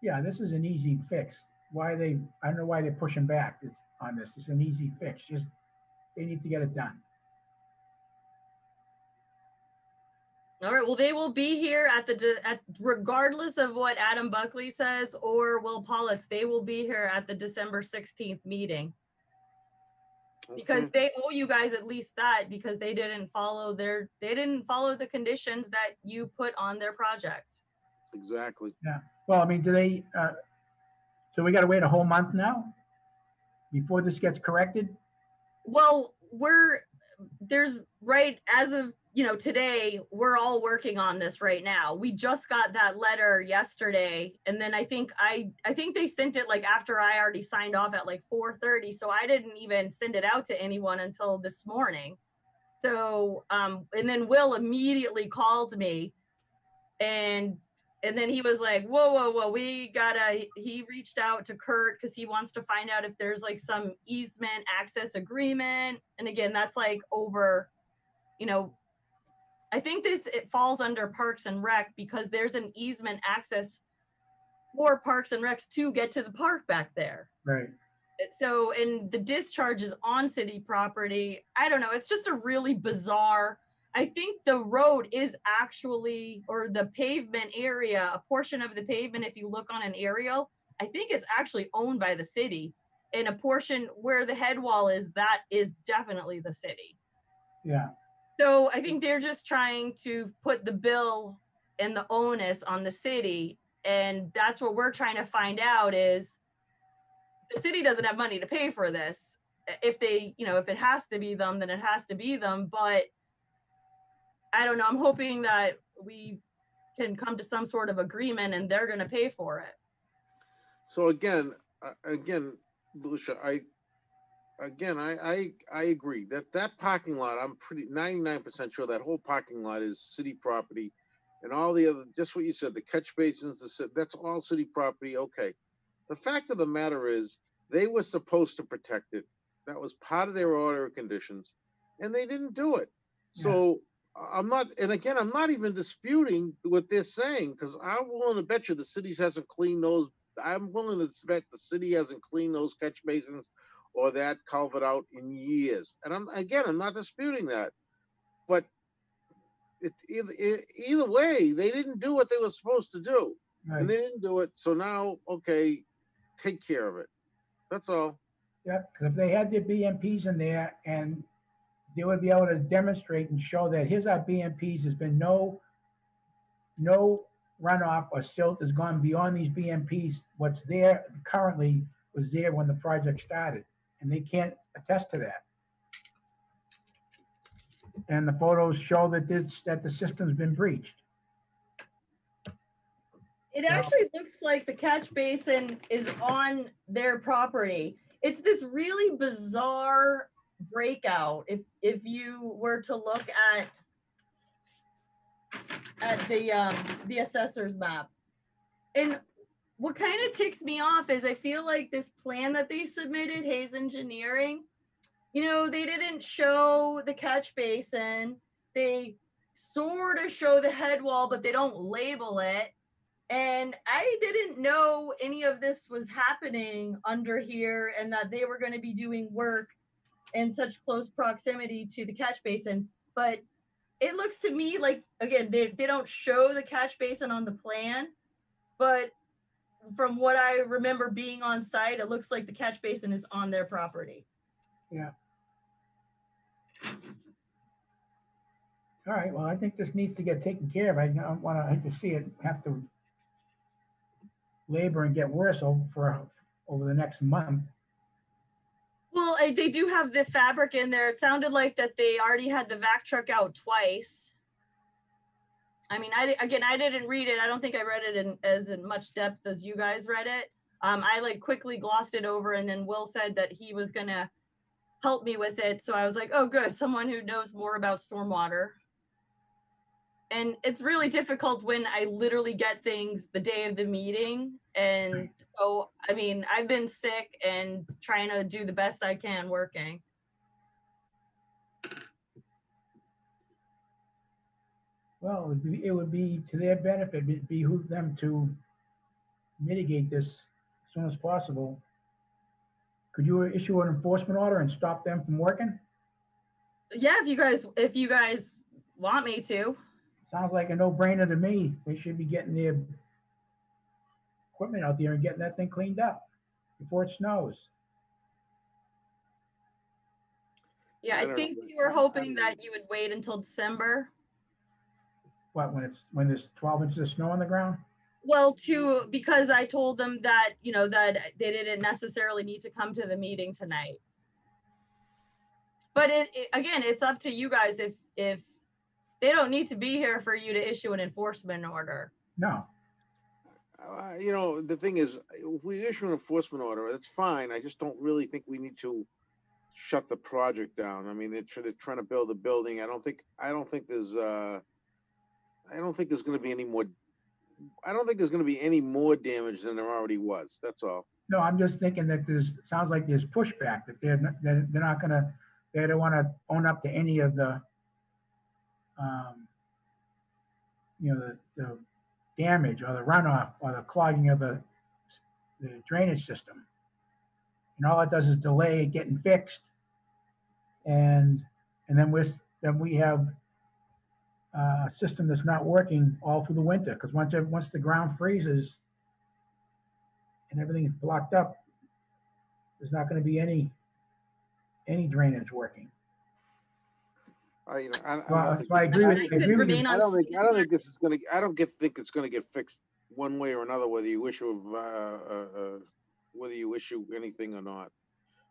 Yeah, this is an easy fix. I don't know why they're pushing back on this. It's an easy fix. Just, they need to get it done. All right. Well, they will be here regardless of what Adam Buckley says or Will Politz. They will be here at the December 16th meeting. Because they owe you guys at least that, because they didn't follow the conditions that you put on their project. Exactly. Yeah. Well, do they, So we gotta wait a whole month now before this gets corrected? Well, right as of, today, we're all working on this right now. We just got that letter yesterday. And then I think they sent it like after I already signed off at like 4:30. So I didn't even send it out to anyone until this morning. So, and then Will immediately called me and then he was like, whoa, he reached out to Kurt because he wants to find out if there's like some easement access agreement. And again, that's like over, I think it falls under Parks and Rec because there's an easement access for Parks and Recs to get to the park back there. Right. So, and the discharge is on city property. I don't know. It's just a really bizarre. I think the road is actually, or the pavement area, a portion of the pavement, if you look on an aerial, I think it's actually owned by the city. And a portion where the head wall is, that is definitely the city. Yeah. So I think they're just trying to put the bill and the onus on the city. And that's what we're trying to find out is the city doesn't have money to pay for this. If they, if it has to be them, then it has to be them. But I don't know. I'm hoping that we can come to some sort of agreement and they're going to pay for it. So again, Lucia, I agree that parking lot, I'm pretty 99% sure that whole parking lot is city property, and all the other, just what you said, the catch basins, that's all city property. Okay. The fact of the matter is they were supposed to protect it. That was part of their order of conditions, and they didn't do it. Yeah. So I'm not even disputing what they're saying, because I'm willing to bet you the city hasn't cleaned those. I'm willing to bet the city hasn't cleaned those catch basins or that culvert out in years. And I'm not disputing that. But either way, they didn't do what they were supposed to do. Right. And they didn't do it. So now, okay, take care of it. That's all. Yeah, because if they had their BMPs in there and they would be able to demonstrate and show that here's our BMPs, there's been no runoff or silt has gone beyond these BMPs. What's there currently was there when the project started, and they can't attest to that. And the photos show that the system's been breached. It actually looks like the catch basin is on their property. It's this really bizarre breakout. If you were to look at the assessor's map. And what kind of ticks me off is I feel like this plan that they submitted, Hayes Engineering, they didn't show the catch basin. They sort of show the head wall, but they don't label it. And I didn't know any of this was happening under here and that they were going to be doing work in such close proximity to the catch basin. But it looks to me like, again, they don't show the catch basin on the plan, but from what I remember being on site, it looks like the catch basin is on their property. Yeah. All right, well, I think this needs to get taken care of. I don't want to hate to see it have to labor and get worse over the next month. Well, they do have the fabric in there. It sounded like that they already had the vac truck out twice. I mean, I didn't read it. I don't think I read it in much depth as you guys read it. I like quickly glossed it over, and then Will said that he was gonna help me with it. So I was like, oh, good, someone who knows more about stormwater. And it's really difficult when I literally get things the day of the meeting. And so, I mean, I've been sick and trying to do the best I can working. Well, it would be to their benefit. It behooves them to mitigate this as soon as possible. Could you issue an enforcement order and stop them from working? Yeah, if you guys want me to. Sounds like a no-brainer to me. They should be getting their equipment out there and getting that thing cleaned up before it snows. Yeah, I think we were hoping that you would wait until December. What, when there's 12 inches of snow on the ground? Well, because I told them that, that they didn't necessarily need to come to the meeting tonight. But again, it's up to you guys if they don't need to be here for you to issue an enforcement order. No. The thing is, if we issue an enforcement order, that's fine. I just don't really think we need to shut the project down. I mean, they're trying to build a building. I don't think there's going to be any more. I don't think there's going to be any more damage than there already was. That's all. No, I'm just thinking that sounds like there's pushback, that they don't want to own up to any of the, the damage or the runoff or the clogging of the drainage system. And all it does is delay it getting fixed. And then we have a system that's not working all through the winter, because once the ground freezes and everything is blocked up, there's not going to be any drainage working. I agree with you. I don't think this is going to. I don't think it's going to get fixed one way or another, whether you issue anything or not.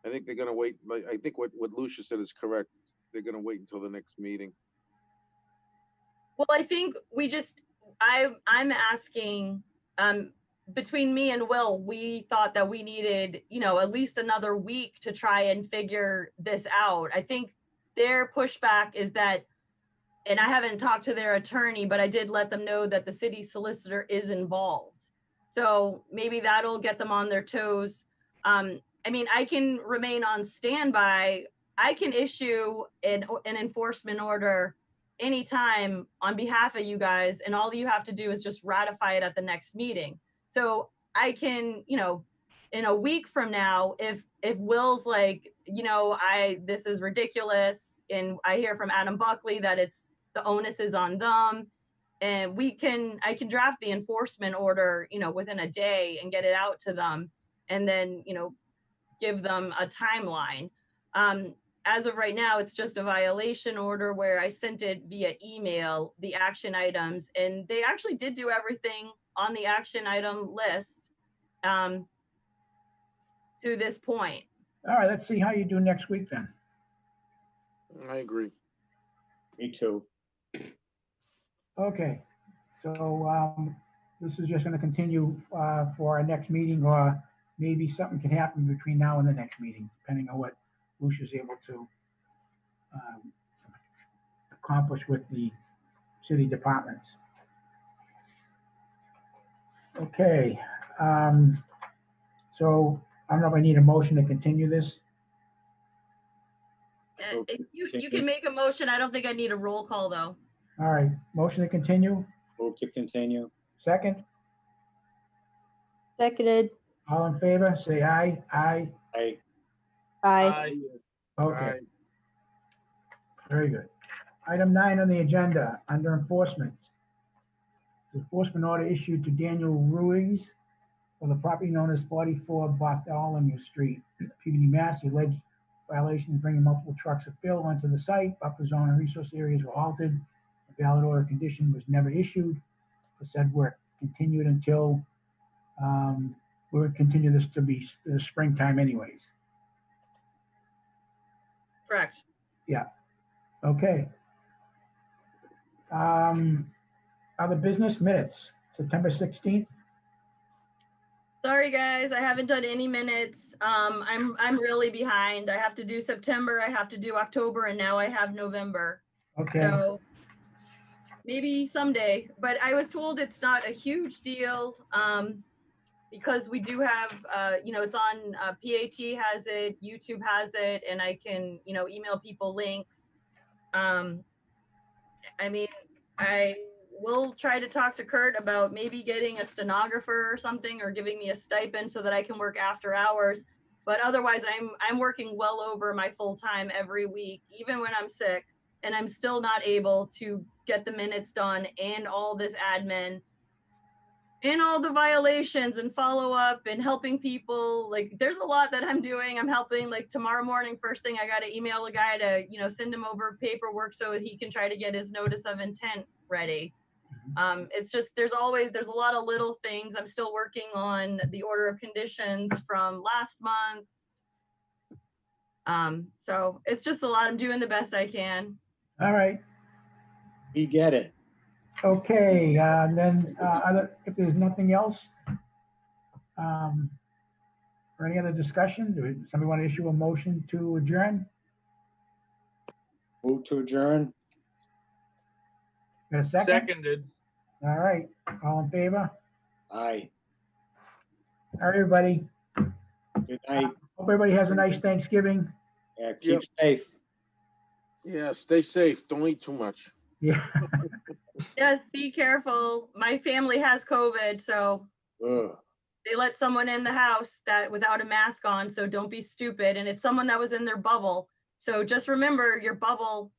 I think they're going to wait. I think what Lucia said is correct. They're going to wait until the next meeting. Well, I think I'm asking, between me and Will, we thought that we needed, at least another week to try and figure this out. I think their pushback is that, and I haven't talked to their attorney, but I did let them know that the city solicitor is involved. So maybe that'll get them on their toes. I mean, I can remain on standby. I can issue an enforcement order anytime on behalf of you guys, and all you have to do is just ratify it at the next meeting. So I can, in a week from now, if Will's like, this is ridiculous, and I hear from Adam Buckley that the onus is on them, and I can draft the enforcement order, within a day and get it out to them, and then, give them a timeline. As of right now, it's just a violation order where I sent it via email, the action items, and they actually did do everything on the action item list to this point. All right, let's see how you do next week then. I agree. Me too. Okay, so this is just going to continue for our next meeting, or maybe something can happen between now and the next meeting, depending on what Lucia's able to accomplish with the city departments. Okay, so I don't know if I need a motion to continue this. You can make a motion. I don't think I need a roll call though. All right, motion to continue. Move to continue. Second. Seconded. All in favor, say aye. Aye. Aye. Aye. Okay. Very good. Item 9 on the agenda, under enforcement. Enforcement order issued to Daniel Ruiz for the property known as 44 Bartholomew Street, PBD, Mass. Alleged violations bringing multiple trucks of fill onto the site. Buffer zone and resource areas were halted. A valid order of condition was never issued for said work. Continued until we'll continue this to be the springtime anyways. Correct. Yeah. Okay. Other business minutes, September 16th. Sorry guys, I haven't done any minutes. I'm really behind. I have to do September, I have to do October, and now I have November. Okay. So maybe someday, but I was told it's not a huge deal because we do have, it's on PAT has it, YouTube has it, and I can, email people links. I mean, I will try to talk to Kurt about maybe getting a stenographer or something, or giving me a stipend so that I can work after hours. But otherwise, I'm working well over my full time every week, even when I'm sick, and I'm still not able to get the minutes done and all this admin and all the violations and follow up and helping people. Like, there's a lot that I'm doing. I'm helping, like, tomorrow morning, first thing, I got to email a guy to, send him over paperwork so he can try to get his notice of intent ready. It's just, there's a lot of little things. I'm still working on the order of conditions from last month. So it's just a lot. I'm doing the best I can. All right. We get it. Okay, then, if there's nothing else, or any other discussion, somebody want to issue a motion to adjourn? Move to adjourn. Got a second? Seconded. All right, all in favor? Aye. All right, everybody. Good night. Hope everybody has a nice Thanksgiving. Yeah, keep Yep. safe. Yeah, stay safe. Don't eat too much. Yeah. Yes, be careful. My family has COVID, so Ugh. they let someone in the house that without a mask on, so don't be stupid. And it's someone that was in their bubble. So just remember your bubble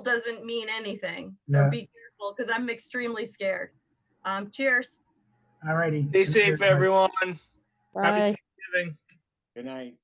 doesn't mean anything. So Yeah. be careful, because I'm extremely scared. Cheers. All righty. Stay safe, everyone. Bye. Happy Thanksgiving. Good night.